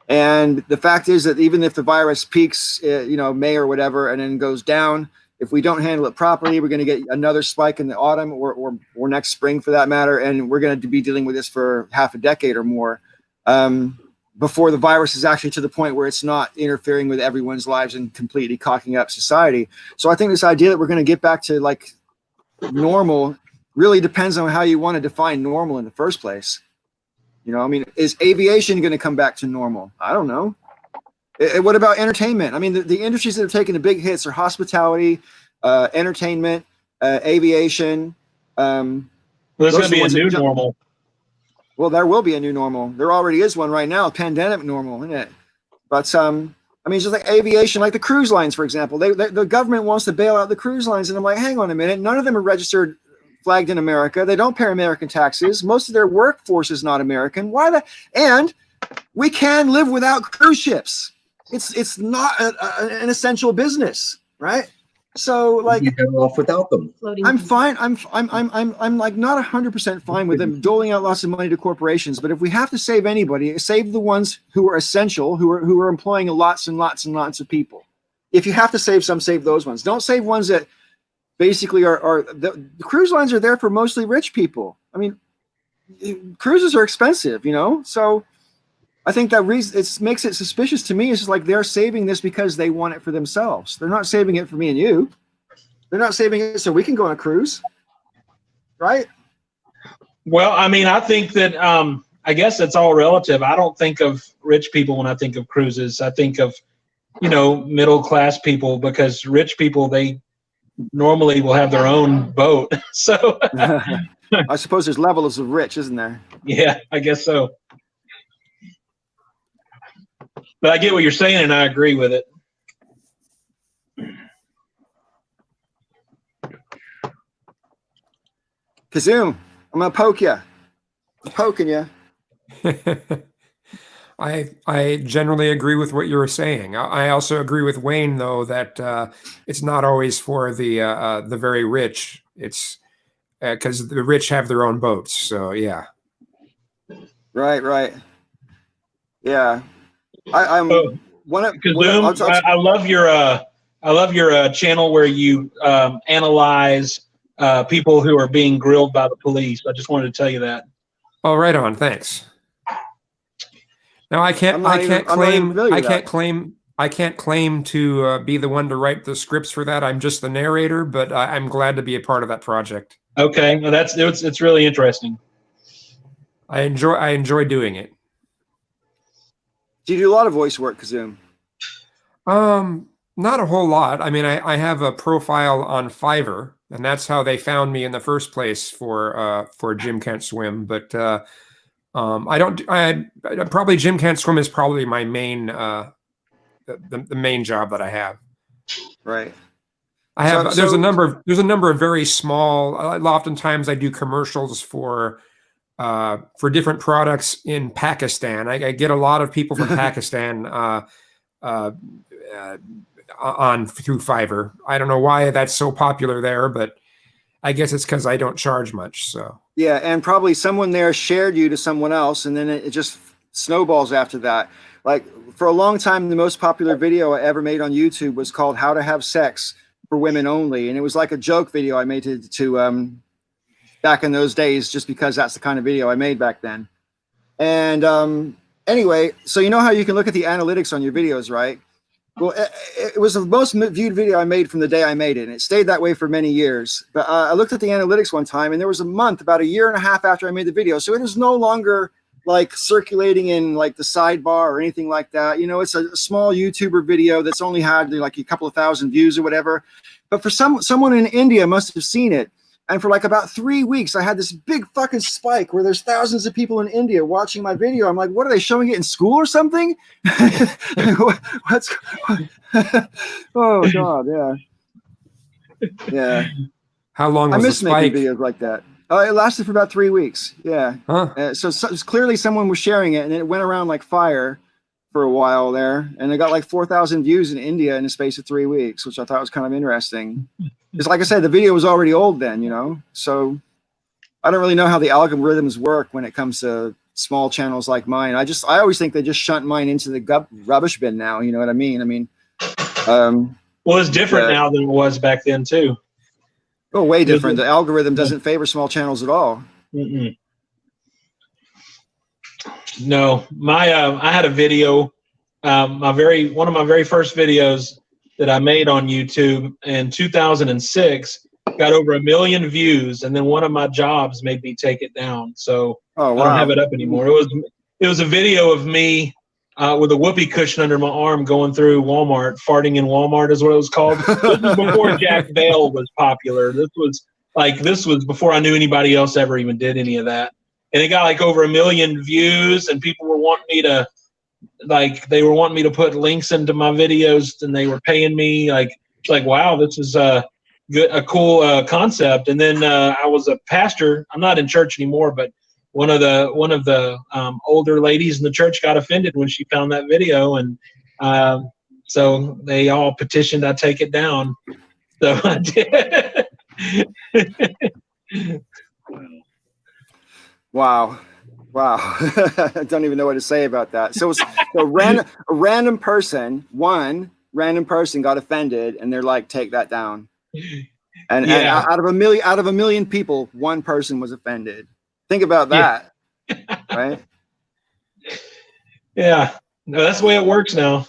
And the fact is that even if the virus peaks, you know, May or whatever, and then goes down, if we don't handle it properly, we're going to get another spike in the autumn or next spring for that matter. And we're going to be dealing with this for half a decade or more. Before the virus is actually to the point where it's not interfering with everyone's lives and completely cocking up society. So I think this idea that we're going to get back to like normal really depends on how you want to define normal in the first place. You know, I mean, is aviation going to come back to normal? I don't know. What about entertainment? I mean, the industries that have taken the big hits are hospitality, entertainment, aviation. Well, there's going to be a new normal. Well, there will be a new normal. There already is one right now, pandemic normal, isn't it? But I mean, just like aviation, like the cruise lines, for example, the government wants to bail out the cruise lines, and I'm like, hang on a minute, none of them are registered, flagged in America. They don't pay American taxes. Most of their workforce is not American. And we can live without cruise ships. It's not an essential business, right? So like, you get off without them. I'm fine. I'm like not 100% fine with them doling out lots of money to corporations. But if we have to save anybody, save the ones who are essential, who are employing lots and lots and lots of people. If you have to save some, save those ones. Don't save ones that basically the cruise lines are there for mostly rich people. I mean, cruises are expensive, you know. So I think that it makes it suspicious to me. It's just like they're saving this because they want it for themselves. They're not saving it for me and you. They're not saving it so we can go on a cruise, right? Well, I mean, I think that I guess it's all relative. I don't think of rich people when I think of cruises. I think of, you know, middle class people, because rich people, they normally will have their own boat. So I suppose there's levels of rich, isn't there? yeah, I guess so. But I get what you're saying, and I agree with it. Kazoom, I'm gonna poke you. I'm poking you. I generally agree with what you were saying. I also agree with Wayne, though, that it's not always for the very rich. It's because the rich have their own boats. So yeah. Right. Yeah, I'm Oh, Kazoom, I love your channel where you analyze people who are being grilled by the police. I just wanted to tell you that. Oh, right on. Thanks. Now I can't claim to be the one to write the scripts for that. I'm just the narrator, but I'm glad to be a part of that project. Okay, well, it's really interesting. I enjoy doing it. Do you do a lot of voice work, Kazoom? Not a whole lot. I mean, I have a profile on Fiverr, and that's how they found me in the first place for Jim Can't Swim. But probably Jim Can't Swim is probably my main the main job that I have. Right. I have there's a number of very small. Oftentimes I do commercials for different products in Pakistan. I get a lot of people from Pakistan on through Fiverr. I don't know why that's so popular there, but I guess it's because I don't charge much. So yeah, and probably someone there shared you to someone else, and then it just snowballs after that. Like for a long time, the most popular video I ever made on YouTube was called "How to Have Sex for Women Only," and it was like a joke video I made to back in those days, just because that's the kind of video I made back then. And anyway, so you know how you can look at the analytics on your videos, right? Well, it was the most viewed video I made from the day I made it, and it stayed that way for many years. But I looked at the analytics one time, and there was a month, about a year and a half after I made the video, so it is no longer like circulating in like the sidebar or anything like that. You know, it's a small YouTuber video that's only had like a couple of thousand views or whatever. But for someone in India must have seen it. And for like about 3 weeks, I had this big fucking spike where there's thousands of people in India watching my video. I'm like, what are they showing it in school or something? Oh God, yeah. How long was I miss the spike? making videos like that. It lasted for about 3 weeks. Yeah. Huh? So clearly someone was sharing it, and it went around like fire for a while there, and it got like 4,000 views in India in the space of 3 weeks, which I thought was kind of interesting. Because like I said, the video was already old then, you know, so I don't really know how the algorithms work when it comes to small channels like mine. I always think they just shunt mine into the rubbish bin now. You know what I mean? Well, it's different now than it was back then too. Oh, way different. The algorithm doesn't favor small channels at all. Mm-mm. No, I had a video, one of my very first videos that I made on YouTube in 2006 got over 1 million views, and then one of my jobs made me take it down. So wow. I don't have it up anymore. It was a video of me with a whoopee cushion under my arm going through Walmart, farting in Walmart is what it was called. This was before Jack Bale was popular. This was before I knew anybody else ever even did any of that. And it got like over 1 million views, and people were wanting me to put links into my videos, and they were paying me it's like, wow, this is a cool concept. And then I was a pastor. I'm not in church anymore, but one of the older ladies in the church got offended when she found that video, and so they all petitioned I take it down. So I did. Wow. I don't even know what to say about that. So one random person got offended, and they're like, take that down. And out of a million people, one person was offended. Think about that. Yeah. Right? Yeah. No, that's the way it works now.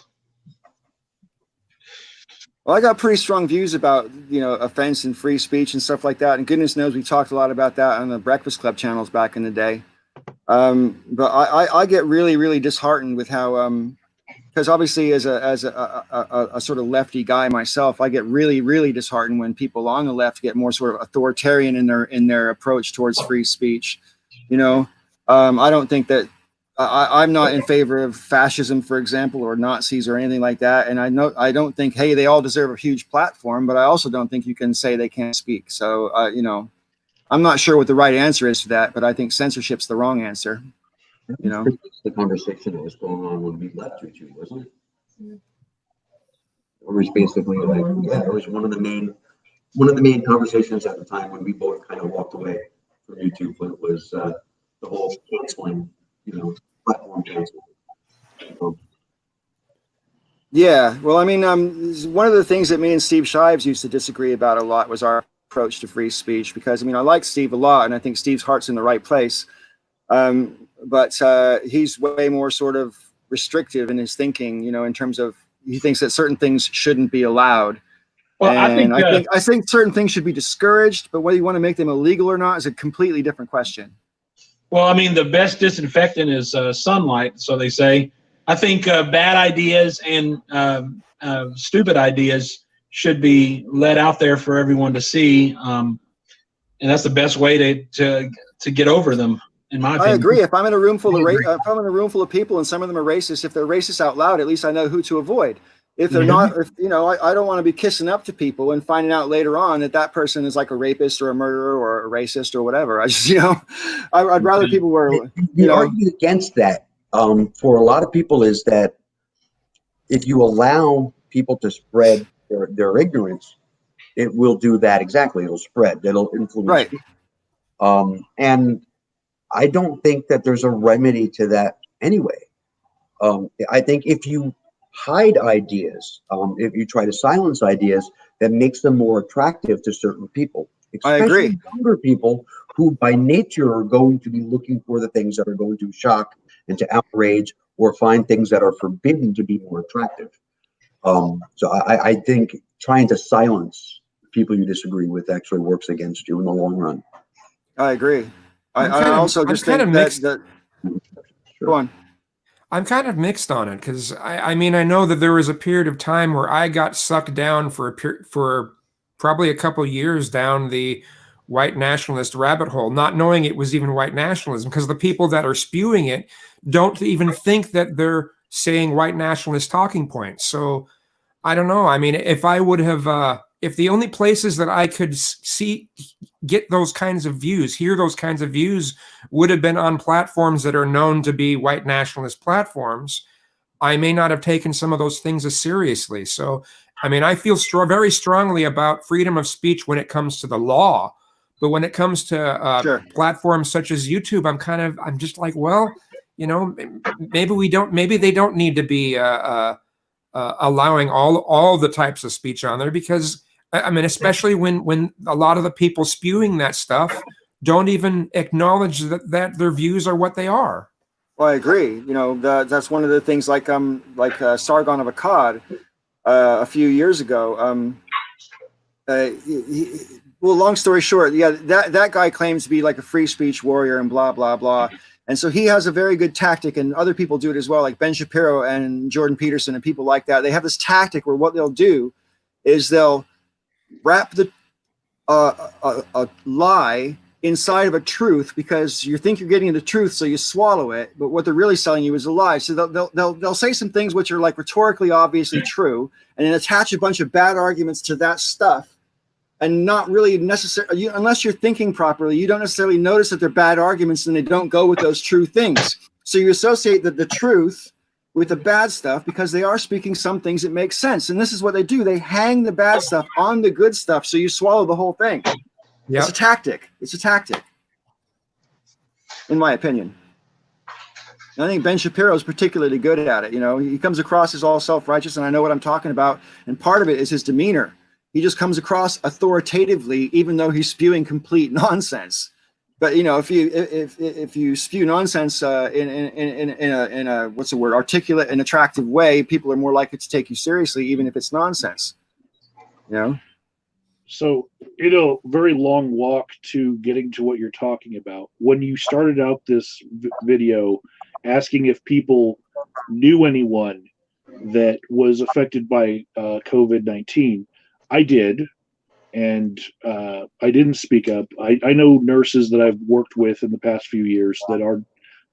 Well, I got pretty strong views about, offense and free speech and stuff like that. And goodness knows we talked a lot about that on the Breakfast Club channels back in the day. But I get really, really disheartened with how, because obviously as a sort of lefty guy myself, I get really, really disheartened when people on the left get more sort of authoritarian in their approach towards free speech. I don't think that I'm not in favor of fascism, for example, or Nazis or anything like that. And I don't think, hey, they all deserve a huge platform, but I also don't think you can say they can't speak. So, I'm not sure what the right answer is to that, but I think censorship's the wrong answer. It's the conversation that was going on when we left YouTube, wasn't it? It was basically like, yeah, it was one of the main conversations at the time when we both kind of walked away from YouTube, when it was the whole canceling, platform canceling. Yeah, well, I mean, one of the things that me and Steve Shives used to disagree about a lot was our approach to free speech, because I like Steve a lot, and I think Steve's heart's in the right place. But he's way more sort of restrictive in his thinking, in terms of he thinks that certain things shouldn't be allowed. Well, And I think certain things should be discouraged, but whether you want to make them illegal or not is a completely different question. Well, the best disinfectant is sunlight, so they say. I think bad ideas and stupid ideas should be let out there for everyone to see, and that's the best way to get over them, in my opinion. I agree. If I'm in a room full of people and some of them are racist, if they're racist out loud, at least I know who to avoid. If they're not, I don't want to be kissing up to people and finding out later on that person is like a rapist or a murderer or a racist or whatever. I just, I'd rather people were. The argument against that, for a lot of people, is that if you allow people to spread their ignorance, it will do that exactly. It'll spread. It'll influence. Right. And I don't think that there's a remedy to that anyway. I think if you hide ideas, if you try to silence ideas, that makes them more attractive to certain people. I agree. Younger people who by nature are going to be looking for the things that are going to shock and to outrage, or find things that are forbidden to be more attractive. So I think trying to silence people you disagree with actually works against you in the long run. I agree. I also just think that go on. I'm kind of mixed on it, because I know that there was a period of time where I got sucked down for probably a couple years down the white nationalist rabbit hole, not knowing it was even white nationalism, because the people that are spewing it don't even think that they're saying white nationalist talking points. So I don't know. If I would have, if the only places that I could get those kinds of views, hear those kinds of views, would have been on platforms that are known to be white nationalist platforms, I may not have taken some of those things as seriously. So, I feel very strongly about freedom of speech when it comes to the law, but when it comes to Sure. platforms such as YouTube, I'm just like, well, maybe they don't need to be allowing all the types of speech on there, because especially when a lot of the people spewing that stuff don't even acknowledge that their views are what they are. Well, I agree. That's one of the things, like Sargon of Akkad a few years ago. Well, long story short, yeah, that guy claims to be like a free speech warrior and blah, blah, blah. And so he has a very good tactic, and other people do it as well, like Ben Shapiro and Jordan Peterson and people like that. They have this tactic where what they'll do is they'll wrap a lie inside of a truth, because you think you're getting the truth, so you swallow it. But what they're really selling you is a lie. So they'll say some things which are like rhetorically obviously true, and then attach a bunch of bad arguments to that stuff. And not really necessarily, unless you're thinking properly, you don't necessarily notice that they're bad arguments and they don't go with those true things. So you associate the truth with the bad stuff because they are speaking some things that make sense. And this is what they do. They hang the bad stuff on the good stuff, so you swallow the whole thing. Yep. It's a tactic. It's a tactic, in my opinion. And I think Ben Shapiro is particularly good at it. He comes across as all self-righteous, and I know what I'm talking about. And part of it is his demeanor. He just comes across authoritatively, even though he's spewing complete nonsense. But if you spew nonsense in a articulate and attractive way, people are more likely to take you seriously, even if it's nonsense. You know? So, very long walk to getting to what you're talking about. When you started out this video asking if people knew anyone that was affected by COVID-19, I did, and I didn't speak up. I know nurses that I've worked with in the past few years that are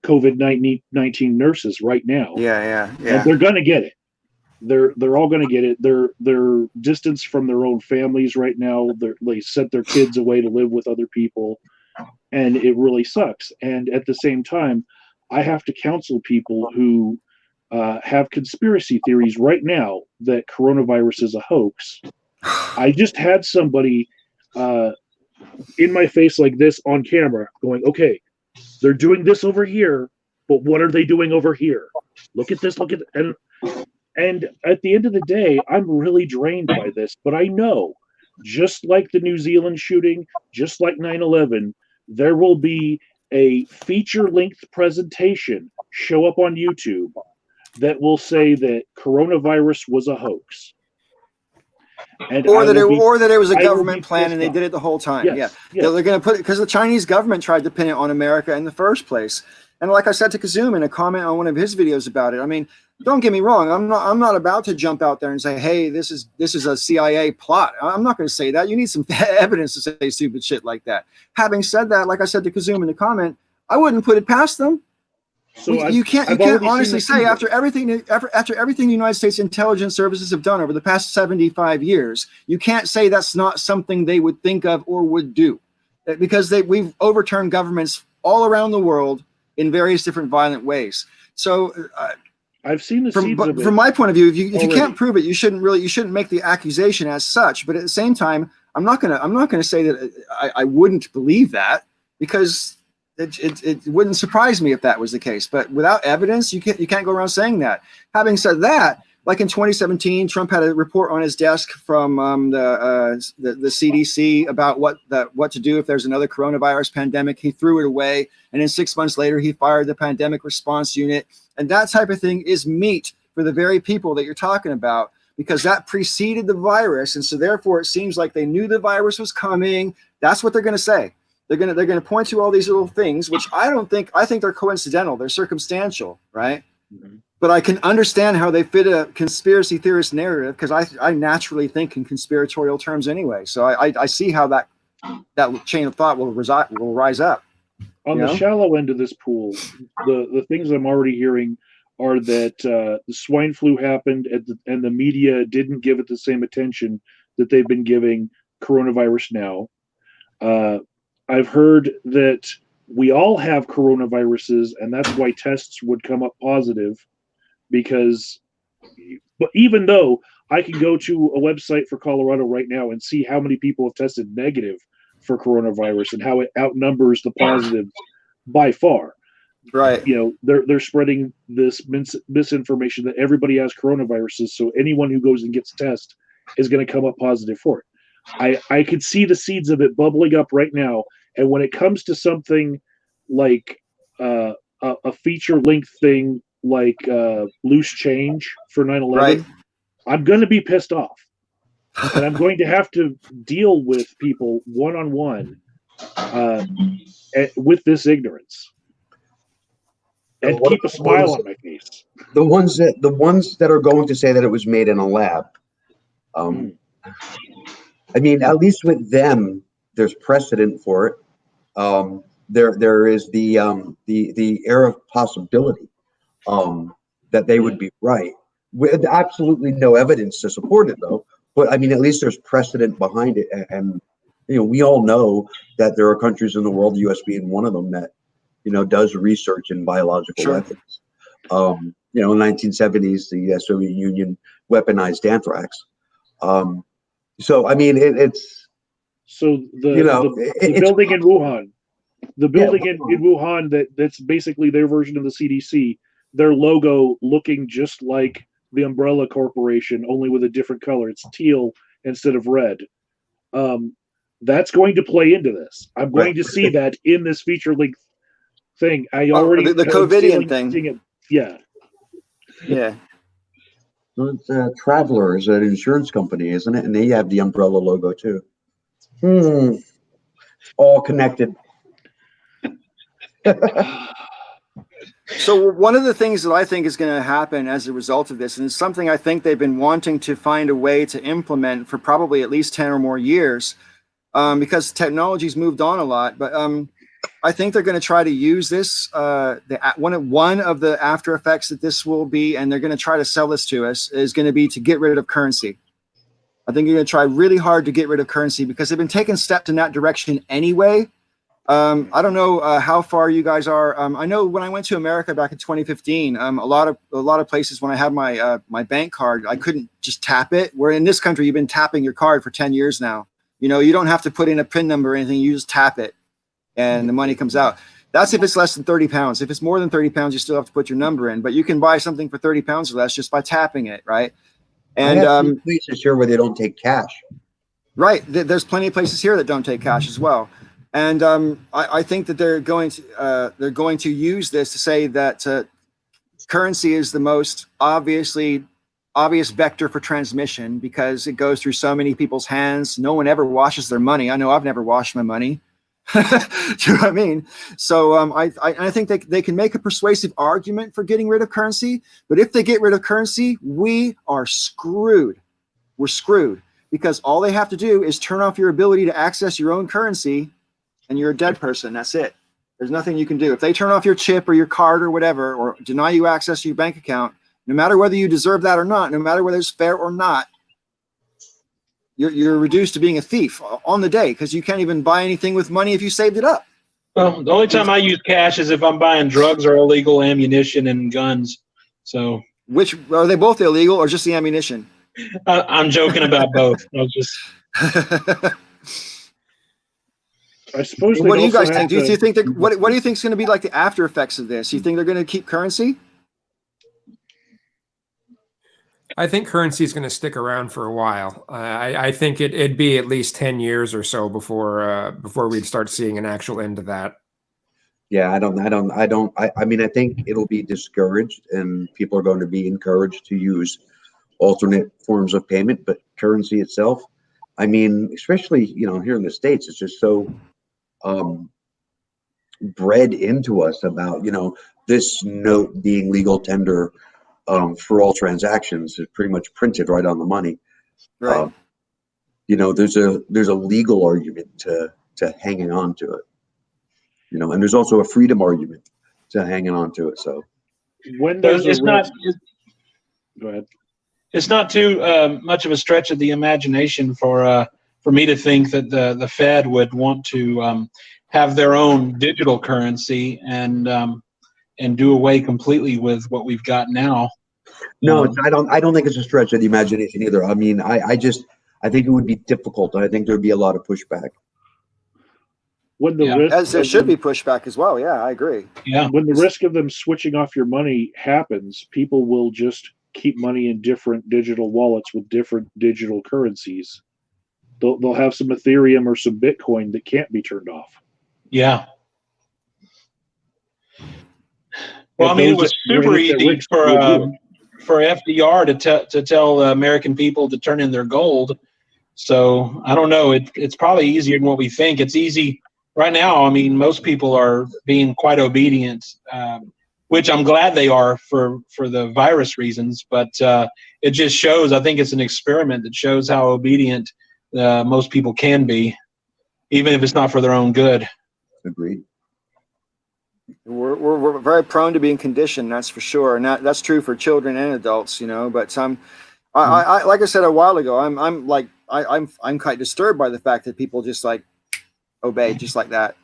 COVID-19 nurses right now, Yeah. and they're going to get it. They're all going to get it. They're distanced from their own families right now. They sent their kids away to live with other people, and it really sucks. And at the same time, I have to counsel people who have conspiracy theories right now that coronavirus is a hoax. I just had somebody in my face like this on camera going, okay, they're doing this over here, but what are they doing over here? Look at this, and at the end of the day, I'm really drained by this, but I know, just like the New Zealand shooting, just like 9/11, there will be a feature-length presentation show up on YouTube that will say that coronavirus was a hoax. And or that it was a I will government be plan and they pissed did it the whole time. Yes, Yeah. They're going to put it because the Chinese government tried to pin it on America in the first place. And like I said to Kazum in a comment on one of his videos about it, I mean, don't get me wrong. I'm not about to jump out there and say, hey, this is a CIA plot. I'm not going to say that. You need some evidence to say stupid shit like that. Having said that, like I said to Kazum in the comment, I wouldn't put it past them. So You can't honestly say after everything the United States intelligence services have done over the past 75 years, you can't say that's not something they would think of or would do, because we've overturned governments all around the world in various different violent ways. So I've seen the seeds of it. From my point of view, if you can't prove it, you shouldn't make the accusation as such. But at the same time, I'm not gonna say that I wouldn't believe that, because it wouldn't surprise me if that was the case. But without evidence, you can't go around saying that. Having said that, like in 2017, Trump had a report on his desk from the CDC about what to do if there's another coronavirus pandemic. He threw it away, and then 6 months later, he fired the pandemic response unit. And that type of thing is meat for the very people that you're talking about, because that preceded the virus, and so therefore it seems like they knew the virus was coming. That's what they're going to say. They're going to point to all these little things, which I think they're coincidental. They're circumstantial, right? Mm-hmm. But I can understand how they fit a conspiracy theorist narrative, because I naturally think in conspiratorial terms anyway. So I see how that chain of thought will rise up. On the shallow end of this pool, the things I'm already hearing are that the swine flu happened and the media didn't give it the same attention that they've been giving coronavirus now. I've heard that we all have coronaviruses, and that's why tests would come up positive, because but even though I can go to a website for Colorado right now and see how many people have tested negative for coronavirus and how it outnumbers the positives by far. Right. They're spreading this misinformation that everybody has coronaviruses, so anyone who goes and gets tested is going to come up positive for it. I could see the seeds of it bubbling up right now, and when it comes to something like a feature-length thing like Loose Change for 9/11, right, I'm going to be pissed off, and I'm going to have to deal with people one-on-one with this ignorance, and keep a smile on my face. The ones that are going to say that it was made in a lab. I mean, at least with them, there's precedent for it. There is the air of possibility that they would be right, with absolutely no evidence to support it, though. But I mean, at least there's precedent behind it, and we all know that there are countries in the world, U.S. being one of them, that does research in biological weapons. In the 1970s, the Soviet Union weaponized anthrax. So I mean, it's the building in Wuhan, in Wuhan that's basically their version of the CDC. Their logo looking just like the Umbrella Corporation, only with a different color. It's teal instead of red. That's going to play into this. I'm going to see that in this feature-length thing. I already the COVIDian thing. Yeah. So it's Traveler is an insurance company, isn't it? And they have the umbrella logo too. All connected. So one of the things that I think is going to happen as a result of this, and it's something I think they've been wanting to find a way to implement for probably at least 10 or more years, because technology's moved on a lot. But I think they're going to try to use this. One of the after effects that this will be, and they're going to try to sell this to us, is going to be to get rid of currency. I think you're going to try really hard to get rid of currency because they've been taking steps in that direction anyway. I don't know how far you guys are. I know when I went to America back in 2015, a lot of places when I had my my bank card, I couldn't just tap it. Where in this country, you've been tapping your card for 10 years now. You know, you don't have to put in a PIN number or anything. You just tap it, and the money comes out. That's if it's less than 30 pounds. If it's more than 30 pounds, you still have to put your number in. But you can buy something for 30 pounds or less just by tapping it, right? And I have some places here where they don't take cash. Right. There's plenty of places here that don't take cash as well. And I think that they're going to use this to say that currency is the most obvious vector for transmission because it goes through so many people's hands. No one ever washes their money. I know I've never washed my money. Do you know what I mean? So I think they can make a persuasive argument for getting rid of currency. But if they get rid of currency, we are screwed. We're screwed because all they have to do is turn off your ability to access your own currency. And you're a dead person. That's it. There's nothing you can do. If they turn off your chip or your card or whatever, or deny you access to your bank account, no matter whether you deserve that or not, no matter whether it's fair or not, you're reduced to being a thief on the day because you can't even buy anything with money if you saved it up. Well, the only time I use cash is if I'm buying drugs or illegal ammunition and guns. So, which are they both illegal or just the ammunition? I'm joking about both. I was just. I suppose. What do you guys think? Do you think that what do you think is going to be like the after effects of this? You think they're going to keep currency? I think currency is going to stick around for a while. I think it'd be at least 10 years or so before we'd start seeing an actual end to that. Yeah, I mean, I think it'll be discouraged and people are going to be encouraged to use alternate forms of payment, but currency itself, I mean, especially, you know, here in the States, it's just so bred into us about, you know, this note being legal tender for all transactions is pretty much printed right on the money. Right. You know, there's a legal argument to hanging on to it, you know, and there's also a freedom argument to hanging on to it. So when there's go ahead. It's not too much of a stretch of the imagination for me to think that the Fed would want to have their own digital currency and do away completely with what we've got now. No, I don't think it's a stretch of the imagination either. I mean, I think it would be difficult. I think there'd be a lot of pushback. When the risk, as there should be pushback as well. Yeah, I agree. Yeah. When the risk of them switching off your money happens, people will just keep money in different digital wallets with different digital currencies. They'll have some Ethereum or some Bitcoin that can't be turned off. Yeah. Well, I mean, it was super easy for FDR to tell American people to turn in their gold. So I don't know. It's probably easier than what we think. It's easy right now. I mean, most people are being quite obedient, which I'm glad they are for the virus reasons. But it just shows. I think it's an experiment that shows how obedient most people can be, even if it's not for their own good. Agreed. We're very prone to being conditioned, that's for sure, and that's true for children and adults, you know. But I like I said a while ago, I'm quite disturbed by the fact that people just like obey just like that.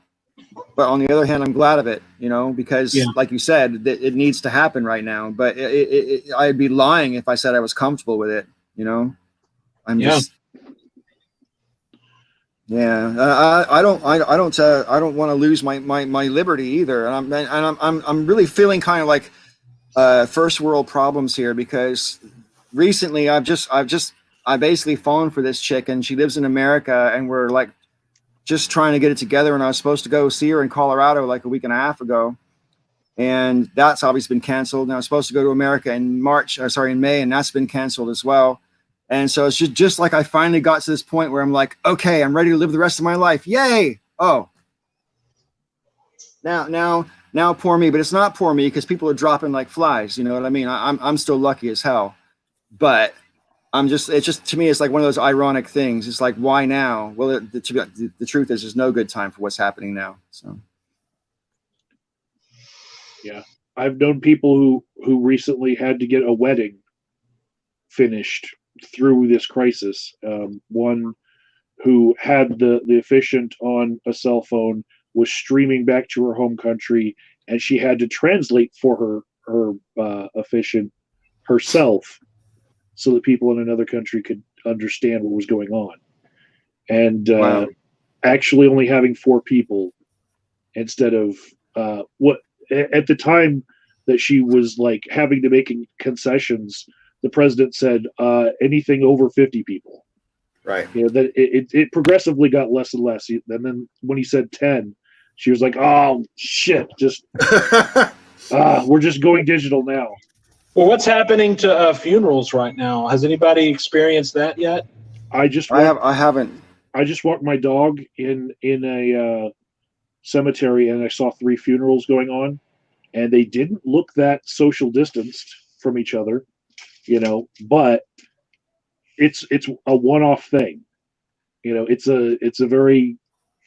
But on the other hand, I'm glad of it, you know, because like you said, it needs to happen right now. But I'd be lying if I said I was comfortable with it, you know. I don't want to lose my liberty either, and I'm really feeling kind of like first world problems here because recently I basically fallen for this chick and she lives in America and we're like just trying to get it together, and I was supposed to go see her in Colorado like a week and a half ago, and that's obviously been canceled. Now I was supposed to go to America in May, and that's been canceled as well. And so it's just like I finally got to this point where I'm like, okay, I'm ready to live the rest of my life. Yay! Oh, now poor me, but it's not poor me because people are dropping like flies. You know what I mean? I'm still lucky as hell, but it's just to me, it's like one of those ironic things. It's like, why now? Well, the truth is, there's no good time for what's happening now. So. Yeah, I've known people who recently had to get a wedding finished through this crisis. One who had the officiant on a cell phone was streaming back to her home country, and she had to translate for her officiant herself so that people in another country could understand what was going on. And Wow. Actually only having 4 people instead of what at the time that she was like having to make concessions, the president said anything over 50 people. Right. You know, that it progressively got less and less. And then when he said 10, she was like, oh shit, just we're just going digital now. Well, what's happening to funerals right now? Has anybody experienced that yet? I haven't. I just walked my dog in a cemetery, and I saw 3 funerals going on, and they didn't look that social distanced from each other, you know, but it's a one-off thing. You know, it's a very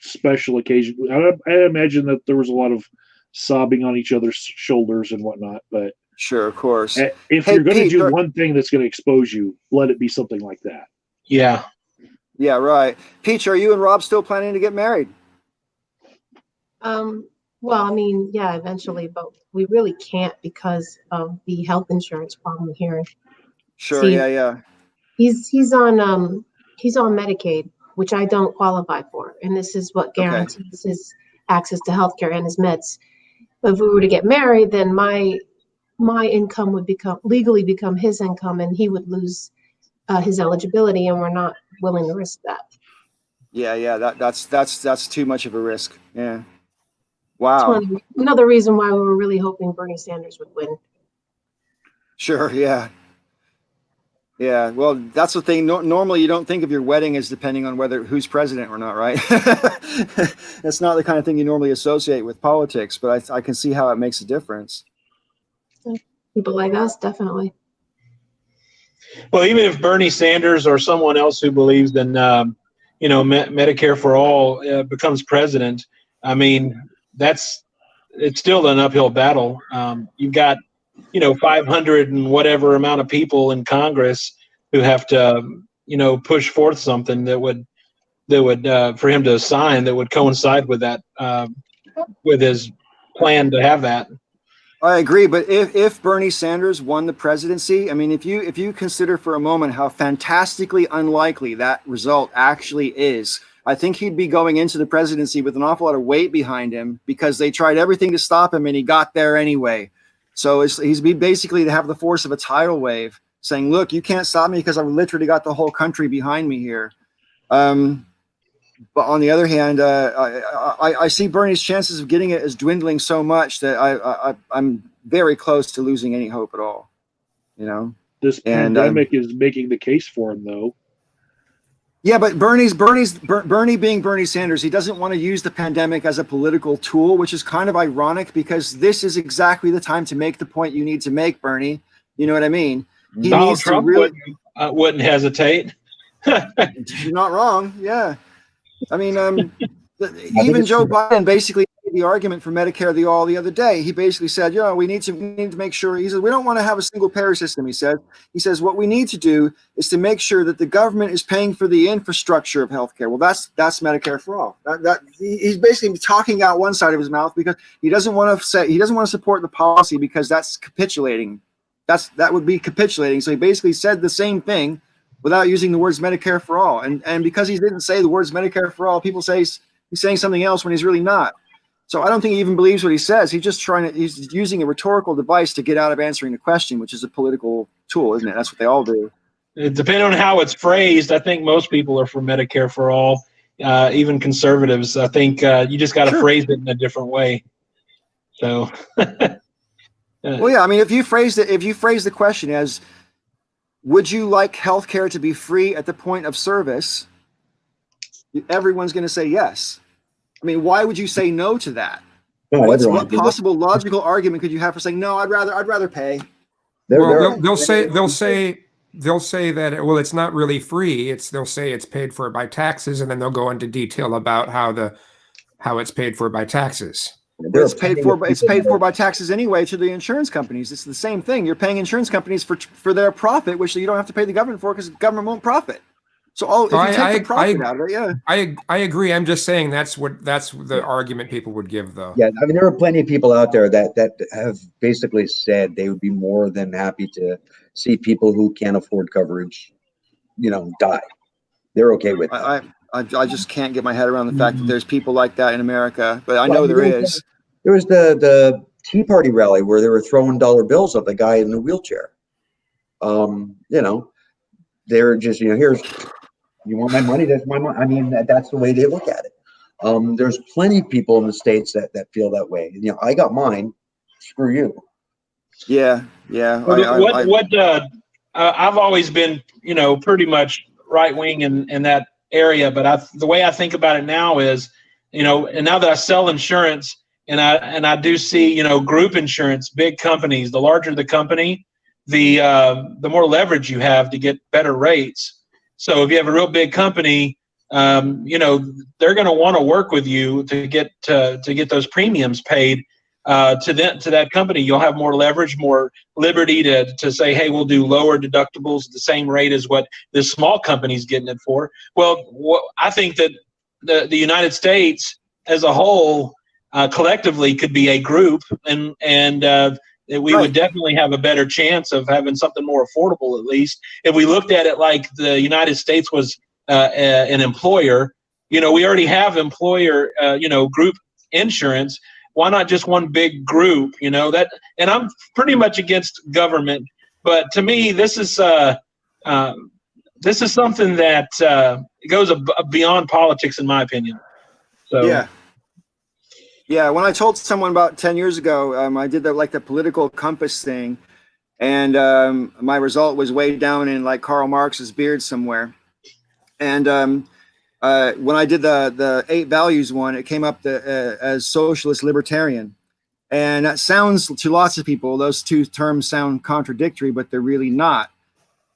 special occasion. I imagine that there was a lot of sobbing on each other's shoulders and whatnot, but Sure, of course. if Hey, you're going to Pete, do one thing that's going to expose you, let it be something like that. Yeah. Yeah, right. Peach, are you and Rob still planning to get married? Well, I mean, yeah, eventually, but we really can't because of the health insurance problem here. Sure. See, Yeah. he's on Medicaid, which I don't qualify for, and this is what guarantees his access to healthcare and his meds. But if we were to get married, then my income would legally become his income, and he would lose his eligibility, and we're not willing to risk that. Yeah. That's too much of a risk. Yeah. It's Wow. another reason why we were really hoping Bernie Sanders would win. Sure. Yeah. Yeah. Well, that's the thing. Normally, you don't think of your wedding as depending on who's president or not, right? That's not the kind of thing you normally associate with politics, but I can see how it makes a difference. People like us, definitely. Well, even if Bernie Sanders or someone else who believes in, Medicare for all becomes president, I mean, it's still an uphill battle. You've got, 500 and whatever amount of people in Congress who have to, push forth something that would for him to sign that would coincide with that, with his plan to have that. I agree, but if Bernie Sanders won the presidency, I mean, if you consider for a moment how fantastically unlikely that result actually is, I think he'd be going into the presidency with an awful lot of weight behind him because they tried everything to stop him and he got there anyway. So he's basically to have the force of a tidal wave saying, look, you can't stop me because I've literally got the whole country behind me here. But on the other hand, I see Bernie's chances of getting it as dwindling so much that I'm very close to losing any hope at all. This pandemic is making the case for him, though. Yeah, but Bernie being Bernie Sanders, he doesn't want to use the pandemic as a political tool, which is kind of ironic because this is exactly the time to make the point you need to make, Bernie. You know what I mean? Donald Trump wouldn't hesitate. You're not wrong. Yeah. I mean, even Joe Biden basically made the argument for Medicare the other day. He basically said, we need to make sure. He says we don't want to have a single payer system. He says what we need to do is to make sure that the government is paying for the infrastructure of healthcare. Well, that's Medicare for all. He's basically talking out one side of his mouth because he doesn't want to support the policy because that's capitulating. That would be capitulating. So he basically said the same thing without using the words Medicare for all. And because he didn't say the words Medicare for all, people say he's saying something else when he's really not. So I don't think he even believes what he says. He's using a rhetorical device to get out of answering the question, which is a political tool, isn't it? That's what they all do. Depending on how it's phrased, I think most people are for Medicare for all, even conservatives. I think you just got to phrase it in a different way. So Well, yeah. I mean, if you phrase the question as, would you like healthcare to be free at the point of service? Everyone's going to say yes. I mean, why would you say no to that? No, What possible logical argument could you have for saying no? I'd rather pay. They'll say that, well, it's not really free. They'll say it's paid for by taxes, and then they'll go into detail about how it's paid for by taxes. It's paid for by taxes anyway to the insurance companies. It's the same thing. You're paying insurance companies for their profit, which you don't have to pay the government for because the government won't profit. So if you take the profit out of it, yeah. I agree. I'm just saying that's the argument people would give, though. Yeah, I mean, there are plenty of people out there that have basically said they would be more than happy to see people who can't afford coverage, die. They're okay with that. I just can't get my head around the fact that there's people like that in America, but I know there is. There was the Tea Party rally where they were throwing dollar bills at the guy in the wheelchair. They're just, here's, you want my money? That's my money. I mean, that's the way they look at it. There's plenty of people in the States that feel that way. I got mine. Screw you. Yeah. I've always been, pretty much right wing in that area, but the way I think about it now is, and now that I sell insurance and I do see, group insurance, big companies, the larger the company, the more leverage you have to get better rates. So if you have a real big company, they're going to want to work with you to get those premiums paid to that company. You'll have more leverage, more liberty to say, hey, we'll do lower deductibles at the same rate as what this small company's getting it for. Well, I think that the United States as a whole collectively could be a group, and we would definitely have a better chance of having something more affordable, at least if we looked at it like the United States was an employer. We already have employer, group insurance. Why not just one big group? That, and I'm pretty much against government, but to me, this is something that goes beyond politics, in my opinion. So yeah. When I told someone about 10 years ago, I did the political compass thing, and my result was way down in like Karl Marx's beard somewhere. And when I did the 8 values one, it came up as socialist libertarian. And that sounds, to lots of people, those two terms sound contradictory, but they're really not.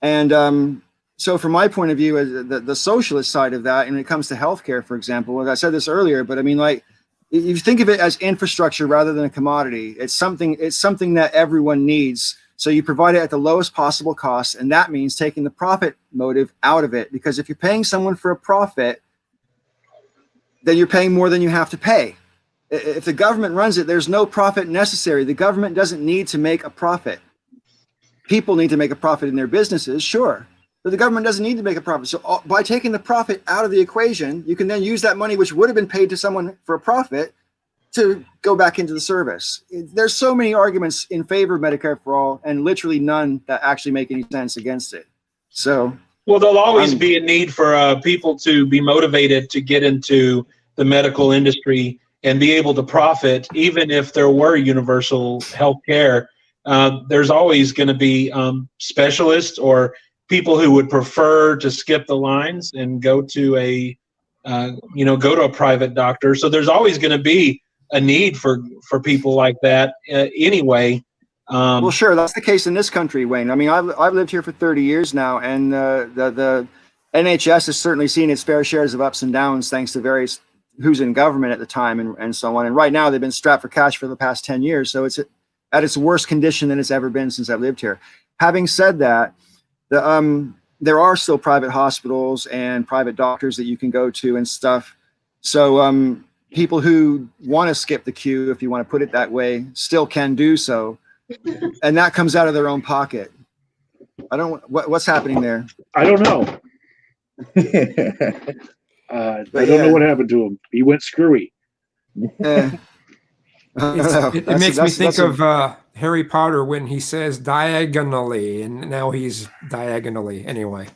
And so from my point of view, as the socialist side of that, and when it comes to healthcare, for example, I said this earlier, but I mean, like, you think of it as infrastructure rather than a commodity. It's something that everyone needs. So you provide it at the lowest possible cost, and that means taking the profit motive out of it. Because if you're paying someone for a profit, then you're paying more than you have to pay. If the government runs it, there's no profit necessary. The government doesn't need to make a profit. People need to make a profit in their businesses, sure, but the government doesn't need to make a profit. So by taking the profit out of the equation, you can then use that money, which would have been paid to someone for a profit, to go back into the service. There's so many arguments in favor of Medicare for all, and literally none that actually make any sense against it. So, well, there'll always be a need for people to be motivated to get into the medical industry and be able to profit, even if there were universal health care. There's always going to be specialists or people who would prefer to skip the lines and go to a private doctor. So there's always going to be a need for people like that anyway. Well, sure, that's the case in this country, Wayne. I mean, I've lived here for 30 years now, and the NHS has certainly seen its fair shares of ups and downs thanks to various who's in government at the time and so on. And right now they've been strapped for cash for the past 10 years. So it's at its worst condition than it's ever been since I've lived here. Having said that, there are still private hospitals and private doctors that you can go to and stuff. So people who want to skip the queue, if you want to put it that way, still can do so. And that comes out of their own pocket. What's happening there? I don't know. I don't know what happened to him. He went screwy. It makes me think of Harry Potter when he says diagonally, and now he's diagonally anyway.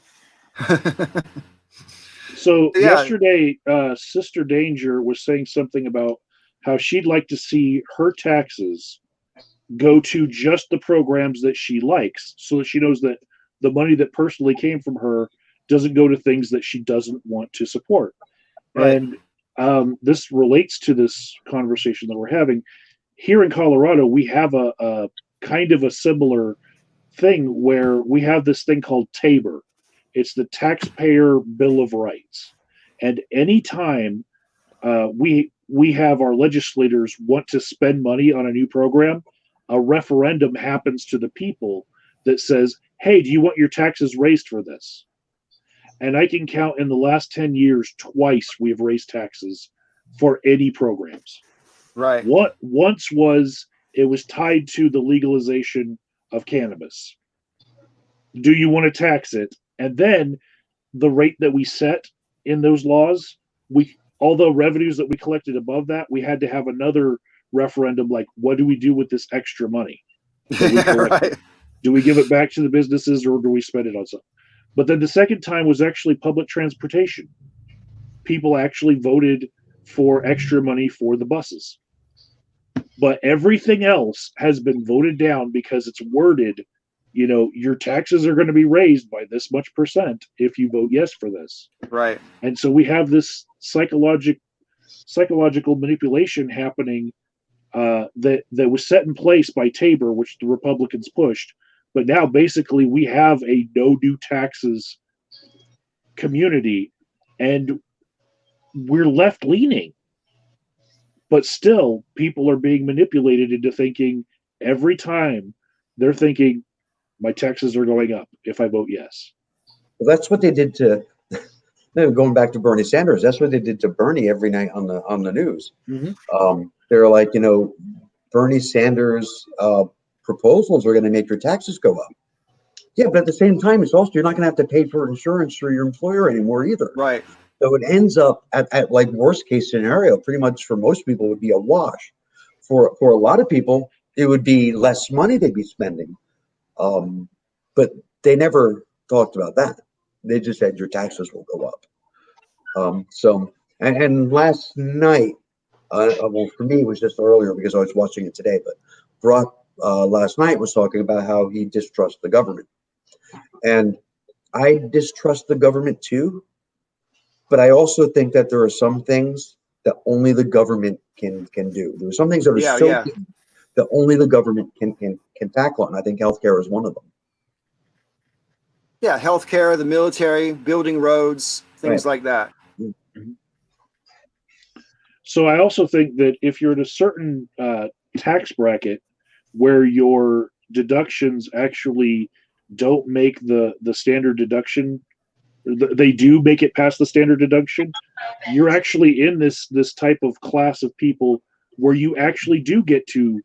So yesterday, Sister Danger was saying something about how she'd like to see her taxes go to just the programs that she likes, so that she knows that the money that personally came from her doesn't go to things that she doesn't want to support. Right. And this relates to this conversation that we're having. Here in Colorado, we have a kind of a similar thing where we have this thing called TABOR. It's the Taxpayer Bill of Rights. And anytime we have our legislators want to spend money on a new program, a referendum happens to the people that says, hey, do you want your taxes raised for this? And I can count in the last 10 years, twice we have raised taxes for any programs. Right. What once was, it was tied to the legalization of cannabis. Do you want to tax it? And then the rate that we set in those laws, although revenues that we collected above that, we had to have another referendum like, what do we do with this extra money that we collected? Right. Do we give it back to the businesses, or do we spend it on something? But then the second time was actually public transportation. People actually voted for extra money for the buses. But everything else has been voted down because it's worded, your taxes are going to be raised by this much percent if you vote yes for this. Right. And so we have this psychological manipulation happening that was set in place by TABOR, which the Republicans pushed. But now basically we have a no new taxes community, and we're left leaning. But still, people are being manipulated into thinking every time they're thinking, my taxes are going up if I vote yes. Well, that's what they did to, going back to Bernie Sanders, that's what they did to Bernie every night on the news. Mm-hmm. They're like, Bernie Sanders proposals are going to make your taxes go up. Yeah, but at the same time, it's also, you're not going to have to pay for insurance for your employer anymore either. Right. So it ends up at like worst case scenario, pretty much for most people would be a wash. For a lot of people, it would be less money they'd be spending. But they never talked about that. They just said your taxes will go up. And last night, well, for me, it was just earlier because I was watching it today, but Brock last night was talking about how he distrusts the government. And I distrust the government too, but I also think that there are some things that only the government can do. There are some things that are big that only the government can tackle, and I think healthcare is one of them. Yeah, healthcare, the military, building roads, things like that. Mm-hmm. So I also think that if you're at a certain tax bracket where your deductions actually don't make the standard deduction, they do make it past the standard deduction, you're actually in this type of class of people where you actually do get to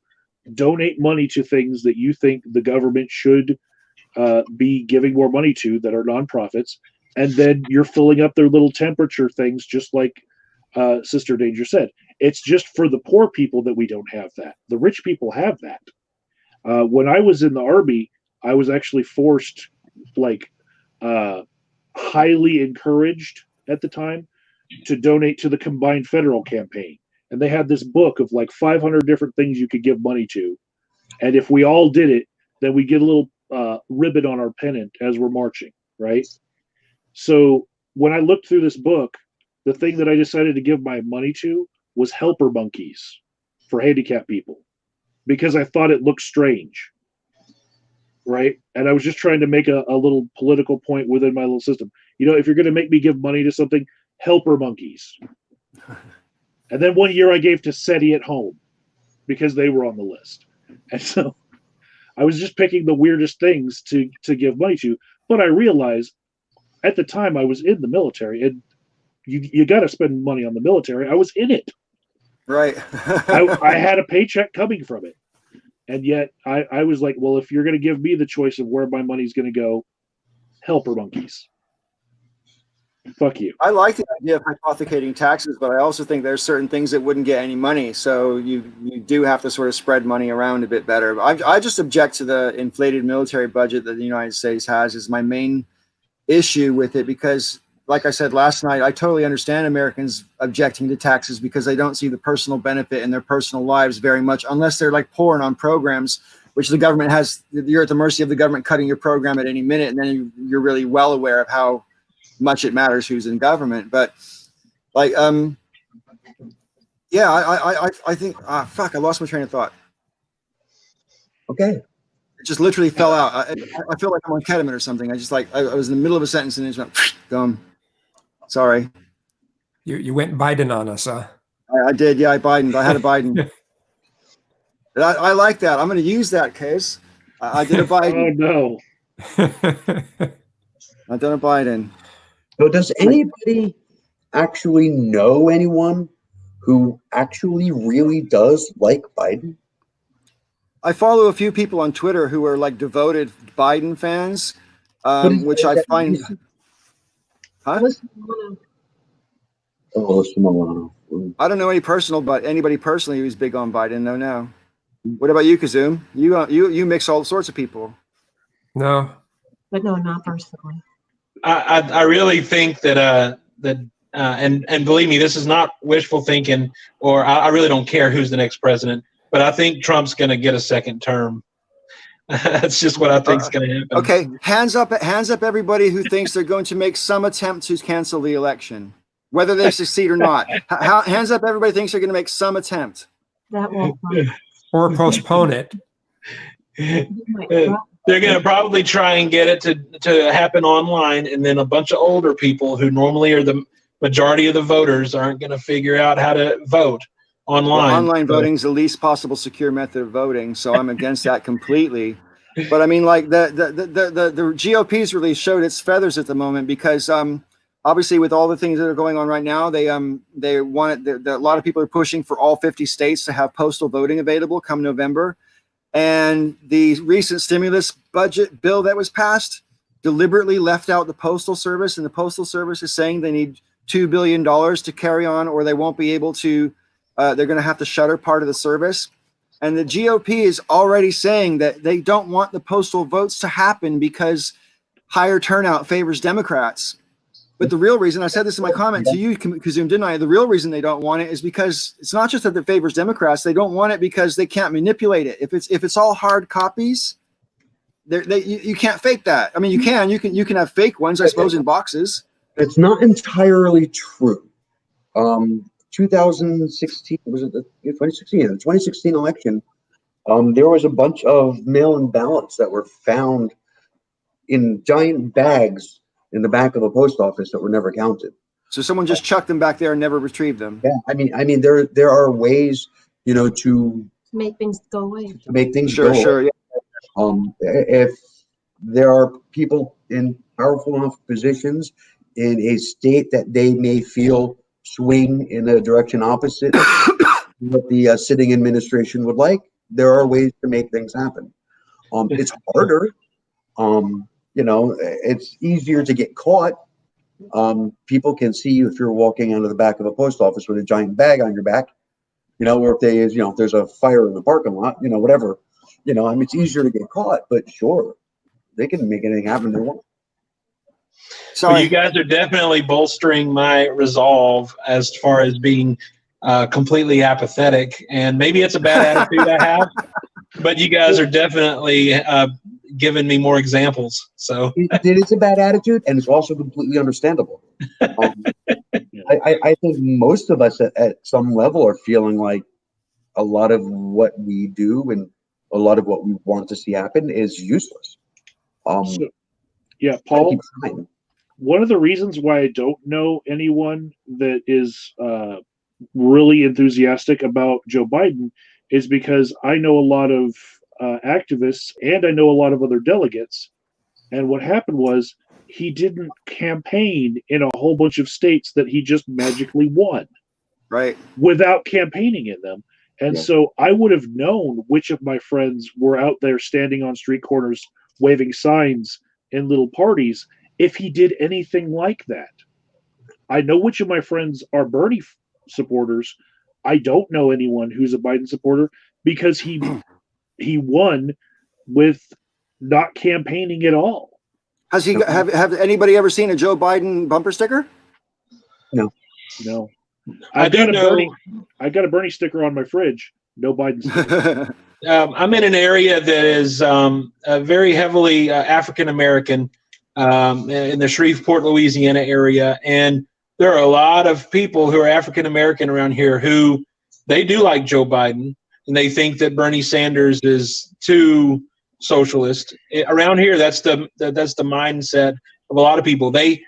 donate money to things that you think the government should be giving more money to, that are nonprofits, and then you're filling up their little temperature things, just like Sister Danger said. It's just for the poor people that we don't have that. The rich people have that. When I was in the Army, I was actually forced, highly encouraged at the time, to donate to the Combined Federal Campaign. And they had this book of 500 different things you could give money to. And if we all did it, then we get a little ribbon on our pennant as we're marching, right? So when I looked through this book, the thing that I decided to give my money to was helper monkeys for handicapped people, because I thought it looked strange, right? And I was just trying to make a little political point within my little system. If you're going to make me give money to something, helper monkeys. And then one year I gave to SETI at home because they were on the list. And so I was just picking the weirdest things to give money to. But I realized at the time I was in the military, and you got to spend money on the military. I was in it. Right. I had a paycheck coming from it. And yet I was like, well, if you're going to give me the choice of where my money's going to go, helper monkeys. Fuck you. I like the idea of hypothecating taxes, but I also think there's certain things that wouldn't get any money. So you do have to sort of spread money around a bit better. I just object to the inflated military budget that the United States has is my main issue with it, because like I said last night, I totally understand Americans objecting to taxes because they don't see the personal benefit in their personal lives very much, unless they're like pouring on programs, which the government has. You're at the mercy of the government cutting your program at any minute, and then you're really well aware of how much it matters who's in government. But like, yeah, I think, fuck, I lost my train of thought. Okay. It just literally fell out. I feel like I'm on ketamine or something. I just like, I was in the middle of a sentence and it just went, gone. Sorry. You went Biden on us, huh? I did. Yeah, I had a Biden. I like that. I'm going to use that case. I did a Biden. Oh, no. I did a Biden. So does anybody actually know anyone who actually really does like Biden? I follow a few people on Twitter who are like devoted Biden fans, which I find. Huh? I don't know anybody personally who's big on Biden. No. What about you, Kazoom? You mix all sorts of people. No. But no, not personally. I really think that and believe me, this is not wishful thinking, or I really don't care who's the next president, but I think Trump's going to get a second term. That's just what I think is going to happen. Okay, hands up, everybody who thinks they're going to make some attempt to cancel the election, whether they succeed or not. Hands up, everybody thinks they're going to make some attempt. That won't fun. Or postpone it. They're going to probably try and get it to happen online, and then a bunch of older people who normally are the majority of the voters aren't going to figure out how to vote online. Well, online voting is the least possible secure method of voting, so I'm against that completely. But I mean, like the GOP's release showed its feathers at the moment because obviously with all the things that are going on right now, they want it. A lot of people are pushing for all 50 states to have postal voting available come November. And the recent stimulus budget bill that was passed deliberately left out the Postal Service, and the Postal Service is saying they need $2 billion to carry on, or they won't be able to. They're going to have to shutter part of the service. And the GOP is already saying that they don't want the postal votes to happen because higher turnout favors Democrats. But the real reason, I said this in my comment to you, Kazoom, didn't I? The real reason they don't want it is because it's not just that it favors Democrats. They don't want it because they can't manipulate it. If it's all hard copies, you can't fake that. I mean, you can have fake ones, I suppose, in boxes. It's not entirely true. 2016, was it the 2016? Yeah, the 2016 election, there was a bunch of mail-in ballots that were found in giant bags in the back of a post office that were never counted. So someone just chucked them back there and never retrieved them. Yeah, I mean, there are ways, to make things go away. To make things sure, go sure, away. Yeah. If there are people in powerful enough positions in a state that they may feel swing in a direction opposite what the sitting administration would like, there are ways to make things happen. It's harder. It's easier to get caught. People can see you if you're walking out of the back of a post office with a giant bag on your back, or if there's a fire in the parking lot, whatever, it's easier to get caught, but sure, they can make anything happen they want. Well, you guys are definitely bolstering my resolve as far as being completely apathetic, and maybe it's a bad attitude I have, but you guys are definitely giving me more examples. So it is a bad attitude, and it's also completely understandable. I think most of us at some level are feeling like a lot of what we do and a lot of what we want to see happen is useless. Yeah, Paul, one of the reasons why I don't know anyone that is really enthusiastic about Joe Biden is because I know a lot of activists and I know a lot of other delegates. And what happened was he didn't campaign in a whole bunch of states that he just magically won. Right. Without campaigning in them. And so I would have known which of my friends were out there standing on street corners waving signs in little parties if he did anything like that. I know which of my friends are Bernie supporters. I don't know anyone who's a Biden supporter because he won with not campaigning at all. Has he have anybody ever seen a Joe Biden bumper sticker? No. No. I do know. I got a Bernie sticker on my fridge. No Biden sticker. I'm in an area that is very heavily African American in the Shreveport, Louisiana area, and there are a lot of people who are African American around here who they do like Joe Biden, and they think that Bernie Sanders is too socialist. Around here, that's the mindset of a lot of people. They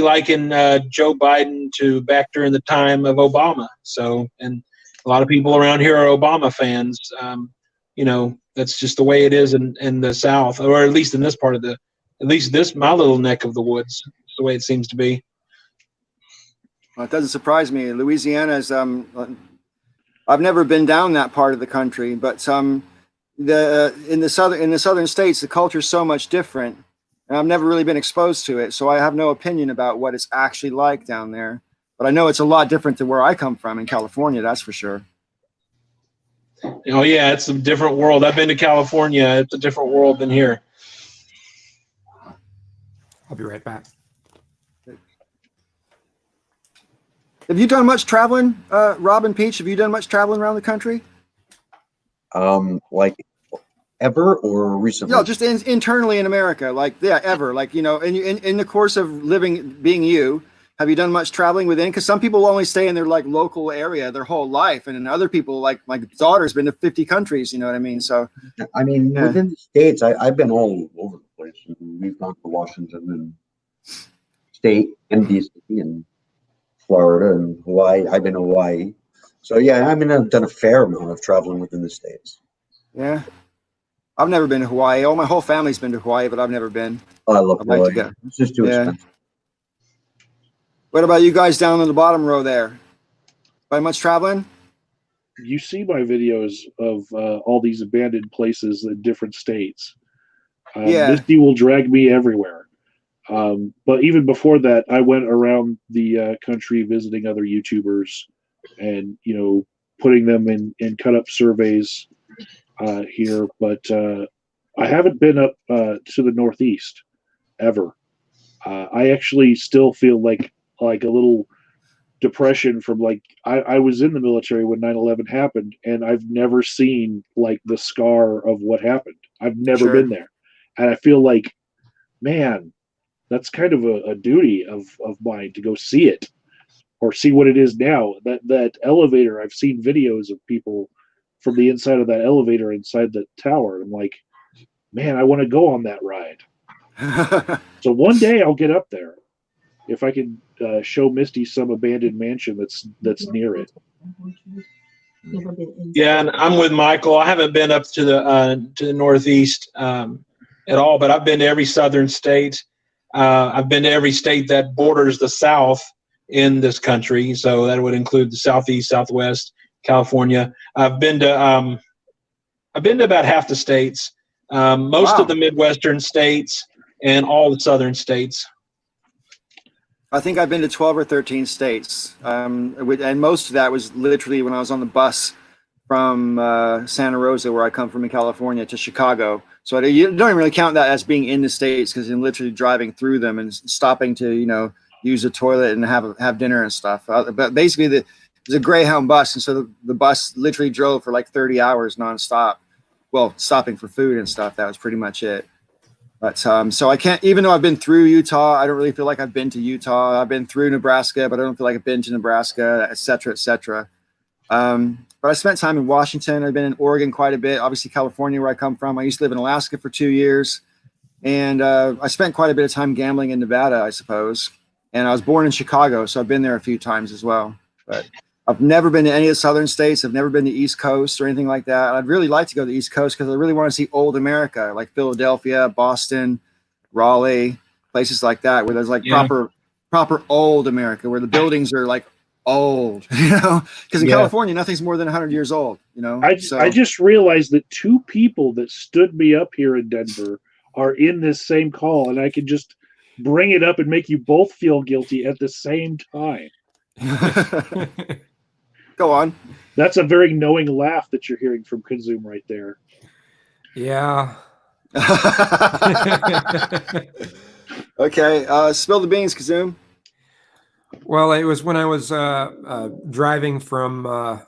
liken Joe Biden to back during the time of Obama. So, and a lot of people around here are Obama fans. You know, that's just the way it is in the South, or at least in this part of my little neck of the woods. It's the way it seems to be. Well, it doesn't surprise me. Louisiana is I've never been down that part of the country, but in the southern states, the culture is so much different, and I've never really been exposed to it, so I have no opinion about what it's actually like down there. But I know it's a lot different than where I come from in California, that's for sure. Oh yeah, it's a different world. I've been to California. It's a different world than here. I'll be right back. Have you done much traveling, Rob and Peach? Have you done much traveling around the country? Like ever or recently? No, just internally in America, like ever, like in the course of being you. Have you done much traveling within? Because some people only stay in their like local area their whole life, and then other people, like my daughter's been to 50 countries. You know what I mean? So, within the states, I've been all over the place. We've gone to Washington and State and DC and Florida and Hawaii. I've been to Hawaii. So yeah, I've done a fair amount of traveling within the states. Yeah, I've never been to Hawaii. My whole family's been to Hawaii, but I've never been. Oh, I love Hawaii. Like to go. It's just too expensive. What about you guys down in the bottom row there? By much traveling? You see my videos of all these abandoned places in different states. Misty will drag me everywhere. But even before that, I went around the country visiting other YouTubers and, putting them in cut up surveys here. But I haven't been up to the Northeast ever. I actually still feel like a little depression from I was in the military when 9/11 happened, and I've never seen like the scar of what happened. I've never been there. And I feel like, man, that's kind of a duty of mine to go see it or see what it is now. That elevator, I've seen videos of people from the inside of that elevator inside the tower. I'm like, man, I want to go on that ride. So one day I'll get up there if I can show Misty some abandoned mansion that's near it. Yeah, and I'm with Michael. I haven't been up to the Northeast at all, but I've been to every southern state. I've been to every state that borders the South in this country, so that would include the Southeast, Southwest, California. I've been to about half the states, most of the Midwestern states, and all the southern states. I think I've been to 12 or 13 states, and most of that was literally when I was on the bus from Santa Rosa, where I come from in California, to Chicago. So you don't even really count that as being in the states, because I'm literally driving through them and stopping to use the toilet and have dinner and stuff. But basically, it was a Greyhound bus, and so the bus literally drove for like 30 hours nonstop. Well, stopping for food and stuff. That was pretty much it. But so I can't, even though I've been through Utah, I don't really feel like I've been to Utah. I've been through Nebraska, but I don't feel like I've been to Nebraska, et cetera, et cetera. But I spent time in Washington. I've been in Oregon quite a bit. Obviously, California, where I come from. I used to live in Alaska for 2 years. And I spent quite a bit of time gambling in Nevada, I suppose. And I was born in Chicago, so I've been there a few times as well. But I've never been to any of the southern states. I've never been to the East Coast or anything like that. I'd really like to go to the East Coast because I really want to see old America, like Philadelphia, Boston, Raleigh, places like that, where there's like proper old America, where the buildings are like old, because in California, nothing's more than 100 years old, I just realized that two people that stood me up here in Denver are in this same call, and I can just bring it up and make you both feel guilty at the same time. Go on. That's a very knowing laugh that you're hearing from Consume right there. Yeah. Okay, spill the beans, Kazoom. Well, it was when I was driving from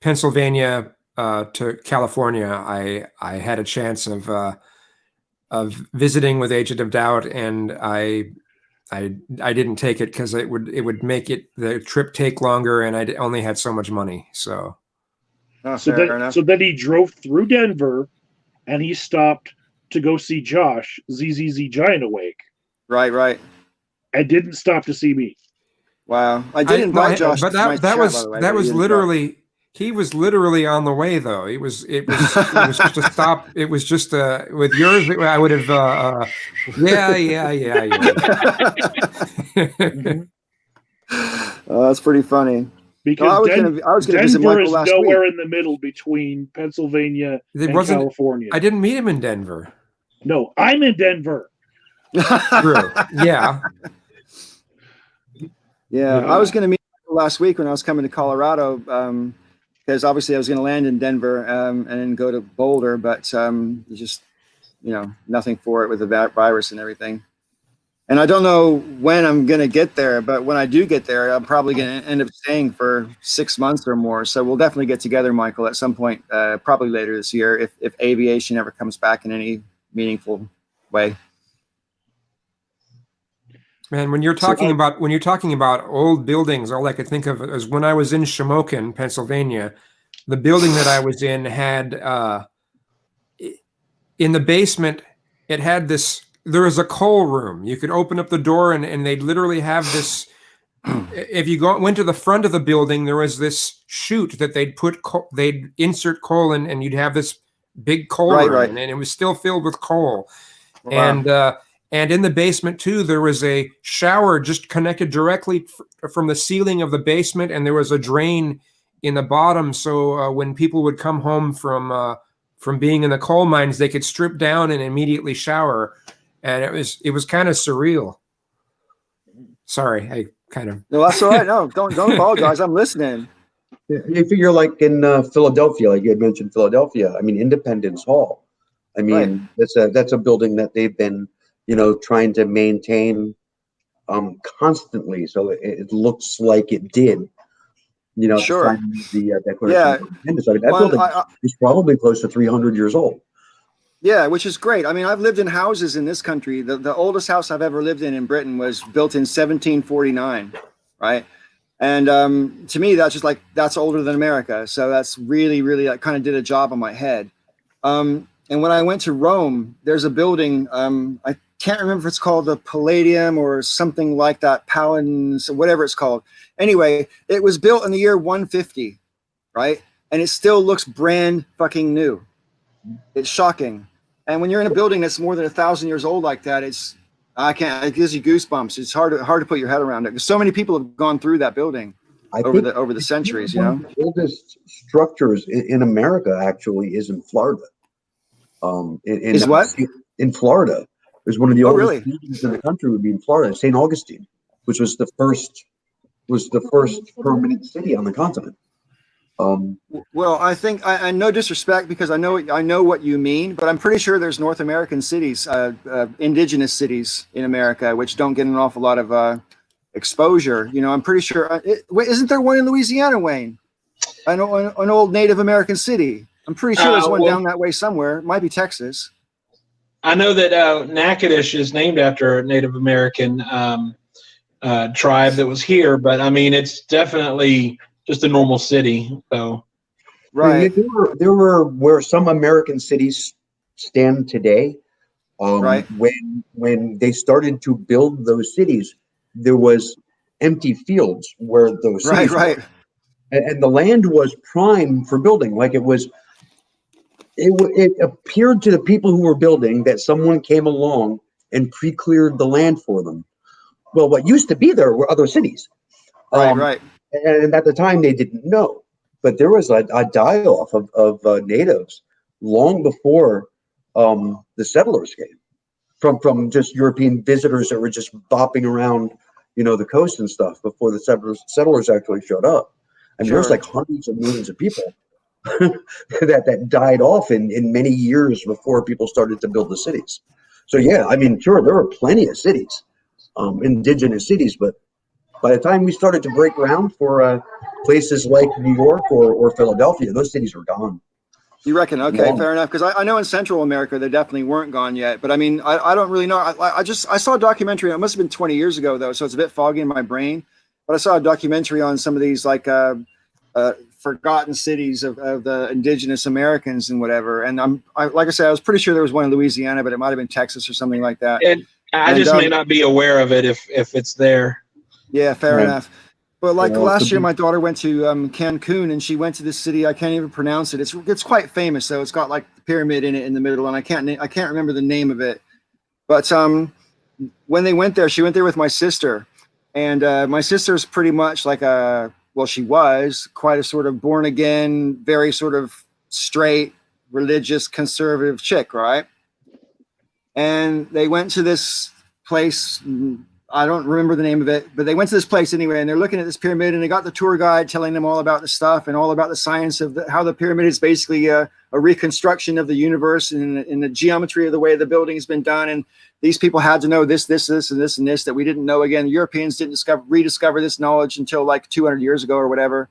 Pennsylvania to California. I had a chance of visiting with Agent of Doubt, and I didn't take it because it would make the trip take longer, and I only had so much money. So Fair enough. So then he drove through Denver, and he stopped to go see Josh, ZZZ Giant Awake, Right. and didn't stop to see me. Wow. I did invite Josh. but to my that chat, was by the way, that but he was didn't literally. He was literally on the way, though. It was just a stop. It was just with yours. I would have. Yeah. Oh, that's pretty funny. Because I was gonna visit Denver Michael is last nowhere week. in the middle between Pennsylvania It and wasn't. California. I didn't meet him in Denver. No, I'm in Denver. True. Yeah. Yeah, I was going to meet Michael last week when I was coming to Colorado, because obviously I was going to land in Denver and then go to Boulder, but just nothing for it with the virus and everything. And I don't know when I'm going to get there, but when I do get there, I'm probably going to end up staying for 6 months or more. So we'll definitely get together, Michael, at some point, probably later this year, if aviation ever comes back in any meaningful way. Man, when you're talking about old buildings, all I could think of is when I was in Shamokin, Pennsylvania. The building that I was in had in the basement, it had this. There was a coal room. You could open up the door, and they'd literally have this. If you went to the front of the building, there was this chute that they'd insert coal in, and you'd have this big coal room, and it was still filled with coal. Wow. And in the basement too, there was a shower just connected directly from the ceiling of the basement, and there was a drain in the bottom. So when people would come home from being in the coal mines, they could strip down and immediately shower, and it was kind of surreal. Sorry, I kind of. No, that's all right. No, don't apologize. I'm listening. You figure like in Philadelphia, like you had mentioned Philadelphia. I mean, Independence Hall. I mean, that's a building that they've been trying to maintain constantly, so it looks like it did. Sure. The Declaration of Independence. I mean, that building is probably close to 300 years old. Yeah, which is great. I mean, I've lived in houses in this country. The oldest house I've ever lived in Britain was built in 1749, right? And to me, that's older than America. So that's really I kind of did a job on my head. And when I went to Rome, there's a building. I can't remember if it's called the Palladium or something like that, Paladins, whatever it's called. Anyway, it was built in the year 150, right? And it still looks brand fucking new. It's shocking. And when you're in a building that's more than 1,000 years old like that, it gives you goosebumps. It's hard to put your head around it. Because so many people have gone through that building over the centuries. One of the oldest structures in America actually is in Florida. Is what? In Florida. There's one of the oldest really? buildings in the country would be in Florida, St. Augustine, which was the first permanent city on the continent. Well, I think I no disrespect, because I know what you mean, but I'm pretty sure there's North American cities, indigenous cities in America, which don't get an awful lot of exposure. I'm pretty sure. Isn't there one in Louisiana, Wayne? I know an old Native American city. I'm pretty sure there's one down that way somewhere. It might be Texas. I know that Natchitoches is named after a Native American tribe that was here, but I mean, it's definitely just a normal city. So, right. There were where some American cities stand today. Right. When they started to build those cities, there was empty fields where those cities were. And the land was prime for building. Like it appeared to the people who were building that someone came along and pre-cleared the land for them. Well, what used to be there were other cities. Right. And at the time they didn't know, but there was a die-off of natives long before the settlers came, from just European visitors that were just bopping around, the coast and stuff before the settlers actually showed up. And there's like hundreds of millions of people that died off in many years before people started to build the cities. So yeah, I mean, sure, there were plenty of cities, indigenous cities, but by the time we started to break ground for places like New York or Philadelphia, those cities were gone. You reckon? Okay, fair enough. Because I know in Central America they definitely weren't gone yet. But I mean, I don't really know. I saw a documentary. It must have been 20 years ago though, so it's a bit foggy in my brain. But I saw a documentary on some of these like forgotten cities of the indigenous Americans and whatever. And like I said, I was pretty sure there was one in Louisiana, but it might have been Texas or something like that. And I just may not be aware of it if it's there. Yeah, fair enough. But like last year, be- my daughter went to Cancun, and she went to this city. I can't even pronounce it. It's quite famous, though. It's got like the pyramid in it in the middle, and I can't remember the name of it. But when they went there, she went there with my sister, and my sister's pretty much like she was quite a sort of born again, very sort of straight, religious, conservative chick, right? And they went to this place. I don't remember the name of it, but they went to this place anyway, and they're looking at this pyramid, and they got the tour guide telling them all about the stuff and all about the science of how the pyramid is basically a reconstruction of the universe and the geometry of the way the building has been done. And these people had to know this, and this that we didn't know. Again, Europeans didn't rediscover this knowledge until like 200 years ago or whatever,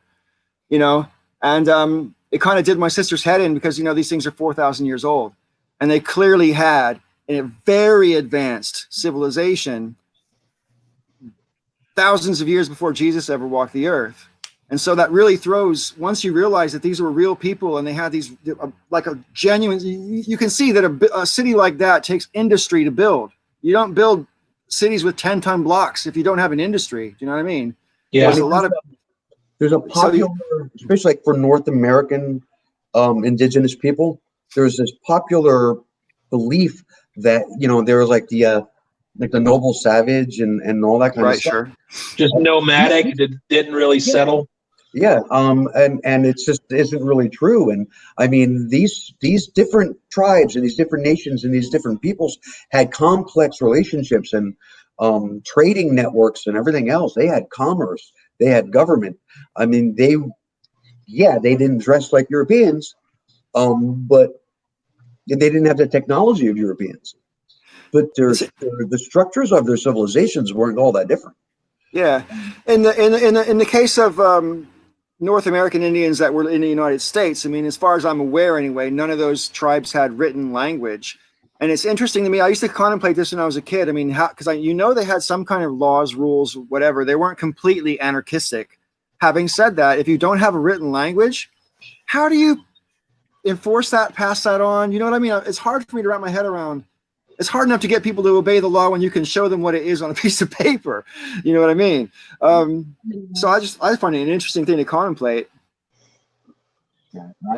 you know. And it kind of did my sister's head in because, you know, these things are 4,000 years old, and they clearly had a very advanced civilization thousands of years before Jesus ever walked the earth. And so that really throws, once you realize that these were real people and they had these like a genuine, you can see that a city like that takes industry to build. You don't build cities with 10-ton blocks if you don't have an industry. Do you know what I mean? Yeah. There's a popular, especially like for North American indigenous people, there's this popular belief that, you know, there was like the noble savage and all that kind of stuff. Sure. Just nomadic, didn't really settle. Yeah, and it's just isn't really true. And I mean, these different tribes and these different nations and these different peoples had complex relationships and trading networks and everything else. They had commerce, they had government. I mean, they didn't dress like Europeans, but they didn't have the technology of Europeans. But the structures of their civilizations weren't all that different. Yeah, in the case of North American Indians that were in the United States, I mean, as far as I'm aware, anyway, none of those tribes had written language. And it's interesting to me. I used to contemplate this when I was a kid. I mean, because they had some kind of laws, rules, whatever. They weren't completely anarchistic. Having said that, if you don't have a written language, how do you enforce that, pass that on? You know what I mean? It's hard for me to wrap my head around. It's hard enough to get people to obey the law when you can show them what it is on a piece of paper. You know what I mean? So I find it an interesting thing to contemplate.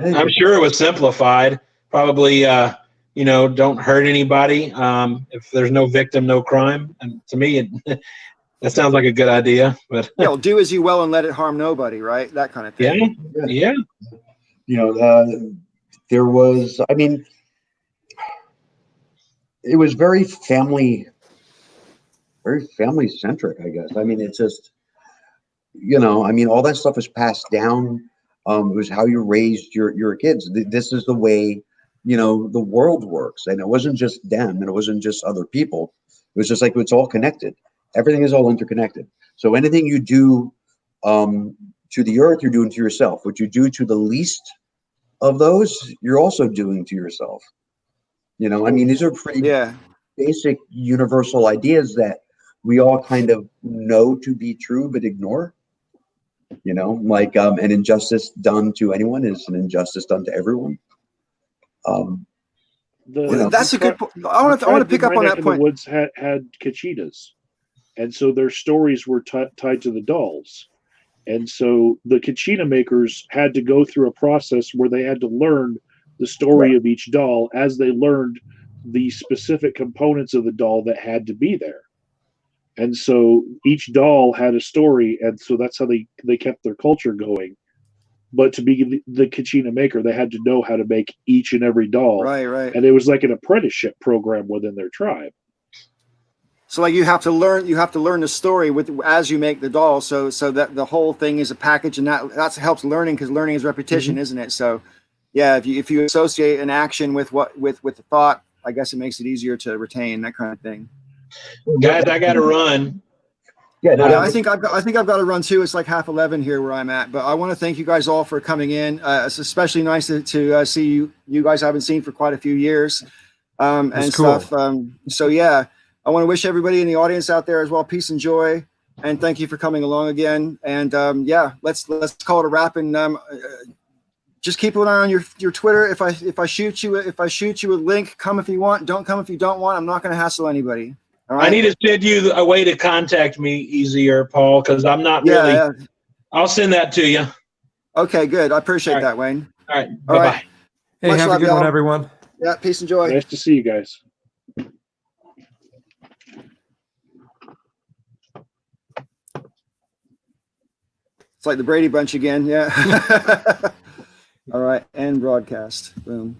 I'm sure it was simplified. Probably, don't hurt anybody. If there's no victim, no crime. And to me, that sounds like a good idea. But do as you will and let it harm nobody, right? That kind of thing. Yeah. You know, there was. I mean. It was very family centric, I guess. I mean, it's just, you know, I mean, all that stuff is passed down. It was how you raised your kids. This is the way, you know, the world works. And it wasn't just them and it wasn't just other people. It was just like, it's all connected. Everything is all interconnected. So anything you do to the earth, you're doing to yourself. What you do to the least of those, you're also doing to yourself. You know, I mean, these are pretty basic universal ideas that we all kind of know to be true, but ignore. You know, like an injustice done to anyone is an injustice done to everyone. That's a good point. I want to pick up on that point. The woods had Kachitas, and so their stories were tied to the dolls. And so the Kachina makers had to go through a process where they had to learn the story of each doll as they learned the specific components of the doll that had to be there. And so each doll had a story, and so that's how they kept their culture going. But to be the Kachina maker, they had to know how to make each and every doll. Right. And it was like an apprenticeship program within their tribe. So like you have to learn the story as you make the doll, so that the whole thing is a package, and that helps learning, because learning is repetition, isn't it? So yeah, if you associate an action with the thought, I guess it makes it easier to retain, that kind of thing. Guys, I got to run. Yeah, no, Yeah, I think I've got to run too. It's like 11:30 here where I'm at. But I want to thank you guys all for coming in. It's especially nice to see you guys I haven't seen for quite a few years, and cool. stuff. So yeah, I want to wish everybody in the audience out there as well peace and joy, and thank you for coming along again. And yeah, let's call it a wrap. And just keep an eye on your Twitter. If I shoot you a link, come if you want. Don't come if you don't want. I'm not going to hassle anybody. All right? I need to send you a way to contact me easier, Paul, because I'm not really. Yeah. I'll send that to you. Okay, good. I appreciate that, Wayne. All right. All Bye-bye. right. Hey, Much have a love, good one, y'all. everyone. Yeah, peace and joy. Nice to see you guys. It's like the Brady Bunch again. Yeah. All right. End broadcast. Boom.